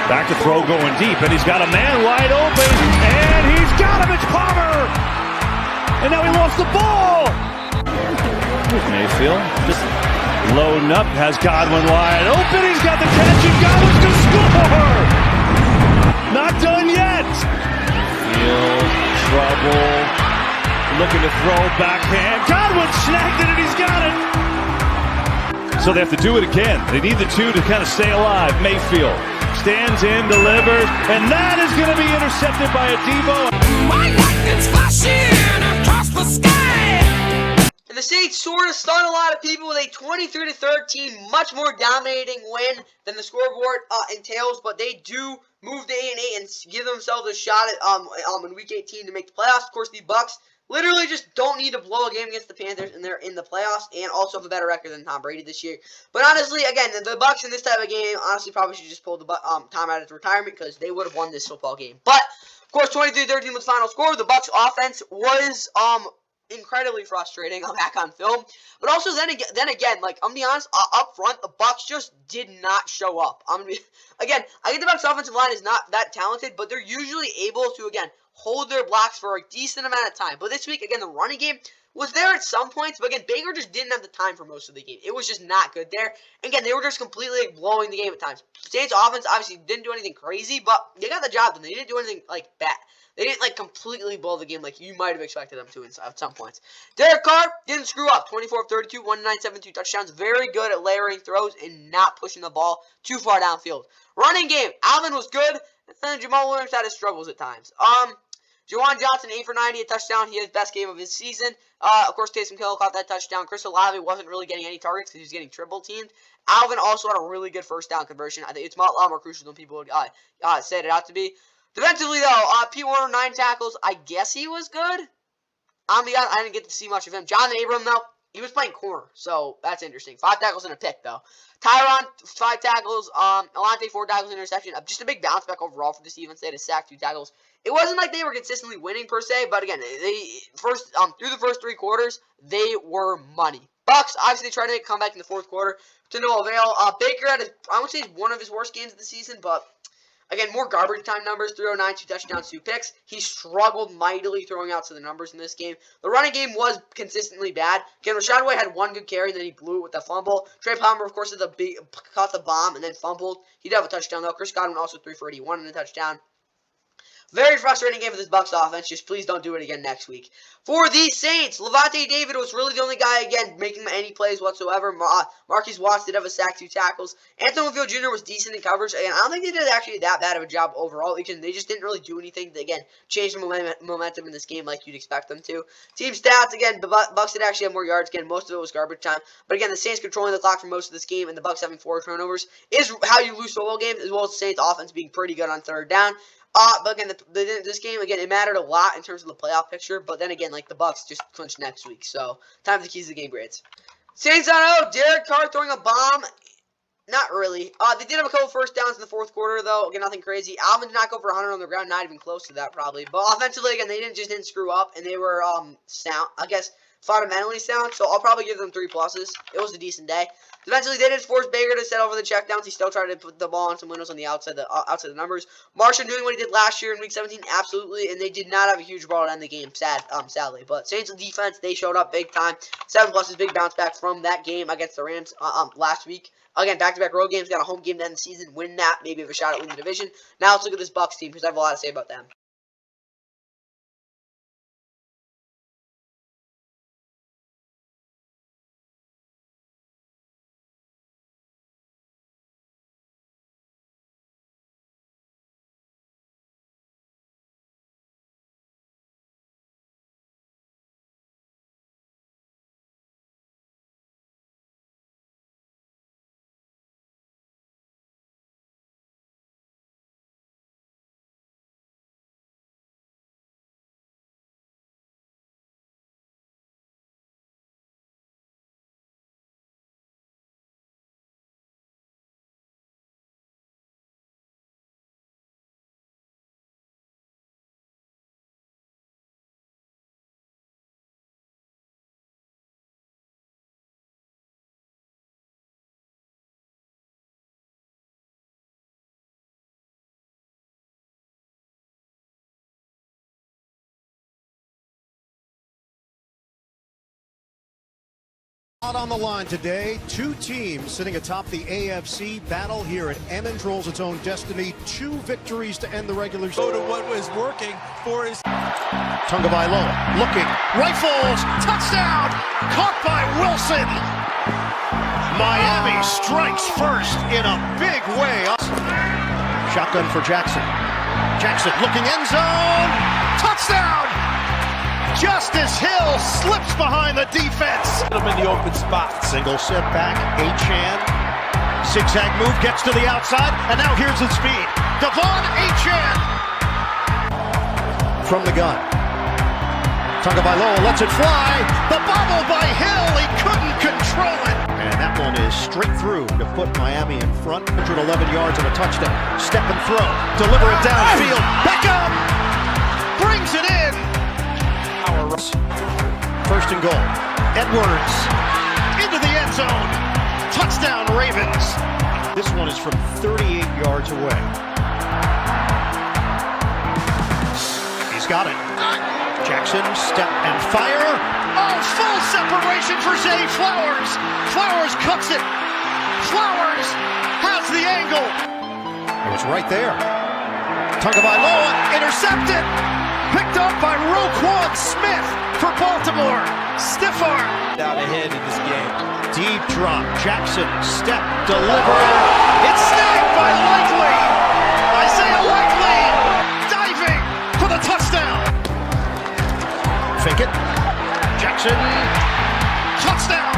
Speaker 10: Back to throw, going deep, and he's got a man wide open, and he's got him. It's Palmer, and now he lost the ball. Here's Mayfield, just loading up, has Godwin wide open. He's got the catch, and Godwin's to score. Not done yet. Mayfield, trouble, looking to throw backhand. Godwin snagged it, and he's got it. So they have to do it again. They need the two to kind of stay alive. Mayfield stands in, delivers, and that is going to be intercepted by a Devo.
Speaker 1: Lightning's flashing across the sky. And the Saints sort of stunned a lot of people with a 23-13, much more dominating win than the scoreboard entails. But they do move to 8-8 and give themselves a shot at in Week 18 to make the playoffs. Of course, the Bucs literally just don't need to blow a game against the Panthers, and they're in the playoffs, and also have a better record than Tom Brady this year. But honestly, again, the Bucs in this type of game, honestly, probably should just pull the Tom out of his retirement, because they would have won this football game. But of course, 23-13 was the final score. The Bucs offense was incredibly frustrating. I'm back on film, but also then again, like, I'm gonna be honest, up front, the Bucs just did not show up. Again, I think the Bucs offensive line is not that talented, but they're usually able to, again, hold their blocks for a decent amount of time. But this week, again, the running game was there at some points, but again, Baker just didn't have the time for most of the game. It was just not good there. And again, they were just completely blowing the game at times. Saints offense obviously didn't do anything crazy, but they got the job done. They didn't do anything like bad. They didn't like completely blow the game like you might have expected them to at some points. Derek Carr didn't screw up. 24 of 32, 109.72 touchdowns. Very good at layering throws and not pushing the ball too far downfield. Running game, Alvin was good. And Jamal Williams had his struggles at times. Juwan Johnson, 8 for 90, a touchdown. He had his best game of his season. Of course, Taysom Hill caught that touchdown. Chris Olave wasn't really getting any targets because he was getting triple teamed. Alvin also had a really good first down conversion. I think it's a lot more crucial than people would say it out to be. Defensively, though, Pete Warner, 9 tackles. I guess he was good. I didn't get to see much of him. Jonathan Abram, though, he was playing corner, so that's interesting. 5 tackles and a pick, though. Tyron, 5 tackles. Alante, 4 tackles and interception. Just a big bounce back overall for the Steelers. They had a sack, 2 tackles. It wasn't like they were consistently winning per se, but again, through the first 3 quarters, they were money. Bucs, obviously, they tried to make a comeback in the 4th quarter to no avail. Baker had, I would say, one of his worst games of the season, but again, more garbage time numbers, 309, 2 touchdowns, 2 picks. He struggled mightily throwing out to the numbers in this game. The running game was consistently bad. Again, Rashad White had 1 good carry, and then he blew it with the fumble. Trey Palmer, of course, caught the bomb and then fumbled. He did have a touchdown, though. Chris Godwin also 3 for 81 and a touchdown. Very frustrating game for this Bucs offense. Just please don't do it again next week. For the Saints, Levante David was really the only guy, again, making any plays whatsoever. Marquise Watts did have a sack, 2 tackles. Anthony Winfield Jr. was decent in coverage. And I don't think they did actually that bad of a job overall, because they just didn't really do anything to, again, change the momentum in this game like you'd expect them to. Team stats, again, the Bucs did actually have more yards. Again, most of it was garbage time. But again, the Saints controlling the clock for most of this game and the Bucs having 4 turnovers is how you lose football games, as well as the Saints offense being pretty good on 3rd down. But again, this game, again, it mattered a lot in terms of the playoff picture. But then again, like, the Bucs just clinched next week. So, time for the keys to the game grades. Saints on 0. Derek Carr throwing a bomb. Not really. They did have a couple first downs in the 4th quarter, though. Again, nothing crazy. Alvin did not go for 100 on the ground. Not even close to that, probably. But offensively, again, they didn't screw up. And they were sound. I guess fundamentally sound, so I'll probably give them 3 pluses. It was a decent day. Eventually, they did force Baker to set over the checkdowns. He still tried to put the ball on some windows on the outside the numbers. Marshall doing what he did last year in Week 17, absolutely, and they did not have a huge ball to end the game, sadly. But Saints defense, they showed up big time. 7 pluses, big bounce back from that game against the Rams last week. Again, back-to-back road games, got a home game to end the season, win that, maybe have a shot at winning the division. Now let's look at this Bucs team, because I have a lot to say about them.
Speaker 13: On the line today, 2 teams sitting atop the AFC battle here at Emmons rolls its own destiny. 2 victories to end the regular season.
Speaker 6: Go to what was working for his
Speaker 13: Tagovailoa looking, rifles, touchdown, caught by Wilson. Miami strikes first in a big way. Shotgun for Jackson. Jackson looking end zone, touchdown. Justice Hill slips behind the defense.
Speaker 6: Put him in the open spot.
Speaker 13: Single set back, Achane. Zigzag move, gets to the outside, and now here's the speed. Devon Achane. From the gun. Tagovailoa lets it fly. The bobble by Hill, he couldn't control it. And that one is straight through to put Miami in front. 111 yards and a touchdown. Step and throw. Deliver it downfield. Beckham brings it in. First and goal. Edwards into the end zone. Touchdown Ravens. This one is from 38 yards away. He's got it. Jackson, step and fire. Oh, full separation for Zay Flowers. Flowers cuts it. Flowers has the angle. It was right there. Tagovailoa intercepted. Picked up by Roquan Smith for Baltimore. Stiff arm.
Speaker 6: Down ahead in this game.
Speaker 13: Deep drop. Jackson, step, deliver. It's snagged by Likely. Isaiah Likely diving for the touchdown. Fake it. Jackson. Touchdown.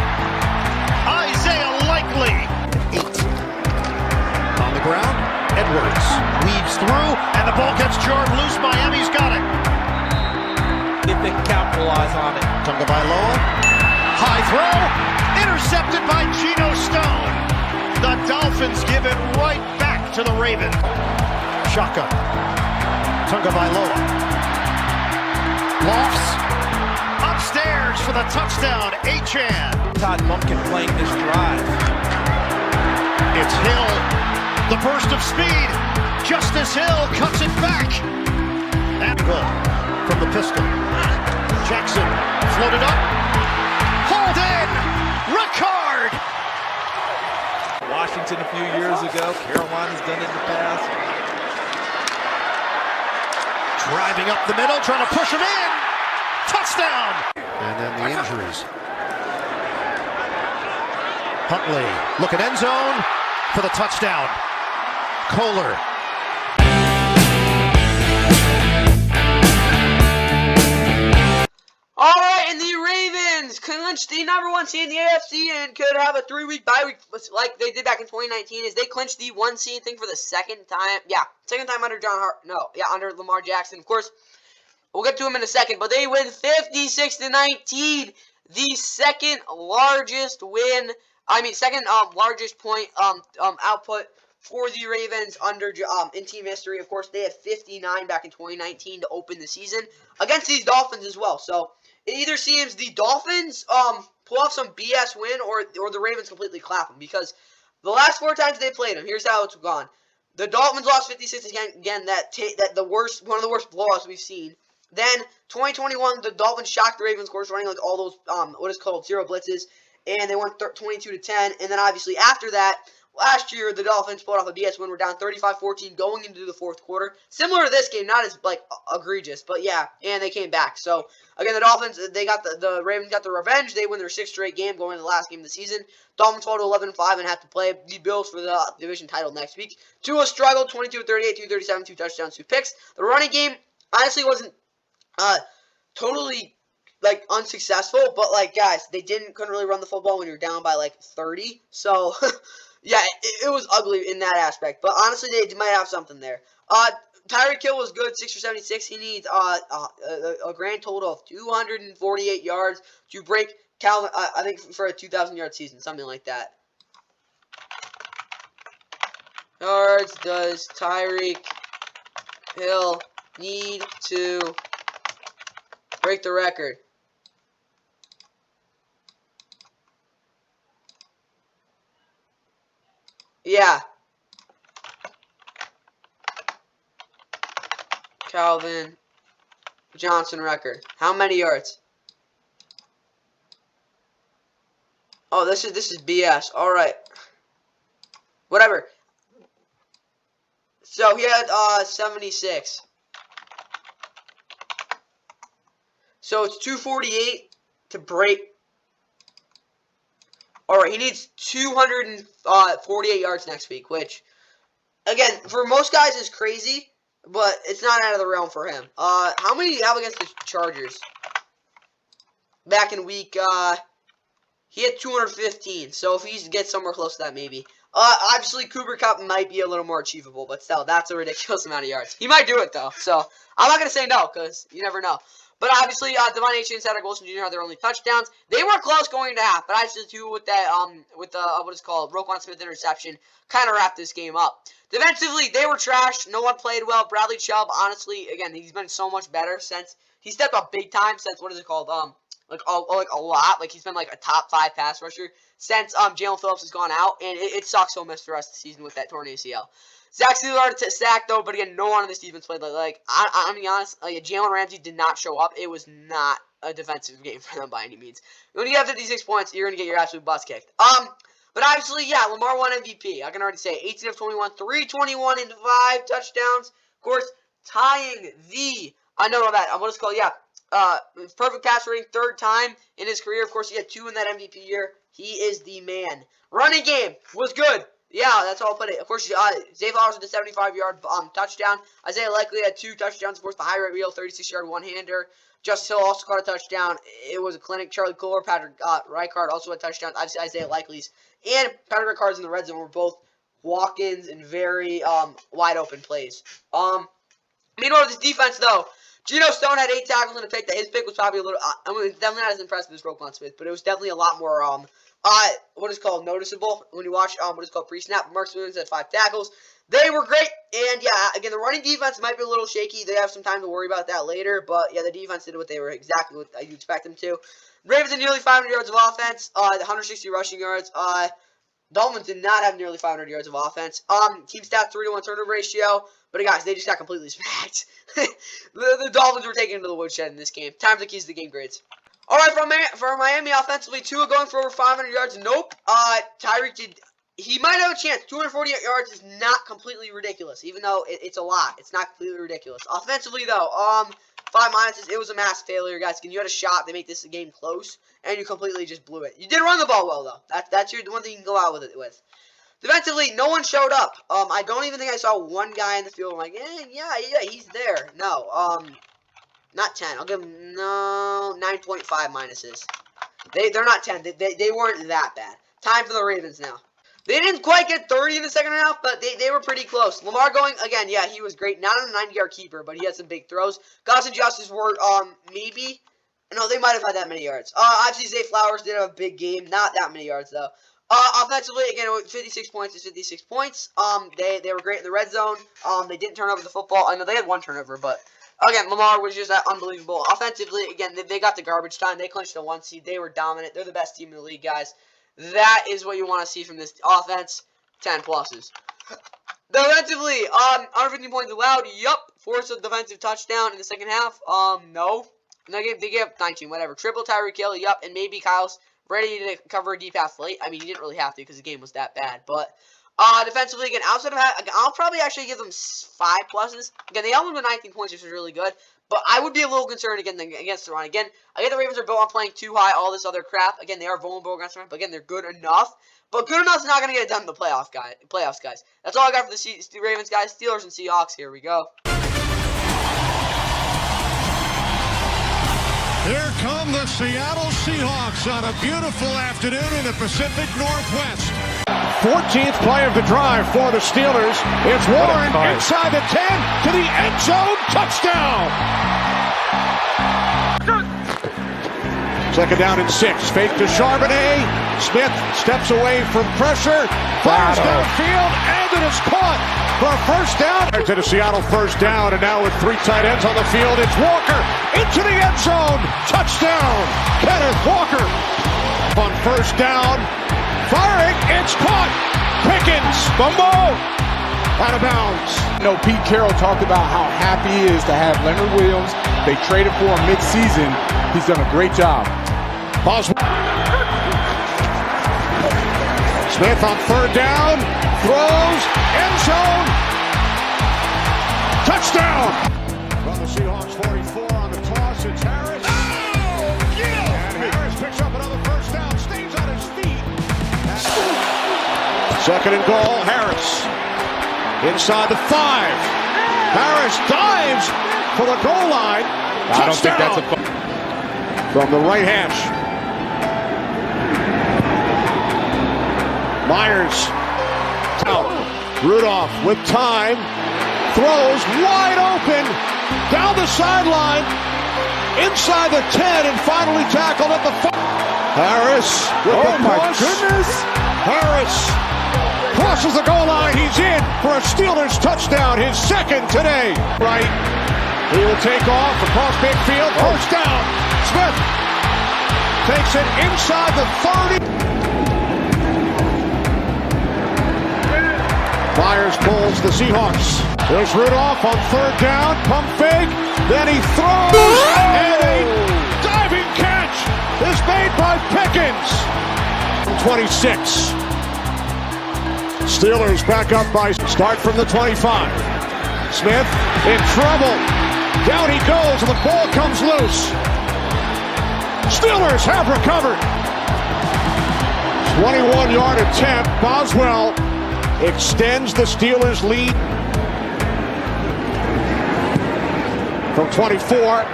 Speaker 13: Isaiah Likely. 8. On the ground. Edwards weaves through, and the ball gets jarred loose. Miami's got it.
Speaker 6: If they can capitalize on it.
Speaker 13: Tagovailoa, high throw, intercepted by Geno Stone. The Dolphins give it right back to the Ravens. Shotgun. Tagovailoa lofts upstairs for the touchdown. Achane.
Speaker 6: Todd Monken playing this drive.
Speaker 13: It's Hill. The burst of speed. Justice Hill cuts it back. And goal from the pistol. Jackson floated up. Hauled in. Ricard.
Speaker 6: Washington a few years ago. Carolina's done it in the past.
Speaker 13: Driving up the middle, trying to push him in. Touchdown. And then the injuries. Huntley looking end zone for the touchdown. Kohler.
Speaker 1: Alright, and the Ravens clinched the #1 seed in the AFC and could have a 3-week bye week like they did back in 2019 as they clinched the 1 seed thing for the second time. Yeah, second time under under Lamar Jackson. Of course, we'll get to him in a second, but they win 56-19. The second largest win, second largest point output for the Ravens in team history. Of course, they had 59 back in 2019 to open the season against these Dolphins as well. So it either seems the Dolphins pull off some BS win or the Ravens completely clap them, because the last 4 times they played them, here's how it's gone. The Dolphins lost 56 again. One of the worst blowouts we've seen. Then 2021, the Dolphins shocked the Ravens, of course, running like all those what is called zero blitzes, and they won 22-10. And then obviously after that, last year the Dolphins pulled off a BS win. We're down 35-14 going into the 4th quarter. Similar to this game, not as like egregious, but yeah, and they came back. So again, the Dolphins, the Ravens got the revenge. They win their 6th straight game going into the last game of the season. Dolphins fall to 11-5 and have to play the Bills for the division title next week. Tua struggled, 22-38, 237, 2 touchdowns, 2 picks. The running game honestly wasn't totally like unsuccessful, but like guys, they couldn't really run the football when you're down by like 30. So yeah, it was ugly in that aspect. But honestly, they might have something there. Tyreek Hill was good, 6 for 76. He needs a grand total of 248 yards to break Calvin, I think, for a 2,000-yard season, something like that. Yards does Tyreek Hill need to break the record? Yeah. Calvin Johnson record. How many yards? Oh, this is BS. All right. Whatever. So he had 76. So it's 248 to break. All right, he needs 248 yards next week, which again, for most guys is crazy, but it's not out of the realm for him. How many do you have against the Chargers? Back in week, he had 215. So if he gets somewhere close to that, maybe. Obviously, Cooper Kupp might be a little more achievable, but still, that's a ridiculous amount of yards. He might do it, though. So I'm not going to say no, because you never know. But obviously, Devon Achane and Cedric Wilson Jr. had their only touchdowns. They were close going into half, but obviously, too, with that, what is called Roquan Smith interception, kind of wrapped this game up. Defensively, they were trash. No one played well. Bradley Chubb, honestly, again, he's been so much better since he stepped up big time since, what is it called? Like a lot. Like, he's been like a top 5 pass rusher since Jalen Phillips has gone out, and it sucks so much for us this season with that torn ACL. Zach Steeler sacked, though, but again, no one on this defense played. I'm being honest, Jalen Ramsey did not show up. It was not a defensive game for them by any means. When you have 56 points, you're going to get your absolute butts kicked. But obviously, yeah, Lamar won MVP. I can already say 18 of 21, 321 and 5 touchdowns. Of course, tying the, what is called, perfect pass rating, 3rd time in his career. Of course, he had 2 in that MVP year. He is the man. Running game was good. Yeah, that's all I'll put it. Of course, Zay Flowers with a 75-yard touchdown. Isaiah Likely had 2 touchdowns. Of course, the high rate reel, 36-yard one-hander. Justice Hill also caught a touchdown. It was a clinic. Charlie Kohler, Patrick Ricard also had touchdowns. Obviously, Isaiah Likely's and Patrick Ricard's in the red zone were both walk-ins and very wide-open plays. Meanwhile, this defense, though, Geno Stone had 8 tackles and a pick. His pick was probably a little, definitely not as impressive as Roquan Smith, but it was definitely a lot more, what is called noticeable when you watch, what is called pre-snap. Mark Williams had 5 tackles. They were great, and yeah, again, the running defense might be a little shaky. They have some time to worry about that later, but yeah, the defense did what they were exactly what you expect them to. Ravens had nearly 500 yards of offense, 160 rushing yards. Dolphins did not have nearly 500 yards of offense. Team stats 3-to-1 turnover ratio. But guys, they just got completely smacked. the Dolphins were taken into the woodshed in this game. Time for the keys to the game grades. All right, for Miami offensively, Tua going for over 500 yards. Nope. Tyreek did. He might have a chance. 248 yards is not completely ridiculous, even though it's a lot. It's not completely ridiculous. Offensively, though, 5 minuses. It was a mass failure, guys. You had a shot to make this game close, and you completely just blew it. You did run the ball well, though. That's the one thing you can go out with it with. Defensively, no one showed up. I don't even think I saw one guy in the field. I'm like, yeah, he's there. No, not 10. I'll give him, 9.5 minuses. They're not 10. They weren't that bad. Time for the Ravens now. They didn't quite get 30 in the second half, but they were pretty close. Lamar going, again, yeah, he was great. Not on a 90-yard keeper, but he had some big throws. Goss and Justice were, maybe. No, they might have had that many yards. Obviously, Zay Flowers did have a big game. Not that many yards, though. Offensively, again, 56 points is 56 points. They were great in the red zone. They didn't turn over the football. I know they had 1 turnover, but Again, Lamar was just unbelievable. Offensively, again, they got the garbage time. They clinched the 1 seed. They were dominant. They're the best team in the league, guys. That is what you want to see from this offense. 10 pluses. Defensively, 150 points allowed. Yup. Forced a defensive touchdown in the second half. No. They gave up 19, whatever. Triple Tyreek Hill, yup. And maybe Kyle's ready to cover a deep pass late. I mean, he didn't really have to because the game was that bad. But defensively, again, outside of that, I'll probably actually give them 5 pluses. Again, they only won 19 points, which is really good. But I would be a little concerned again against the run. Again, I get the Ravens are built on playing too high, all this other crap. Again, they are vulnerable against the run, but again, they're good enough. But good enough is not going to get it done in the playoffs, guys. That's all I got for the Ravens, guys. Steelers and Seahawks. Here we go.
Speaker 4: Here come the Seattle Seahawks on a beautiful afternoon in the Pacific Northwest.
Speaker 13: 14th play of the drive for the Steelers. It's Warren inside the 10 to the end zone. Touchdown! Second down and 6. Fake to Charbonnet. Smith steps away from pressure. Fires downfield, and it is caught for a first down. To the Seattle first down, and now with 3 tight ends on the field, it's Walker into the end zone. Touchdown, Kenneth Walker. On first down, firing, it's caught. Pickens, fumble, out of bounds.
Speaker 14: You know, Pete Carroll talked about how happy he is to have Leonard Williams. They traded for him mid-season. He's done a great job.
Speaker 13: Smith on third down, throws, end zone, touchdown! From the Seahawks 44 on the toss, it's Harris. Oh, yeah! And Harris picks up another first down, stays on his feet. Second and goal, Harris. Inside the 5. Harris dives for the goal line. Touchdown!
Speaker 14: I don't think that's a...
Speaker 13: From the right hash. Myers out. Rudolph with time. Throws wide open. Down the sideline. Inside the 10 and finally tackled at the 5. Harris with the push.
Speaker 14: Goodness.
Speaker 13: Harris crosses the goal line. He's in for a Steelers touchdown. His second today. Right. He will take off across midfield. First down. Smith takes it inside the 30. Myers pulls the Seahawks. There's Rudolph on third down. Pump fake. Then he throws. And a diving catch is made by Pickens. 26. Steelers back up by start from the 25. Smith in trouble. Down he goes and the ball comes loose. Steelers have recovered. 21-yard attempt. Boswell extends the Steelers' lead from 24.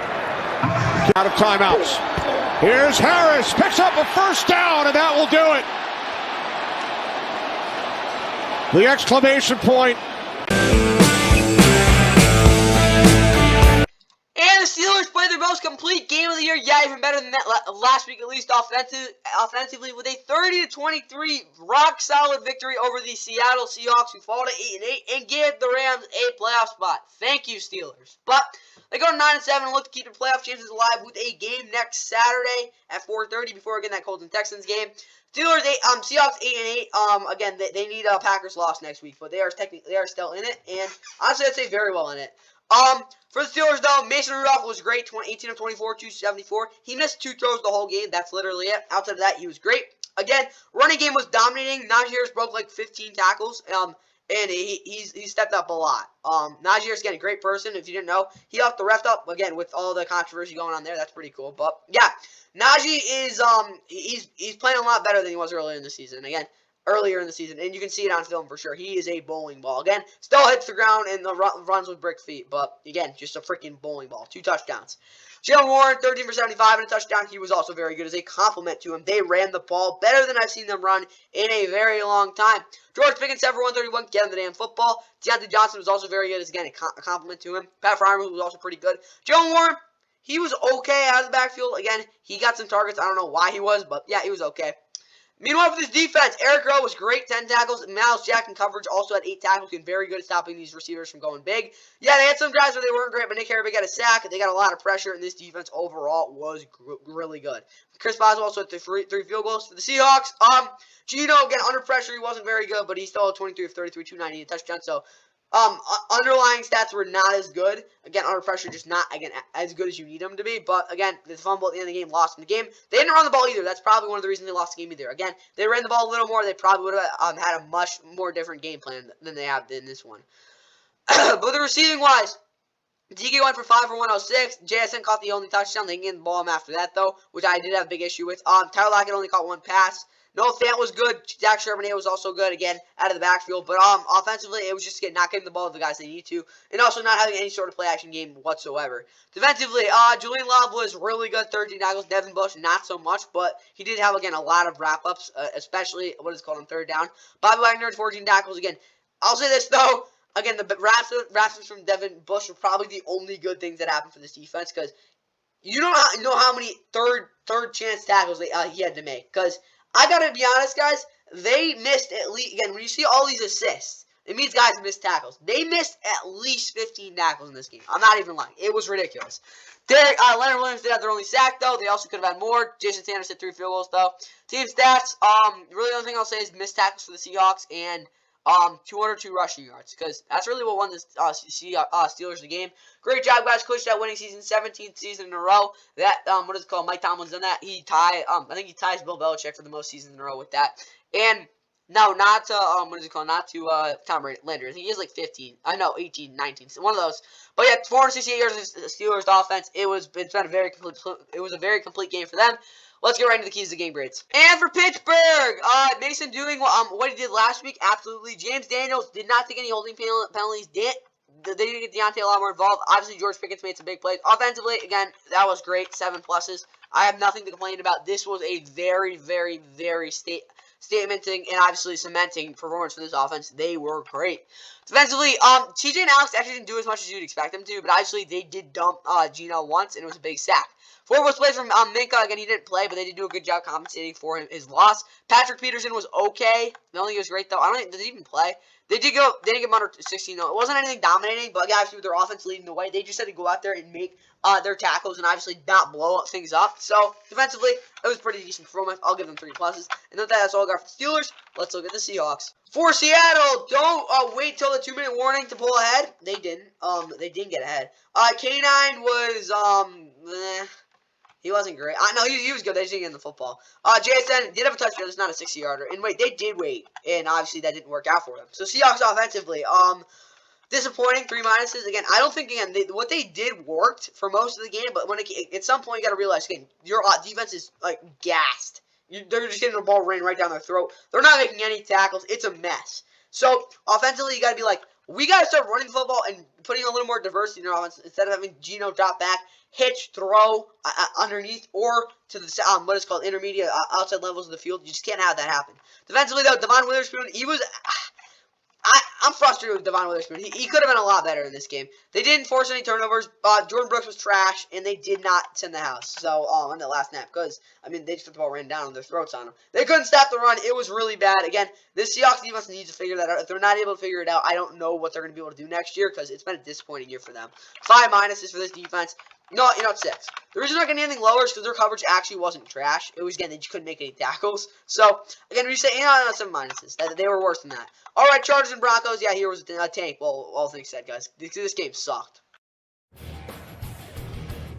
Speaker 13: Out of timeouts. Here's Harris, picks up a first down, and that will do it. The exclamation point.
Speaker 1: And the Steelers played their most complete game of the year. Yeah, even better than that last week, at least offensively, with a 30-23 rock-solid victory over the Seattle Seahawks, who fall to 8-8 and give the Rams a playoff spot. Thank you, Steelers. But they go to 9-7 and look to keep their playoff chances alive with a game next Saturday at 4:30 before again that Colts and Texans game. Seahawks 8-8. Again, they need a Packers loss next week, but they are still in it, and honestly, I'd say very well in it. For the Steelers, though, Mason Rudolph was great, 18 of 24, 274. He missed 2 throws the whole game. That's literally it. Outside of that, he was great. Again, running game was dominating. Najee Harris broke like 15 tackles, and he stepped up a lot. Najee Harris, again, a great person. If you didn't know, he helped the ref up, again, with all the controversy going on there. That's pretty cool. But, yeah, Najee is, he's playing a lot better than he was earlier in the season. Again, earlier in the season, and you can see it on film for sure. He is a bowling ball. Again, still hits the ground and runs with brick feet, but again, just a freaking bowling ball. 2 touchdowns. Jalen Warren, 13 for 75 and a touchdown. He was also very good as a compliment to him. They ran the ball better than I've seen them run in a very long time. George Pickens, 7 for 131, get him the damn football. Deontay Johnson was also very good as, again, a compliment to him. Pat Fryermuth was also pretty good. Jalen Warren, he was okay out of the backfield. Again, he got some targets. I don't know why he was, but yeah, he was okay. Meanwhile, for this defense, Eric Rowe was great, 10 tackles. Miles Jack in coverage also had 8 tackles, and very good at stopping these receivers from going big. Yeah, they had some drives where they weren't great, but Nick Herbig got a sack. They got a lot of pressure, and this defense overall was really good. Chris Boswell also had 3 field goals for the Seahawks. Gino, again, under pressure, he wasn't very good, but he still had 23 of 33, 290, a touchdown. So, underlying stats were not as good. Again, under pressure, just not, again, as good as you need them to be. But, again, the fumble at the end of the game lost them the game. They didn't run the ball either. That's probably one of the reasons they lost the game either. Again, they ran the ball a little more. They probably would have had a much more different game plan than they have in this one. But the receiving-wise, DK went for 5 for 106. JSN caught the only touchdown. They didn't get the ball him after that, though, which I did have a big issue with. Tyler Lockett only caught 1 pass. Noah Fant was good. Zach Charbonnet was also good, again, out of the backfield. But offensively, it was just not getting the ball to the guys they need to, and also not having any sort of play-action game whatsoever. Defensively, Julian Love was really good, 13 tackles. Devin Bush, not so much, but he did have, again, a lot of wrap-ups, especially what is called on 3rd down. Bobby Wagner had 14 tackles. Again, I'll say this, though. Again, the wrap-ups from Devin Bush were probably the only good things that happened for this defense, because you don't know how many third chance tackles he had to make, because I gotta be honest, guys, they missed at least, again, when you see all these assists, it means guys missed tackles. They missed at least 15 tackles in this game. I'm not even lying. It was ridiculous. Leonard Williams did have their only sack, though. They also could have had more. Jason Sanders hit 3 field goals, though. Team stats, really the only thing I'll say is missed tackles for the Seahawks and 202 rushing yards, because that's really what won the Steelers the game. Great job, guys. Clinched that winning season, 17th season in a row. That, what is it called? Mike Tomlin's done that. I think he ties Bill Belichick for the most seasons in a row with that. And, no, not to, not to, Tom Landry. I think he has like 15. I know, 18, 19. So one of those. But yeah, 468 yards of Steelers offense. It was a very complete game for them. Let's get right into the keys to game grades. And for Pittsburgh, Mason doing what he did last week, absolutely. James Daniels did not take any holding penalties. They didn't get Deontay a lot more involved. Obviously, George Pickens made some big plays. Offensively, again, that was great. 7 pluses. I have nothing to complain about. This was a very, very, very statementing and obviously cementing performance for this offense. They were great. Defensively, TJ and Alex actually didn't do as much as you'd expect them to, but obviously they did dump Gino once, and it was a big sack. 4 was plays from Minka. Again, he didn't play, but they did do a good job compensating for his loss. Patrick Peterson was okay. I don't think he was great, though. I don't think, did he even play? They didn't get him under 16, though. It wasn't anything dominating, but obviously with their offense leading the way, they just had to go out there and make their tackles and obviously not blow things up. So, defensively, it was pretty decent performance. I'll give them 3 pluses. And with that, that's all I got for the Steelers. Let's look at the Seahawks. For Seattle, don't wait till the 2-minute warning to pull ahead. They didn't. They didn't get ahead. K9 was, he wasn't great. No, he was good. They just didn't get in the football. JSN did have a touchdown. It's not a 60-yarder. And wait, they did wait. And obviously that didn't work out for them. So Seahawks offensively, disappointing. 3 minuses. Again, I don't think, what they did worked for most of the game. But when at some point, you got to realize, again, your defense is, like, gassed. They're just getting the ball ran right down their throat. They're not making any tackles. It's a mess. So, offensively, you got to be like, we got to start running the football and putting a little more diversity in our offense instead of having Gino drop back, hitch, throw underneath, or to the what is called intermediate outside levels of the field. You just can't have that happen. Defensively, though, Devon Witherspoon, he was. I'm frustrated with Devon Witherspoon. He could have been a lot better in this game. They didn't force any turnovers. Jordan Brooks was trash, and they did not send the house. So, on the last snap, because, they just got the ball ran down on their throats on them. They couldn't stop the run. It was really bad. Again, this Seahawks defense needs to figure that out. If they're not able to figure it out, I don't know what they're going to be able to do next year, because it's been a disappointing year for them. 5 minuses for this defense. No, 6. The reason they're not getting anything lower is because their coverage actually wasn't trash. It was, again, they just couldn't make any tackles. So, again, when you say, 7 minuses, they were worse than that. All right, Chargers and Broncos. Yeah, here was a tank. Well, all things said, guys. This game sucked.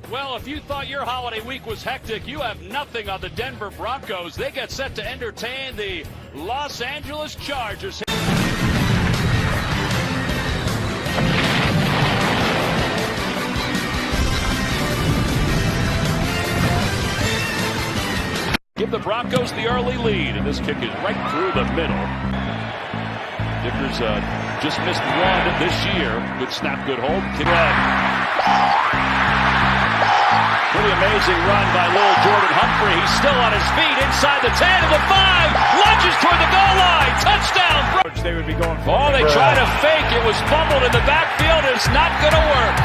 Speaker 10: Well, if you thought your holiday week was hectic, you have nothing on the Denver Broncos. They get set to entertain the Los Angeles Chargers. Give the Broncos the early lead, and this kick is right through the middle. Dickers just missed one this year. Good snap, good hold. Kick run. Pretty amazing run by little Jordan Humphrey. He's still on his feet inside the 10 to the 5. Lunges toward the goal line. Touchdown.
Speaker 3: They would be going for
Speaker 10: they try to fake. It was fumbled in the backfield. It's not going to work.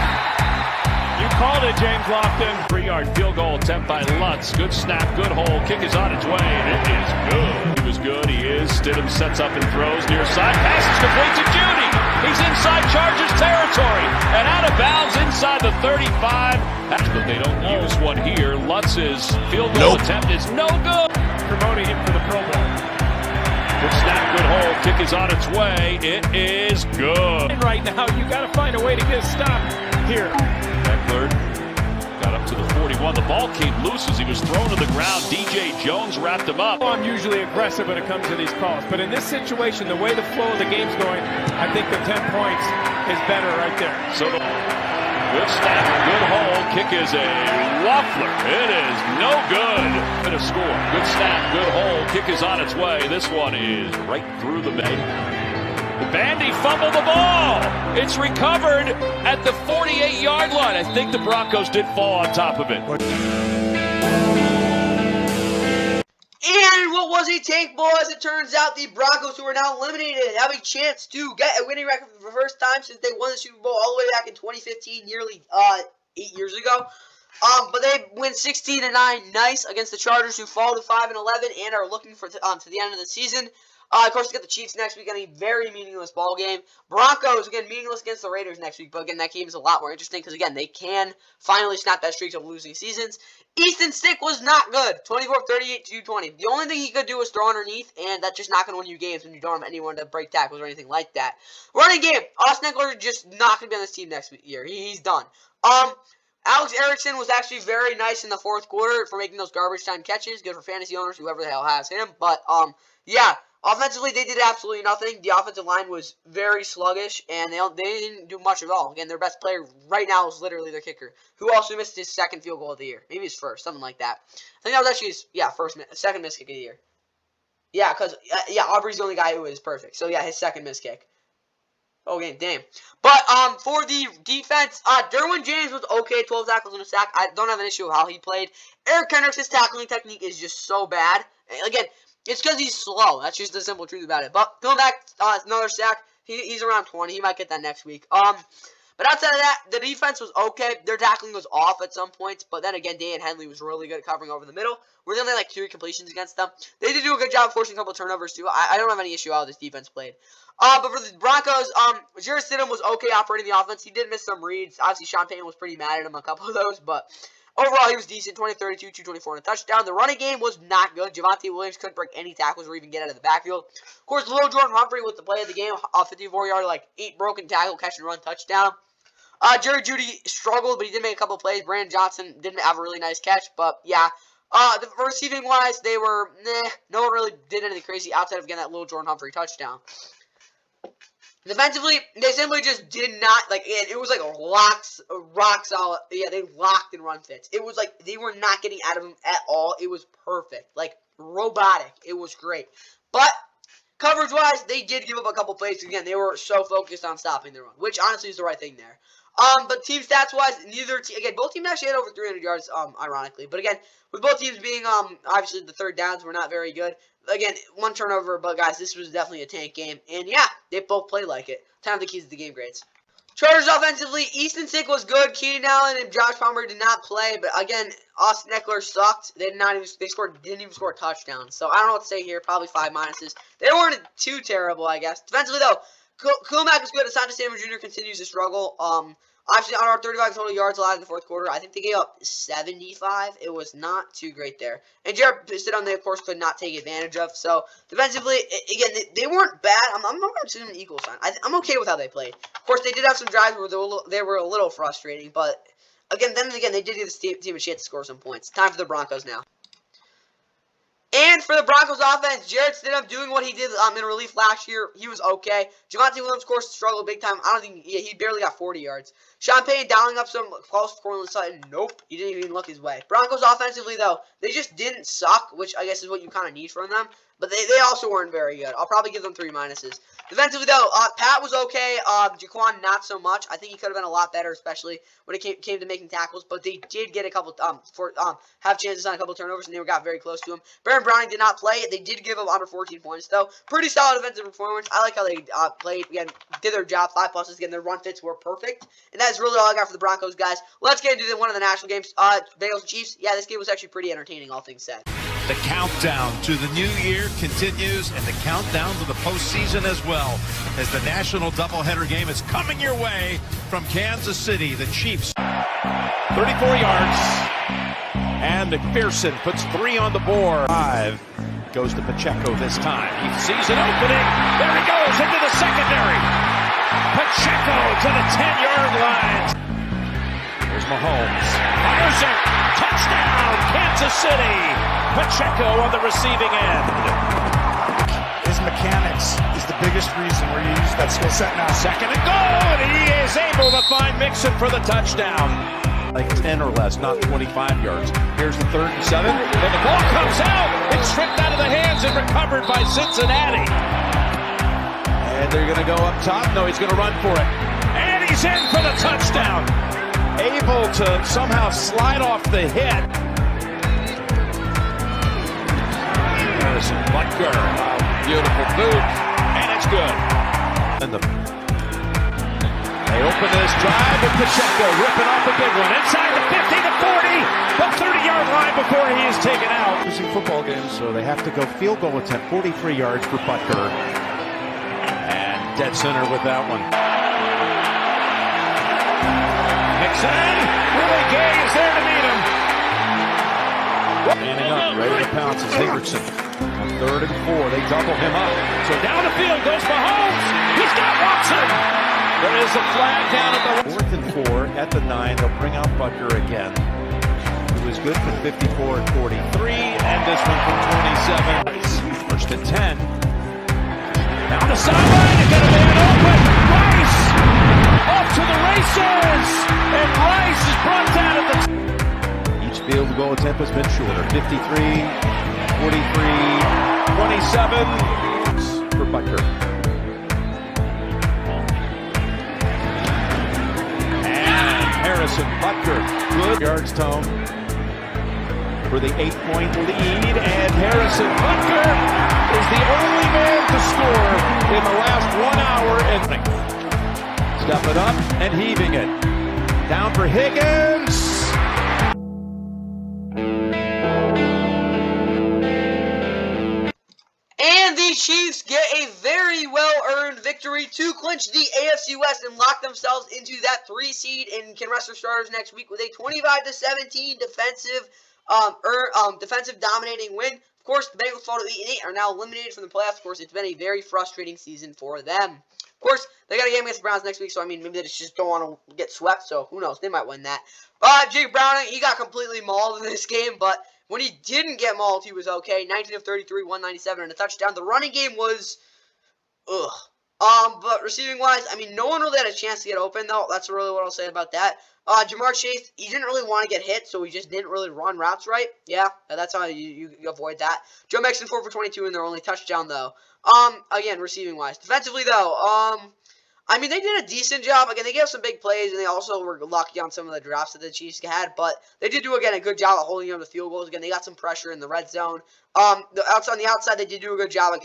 Speaker 10: You called it, James Lofton.
Speaker 3: 3-yard field goal attempt by Lutz. Good snap, good hole. Kick is on its way, and it is good. He was good, he is. Stidham sets up and throws near side. Pass is complete to Judy. He's inside Chargers territory and out of bounds inside the 35. But they don't use one here. Lutz's field goal attempt is no good.
Speaker 10: Promoting him for the Pro Bowl.
Speaker 3: Good snap, good hole. Kick is on its way. It is good.
Speaker 10: Right now, you got to find a way to get a stop here.
Speaker 3: Eckler got up to the 41. The ball came loose as he was thrown to the ground. DJ Jones wrapped him up.
Speaker 10: I'm usually aggressive when it comes to these calls, but in this situation, the way the flow of the game's going, I think the 10 points is better right there.
Speaker 3: So good snap, good hole. Kick is a waffler. It is no good. And a score. Good snap, good hole. Kick is on its way. This one is right through the bay. Bandy fumbled the ball. It's recovered at the 48-yard line. I think the Broncos did fall on top of it.
Speaker 1: And what was a tank, boys? It turns out the Broncos, who are now eliminated, have a chance to get a winning record for the first time since they won the Super Bowl all the way back in 2015, nearly 8 years ago. But they win 16-9, nice, against the Chargers, who fall to 5-11 and are looking for to the end of the season. Of course, we got the Chiefs next week on a very meaningless ball game. Broncos, again, meaningless against the Raiders next week. But, again, that game is a lot more interesting because, again, they can finally snap that streak of losing seasons. Easton Stick was not good. 24-38 to 20. The only thing he could do was throw underneath, and that's just not going to win you games when you don't have anyone to break tackles or anything like that. Running game. Austin Eckler is just not going to be on this team next year. He's done. Alex Erickson was actually very nice in the fourth quarter for making those garbage time catches. Good for fantasy owners, whoever the hell has him. But, yeah. Offensively, they did absolutely nothing. The offensive line was very sluggish, and they didn't do much at all. Again, their best player right now is literally their kicker, who also missed his second field goal of the year. Maybe his first, something like that. I think that was actually his, second missed kick of the year. Yeah, because, Aubrey's the only guy who is perfect. So, yeah, his second missed kick. Okay, damn. But, for the defense, Derwin James was okay, 12 tackles and a sack. I don't have an issue with how he played. Eric Kendricks' his tackling technique is just so bad. Again, it's because he's slow. That's just the simple truth about it. But going back, another sack. He's around 20. He might get that next week. But outside of that, the defense was okay. Their tackling was off at some points. But then again, Dan Henley was really good at covering over the middle. We're only like 2 completions against them. They did do a good job forcing a couple turnovers too. I don't have any issue how this defense played. But for the Broncos, Jarrett Stidham was okay operating the offense. He did miss some reads. Obviously, Sean Payton was pretty mad at him a couple of those, but overall, he was decent, 20-32, 224 and a touchdown. The running game was not good. Javonte Williams couldn't break any tackles or even get out of the backfield. Of course, Lil Jordan Humphrey with the play of the game, 54-yard, 8 broken tackle, catch and run touchdown. Jerry Jeudy struggled, but he did make a couple of plays. Brandon Johnson didn't have a really nice catch, but yeah. The receiving-wise, they were, no one really did anything crazy outside of, again, that Lil Jordan Humphrey touchdown. Defensively, they simply just did not, it was like rock solid. Yeah, they locked in run fits. It was like they were not getting out of them at all. It was perfect. Robotic. It was great. But coverage-wise, they did give up a couple plays. Again, they were so focused on stopping the run, which honestly is the right thing there. But team stats-wise, both teams actually had over 300 yards, ironically. But again, with both teams being, obviously the third downs were not very good. Again, 1 turnover, but guys, this was definitely a tank game. And yeah, they both played like it. Time of the keys to the game grades. Chargers offensively, Easton Stick was good. Keenan Allen and Josh Palmer did not play, but again, Austin Eckler sucked. They didn't even score a touchdown. So I don't know what to say here. Probably 5 minuses. They weren't too terrible, I guess. Defensively though, Kumac was good. Asante Samuel Jr. continues to struggle. Obviously, on our 35 total yards allowed in the fourth quarter, I think they gave up 75. It was not too great there. And Jared Stidham, they, of course, could not take advantage of. So, defensively, again, they weren't bad. I'm not considering an equal sign. I'm okay with how they played. Of course, they did have some drives where they were a little frustrating. But, again, they did give this team a chance to score some points. Time for the Broncos now. And for the Broncos offense, Jarrett Stidham doing what he did in relief last year. He was okay. Javonte Williams, of course, struggled big time. I don't think he barely got 40 yards. Sean Payton dialing up some close to Cortland Sutton. Nope, he didn't even look his way. Broncos offensively, though, they just didn't suck, which I guess is what you kind of need from them. But they also weren't very good. I'll probably give them 3 minuses. Defensively, though, Pat was okay. Jaquan, not so much. I think he could have been a lot better, especially when it came to making tackles. But they did get a couple have chances on a couple turnovers, and they got very close to him. Baron Browning did not play. They did give him under 14 points, though. Pretty solid defensive performance. I like how they played. Again, did their job. 5 pluses. Again, their run fits were perfect. And that's really all I got for the Broncos, guys. Let's get into one of the national games. Bengals and Chiefs. Yeah, this game was actually pretty entertaining, all things said.
Speaker 13: The countdown to the new year continues, and the countdown to the postseason as well, as the national doubleheader game is coming your way from Kansas City. The Chiefs.
Speaker 3: 34 yards. And McPherson puts 3 on the board. 5 goes to Pacheco this time. He sees an opening. There he goes into the secondary. Pacheco to the 10-yard line. There's Mahomes. Fires it. Touchdown, Kansas City. Pacheco on the receiving end.
Speaker 15: His mechanics is the biggest reason where you use that skill set now.
Speaker 3: 2nd and goal, and he is able to find Mixon for the touchdown. Like 10 or less, not 25 yards. Here's the 3rd and 7, and the ball comes out. It's stripped out of the hands and recovered by Cincinnati. And they're going to go up top. No, he's going to run for it. And he's in for the touchdown. Able to somehow slide off the hit. Harrison Butker, beautiful boot, and it's good. And they open this drive with Pacheco ripping off a big one inside the 50, the 40, the 30-yard line before he is taken out.
Speaker 15: Losing football games,
Speaker 3: So they have to go field goal attempt, 43 yards for Butker, and dead center with that one. Mixon, Willie Gay is there to meet him. Standing up, ready to pounce is Hendrickson. On 3rd and 4, they double him up. So down the field goes Mahomes. He's got Watson. There is a flag down at the 4th and 4 at the 9. They'll bring out Butker again. He was good from 54 and 43, and this one from 27. First and 10. Down the sideline, and got a man open. Rice off to the races, and Rice is brought down at the. Each field goal attempt has been shorter. 53. 43, 27 for Butker. And Harrison Butker, good yards tone for the 8-point lead. And Harrison Butker is the only man to score in the last 1 hour. And step it up and heaving it. Down for Higgins.
Speaker 1: And the Chiefs get a very well-earned victory to clinch the AFC West and lock themselves into that 3 seed and can rest their starters next week with a 25-17 defensive dominating win. Of course, the Bengals fall to 8-8 are now eliminated from the playoffs. Of course, it's been a very frustrating season for them. Of course, they got a game against the Browns next week, so I mean, maybe they just don't want to get swept, so who knows? They might win that. Jake Browning, he got completely mauled in this game, but when he didn't get mauled, he was okay. 19 of 33, 197, and a touchdown. The running game was, but receiving-wise, I mean, no one really had a chance to get open, though. That's really what I'll say about that. Jamar Chase, he didn't really want to get hit, so he just didn't really run routes right. Yeah, that's how you avoid that. Joe Mixon, 4 for 22 in their only touchdown, though. Again, receiving-wise. Defensively, though, I mean, they did a decent job. Again, they gave some big plays, and they also were lucky on some of the drops that the Chiefs had. But they did do, again, a good job of holding them to field goals. Again, they got some pressure in the red zone. On the outside, they did do a good job at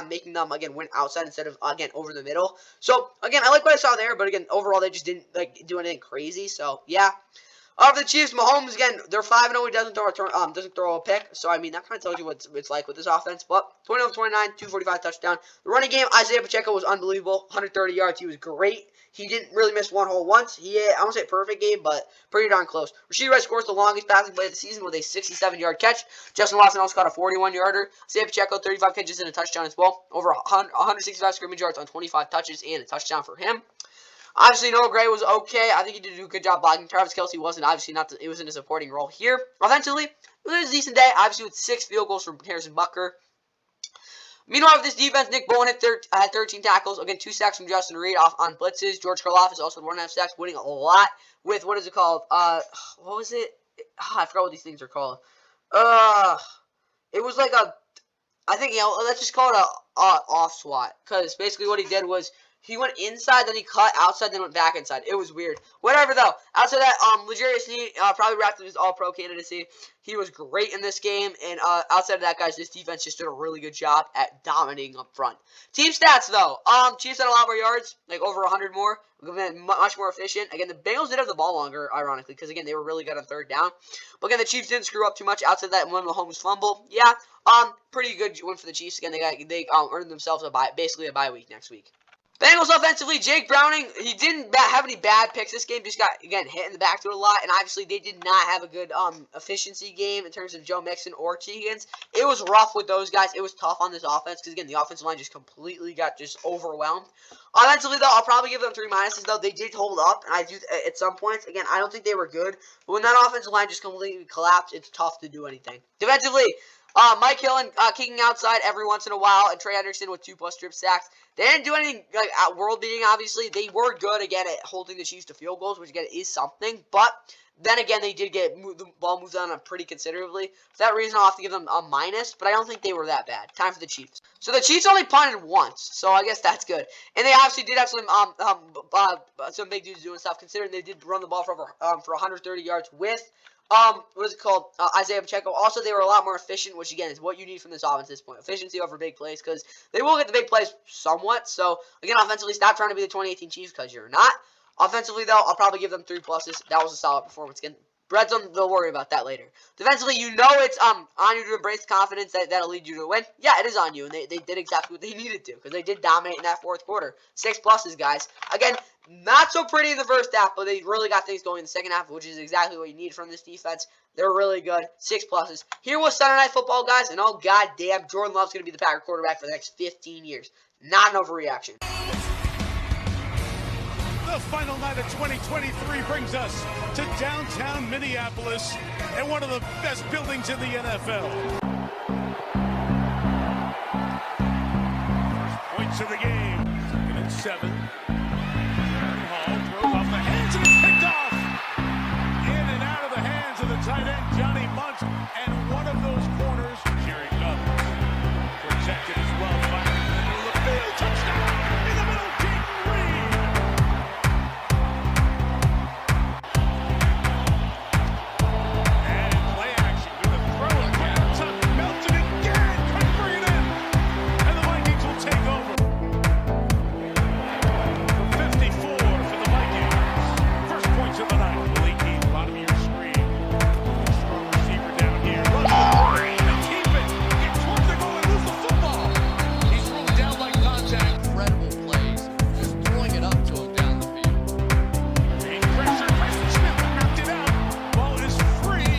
Speaker 1: making them, again, win outside instead of, again, over the middle. So, again, I like what I saw there. But, again, overall, they just didn't, do anything crazy. So, yeah. For the Chiefs, Mahomes, again, they're 5-0. He doesn't throw a pick. So, I mean, that kind of tells you what it's like with this offense. But 20 of 29, 245 touchdown. The running game, Isaiah Pacheco was unbelievable. 130 yards. He was great. He didn't really miss one hole once. He had, I won't say perfect game, but pretty darn close. Rashid Rice scores the longest passing play of the season with a 67-yard catch. Justin Watson also caught a 41-yarder. Isaiah Pacheco, 35 catches and a touchdown as well. Over 165 scrimmage yards on 25 touches and a touchdown for him. Obviously, Noah Gray was okay. I think he did a good job blocking. Travis Kelce wasn't. Obviously, it was in a supporting role here. Offensively, it was a decent day. Obviously, with 6 field goals from Harrison Butker. Meanwhile, with this defense, Nick Bowen had 13 tackles. Again, 2 sacks from Justin Reed on blitzes. George Karlaftis also had 1.5 sacks, winning a lot with, what is it called? What was it? I forgot what these things are called. It was like I think, let's just call it a off swat, because basically what he did was he went inside, then he cut outside, then went back inside. It was weird. Whatever, though. Outside that, L'Jarius Sneed probably wrapped up his all-pro candidacy. He was great in this game, and outside of that, guys, this defense just did a really good job at dominating up front. Team stats, though. Chiefs had a lot more yards, like over 100 more. Much more efficient. Again, the Bengals did have the ball longer, ironically, because, again, they were really good on third down. But, again, the Chiefs didn't screw up too much. Outside of that, one Mahomes fumble. Yeah, pretty good win for the Chiefs. Again, they earned themselves basically a bye week next week. Bengals offensively, Jake Browning, he didn't have any bad picks this game. Just got, again, hit in the backfield a lot. And obviously, they did not have a good efficiency game in terms of Joe Mixon or T. Higgins. It was rough with those guys. It was tough on this offense because, again, the offensive line just completely got just overwhelmed. Offensively, though, I'll probably give them 3 minuses, though. They did hold up, and I do at some points. Again, I don't think they were good. But when that offensive line just completely collapsed, it's tough to do anything. Defensively, Mike Hillen kicking outside every once in a while, and Trey Henderson with 2+ strip sacks. They didn't do anything like world-beating, obviously. They were good, again, at holding the Chiefs to field goals, which, again, is something. But then, again, they did get the ball moved on pretty considerably. For that reason, I'll have to give them a minus, but I don't think they were that bad. Time for the Chiefs. So the Chiefs only punted once, so I guess that's good. And they obviously did have some big dudes doing stuff, considering they did run the ball for 130 yards with what is it called? Isaiah Pacheco. Also, they were a lot more efficient, which, again, is what you need from this offense at this point. Efficiency over big plays, because they will get the big plays somewhat. So, again, offensively, stop trying to be the 2018 Chiefs, because you're not. Offensively, though, I'll probably give them 3 pluses. That was a solid performance. Again, red zone, they'll worry about that later. Defensively, you know it's on you to embrace confidence that'll lead you to a win. Yeah, it is on you, and they did exactly what they needed to, because they did dominate in that fourth quarter. 6 pluses, guys. Again, not so pretty in the first half, but they really got things going in the second half, which is exactly what you need from this defense. They're really good. 6 pluses. Here was Sunday Night Football, guys, and oh, goddamn, Jordan Love's going to be the Packer quarterback for the next 15 years. Not an overreaction.
Speaker 9: The final night of 2023 brings us to downtown Minneapolis and one of the best buildings in the NFL. First points of the game. Second and 7. Hall throws off the hands and it's picked off. In and out of the hands of the tight end, Johnny Munt. And one of those corners, Jerry Douglas, protected as well. Firing in the middle of the field. Touchdown in the middle. Jake Reed. And play action with a throw again. Tuck melted again. Couldn't bring it in. And the Vikings will take over. 54 for the Vikings. First points of the night. Malik Heath, bottom of your screen. Strong receiver down here. Runs and keep it. Get towards the goal and lose the football. He's ruled down by contact.
Speaker 16: Incredible plays. Just throwing it up to him down the field.
Speaker 9: Big pressure. Preston Smith knocked it out. Ball is free.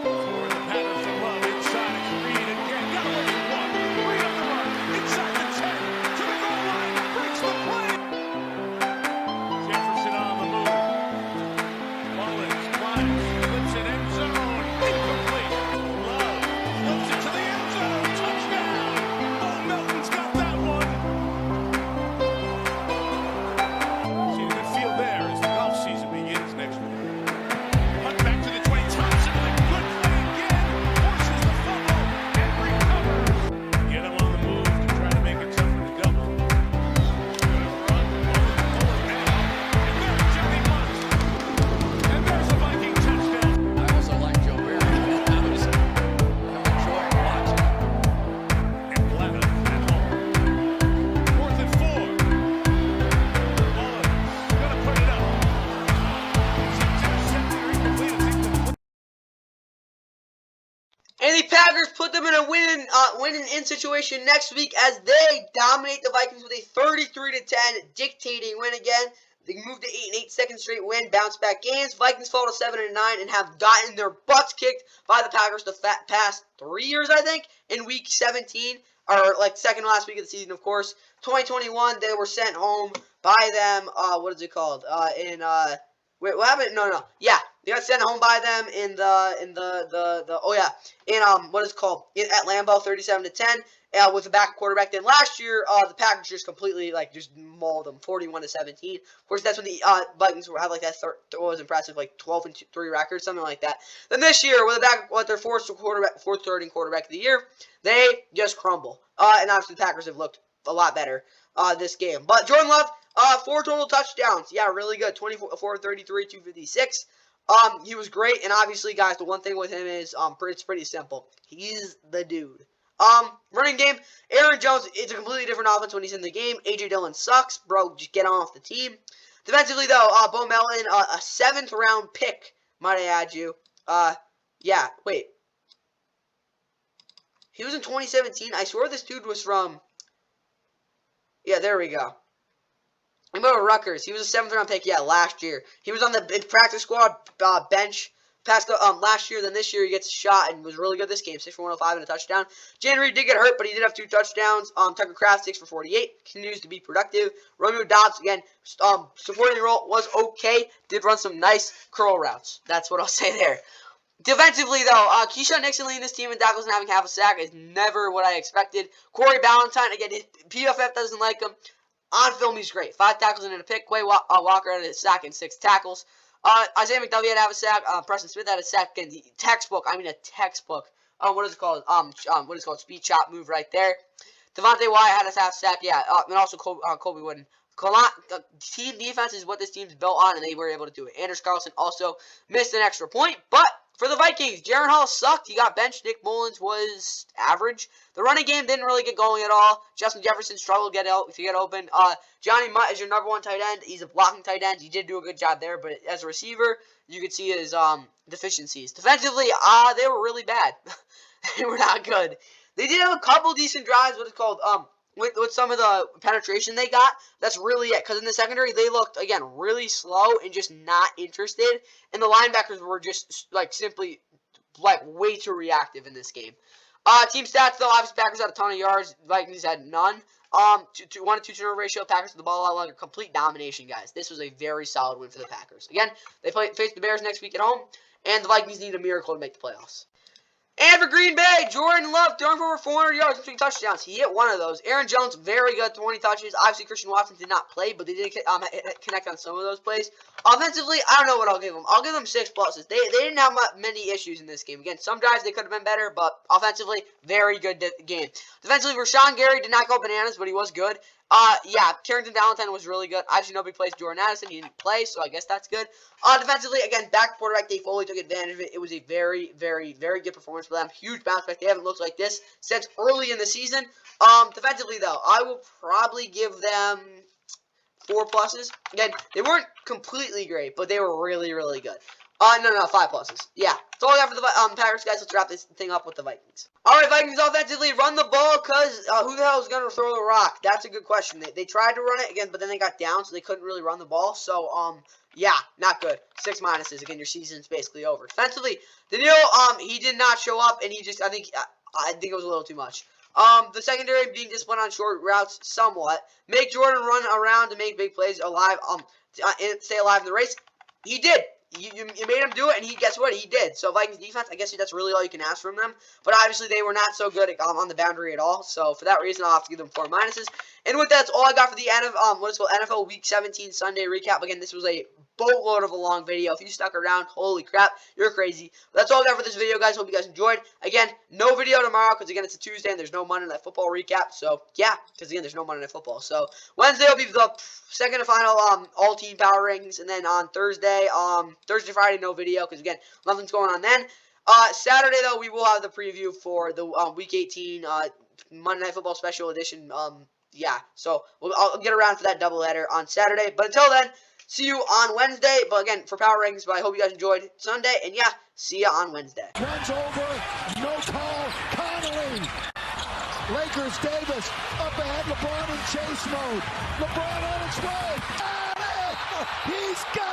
Speaker 9: For the pattern from Love inside. It's Reed again. Got away from one. Reed on the run. Inside the 10. To the goal line. Breaks the play. Jefferson on the move. Mullins climbs. Flips it end zone. Incomplete. Love flips it to the end zone. Touchdown. Oh, Melton's got that one. See a good field there as the golf season begins next week. Hunt back to the 20. Thompson with a good play again. Forces the fumble and recovers. Get him on the move to try to make it tougher to double. Good run. Mullins now. And there's Johnny Munt. And there's a Viking touchdown.
Speaker 16: I also like Joe Barry. I'm enjoying watching.
Speaker 9: And Levin at home. 4th and 4. Mullins gonna put it up. It's intercepted or incomplete. It's incomplete.
Speaker 1: And the Packers put them in a win-in situation next week as they dominate the Vikings with a 33-10 dictating win again. They moved to 8-8, second straight win, bounce back games. Vikings fall to 7-9 and have gotten their butts kicked by the Packers the past 3 years, I think, in week 17, or like second to last week of the season, of course. 2021, they were sent home by them. What is it called? Wait, what happened? No. Yeah, They got sent home by them in at Lambeau, 37-10. With a back quarterback. Then last year, the Packers just completely just mauled them, 41-17. Of course, that's when the Vikings had like that was impressive, like 12-3 record, something like that. Then this year, with their fourth starting quarterback of the year, they just crumble. And obviously, the Packers have looked a lot better this game. But Jordan Love, 4 total touchdowns. Yeah, really good. 24, 33, 256. He was great. And obviously, guys, the one thing with him is it's pretty simple. He's the dude. Running game, Aaron Jones, it's a completely different offense when he's in the game. A.J. Dillon sucks. Bro, just get on off the team. Defensively, though, Bo Melton, a 7th round pick, might I add you. Yeah, wait. He was in 2017. I swear this dude was from... Yeah, there we go. I'm going to Rutgers. He was a 7th round pick, yeah, last year. He was on the practice squad bench last year. Then this year he gets a shot and was really good this game. 6 for 105 and a touchdown. Jan Reed did get hurt, but he did have 2 touchdowns. Tucker Kraft, 6 for 48. Continues to be productive. Romeo Doubs, again, supporting the role was okay. Did run some nice curl routes. That's what I'll say there. Defensively, though, Keyshawn Nixon leading this team in tackles and having half a sack is never what I expected. Corey Ballantyne, again, PFF doesn't like him. On film, he's great. 5 tackles and a pick. Quay Walker had a sack and 6 tackles. Isaiah McDuffie had to have a sack. Preston Smith had a sack. Again, the textbook. I mean, a textbook. What is it called? What is it called? Speed chop move right there. Devontae Wyatt had a half sack. Yeah, and also Colby Wooden. Team defense is what this team's built on, and they were able to do it. Anders Carlson also missed an extra point, but for the Vikings, Jaron Hall sucked. He got benched. Nick Mullins was average. The running game didn't really get going at all. Justin Jefferson struggled to get open. Johnny Mutt is your number 1 tight end. He's a blocking tight end. He did do a good job there, but as a receiver, you could see his deficiencies. Defensively, they were really bad. They were not good. They did have a couple decent drives. What is called with some of the penetration they got. That's really it. Because in the secondary, they looked, again, really slow and just not interested. And the linebackers were just, simply, way too reactive in this game. Team stats, though, obviously, Packers had a ton of yards. Vikings had none. 1-2 turnover ratio. Packers with the ball a lot longer. Complete domination, guys. This was a very solid win for the Packers. Again, they face the Bears next week at home. And the Vikings need a miracle to make the playoffs. And for Green Bay, Jordan Love throwing for over 400 yards between touchdowns. He hit one of those. Aaron Jones, very good, 20 touches. Obviously, Christian Watson did not play, but they did connect on some of those plays. Offensively, I don't know what I'll give them. I'll give them 6 pluses. They didn't have many issues in this game. Again, some drives they could have been better, but offensively, very good game. Defensively, Rashawn Gary did not go bananas, but he was good. Yeah, Carrington Valentine was really good. Obviously, nobody plays Jordan Addison. He didn't play, so I guess that's good. Defensively, again, back quarterback, they fully took advantage of it. It was a very, very, very good performance for them. Huge bounce back. They haven't looked like this since early in the season. Defensively, though, I will probably give them 4 pluses. Again, they weren't completely great, but they were really, really good. No, 5 pluses. Yeah. That's all I got for the Packers, guys. Let's wrap this thing up with the Vikings. Alright, Vikings offensively, run the ball, because who the hell is going to throw the rock? That's a good question. They tried to run it again, but then they got down, so they couldn't really run the ball. So, yeah, not good. 6 minuses. Again, your season's basically over. Defensively, Daniil, he did not show up, and he just, I think it was a little too much. The secondary being disciplined on short routes somewhat. Make Jordan run around to make big plays alive, and stay alive in the race. He did. You made him do it, and guess what? He did. So Vikings defense, I guess that's really all you can ask from them. But obviously, they were not so good on the boundary at all. So for that reason, I'll have to give them 4 minuses. And with that, that's all I got for the NFL Week 17 Sunday recap. Again, this was a boatload of a long video. If you stuck around, holy crap, you're crazy. But that's all I got for this video, guys. Hope you guys enjoyed. Again, no video tomorrow because, again, it's a Tuesday and there's no Monday Night Football recap. So, yeah, because, again, there's no Monday Night Football. So, Wednesday will be the second and final all-team power rankings. And then on Thursday, Friday, no video because, again, nothing's going on then. Saturday, though, we will have the preview for the Week 18 Monday Night Football Special Edition. Yeah, so I'll get around for that doubleheader on Saturday. But until then, see you on Wednesday. But again, for power rankings, but I hope you guys enjoyed Sunday. And yeah, see you on Wednesday.
Speaker 4: Runs over, no call, Connolly. Lakers, Davis, up ahead, LeBron in chase mode. LeBron on its way. He's got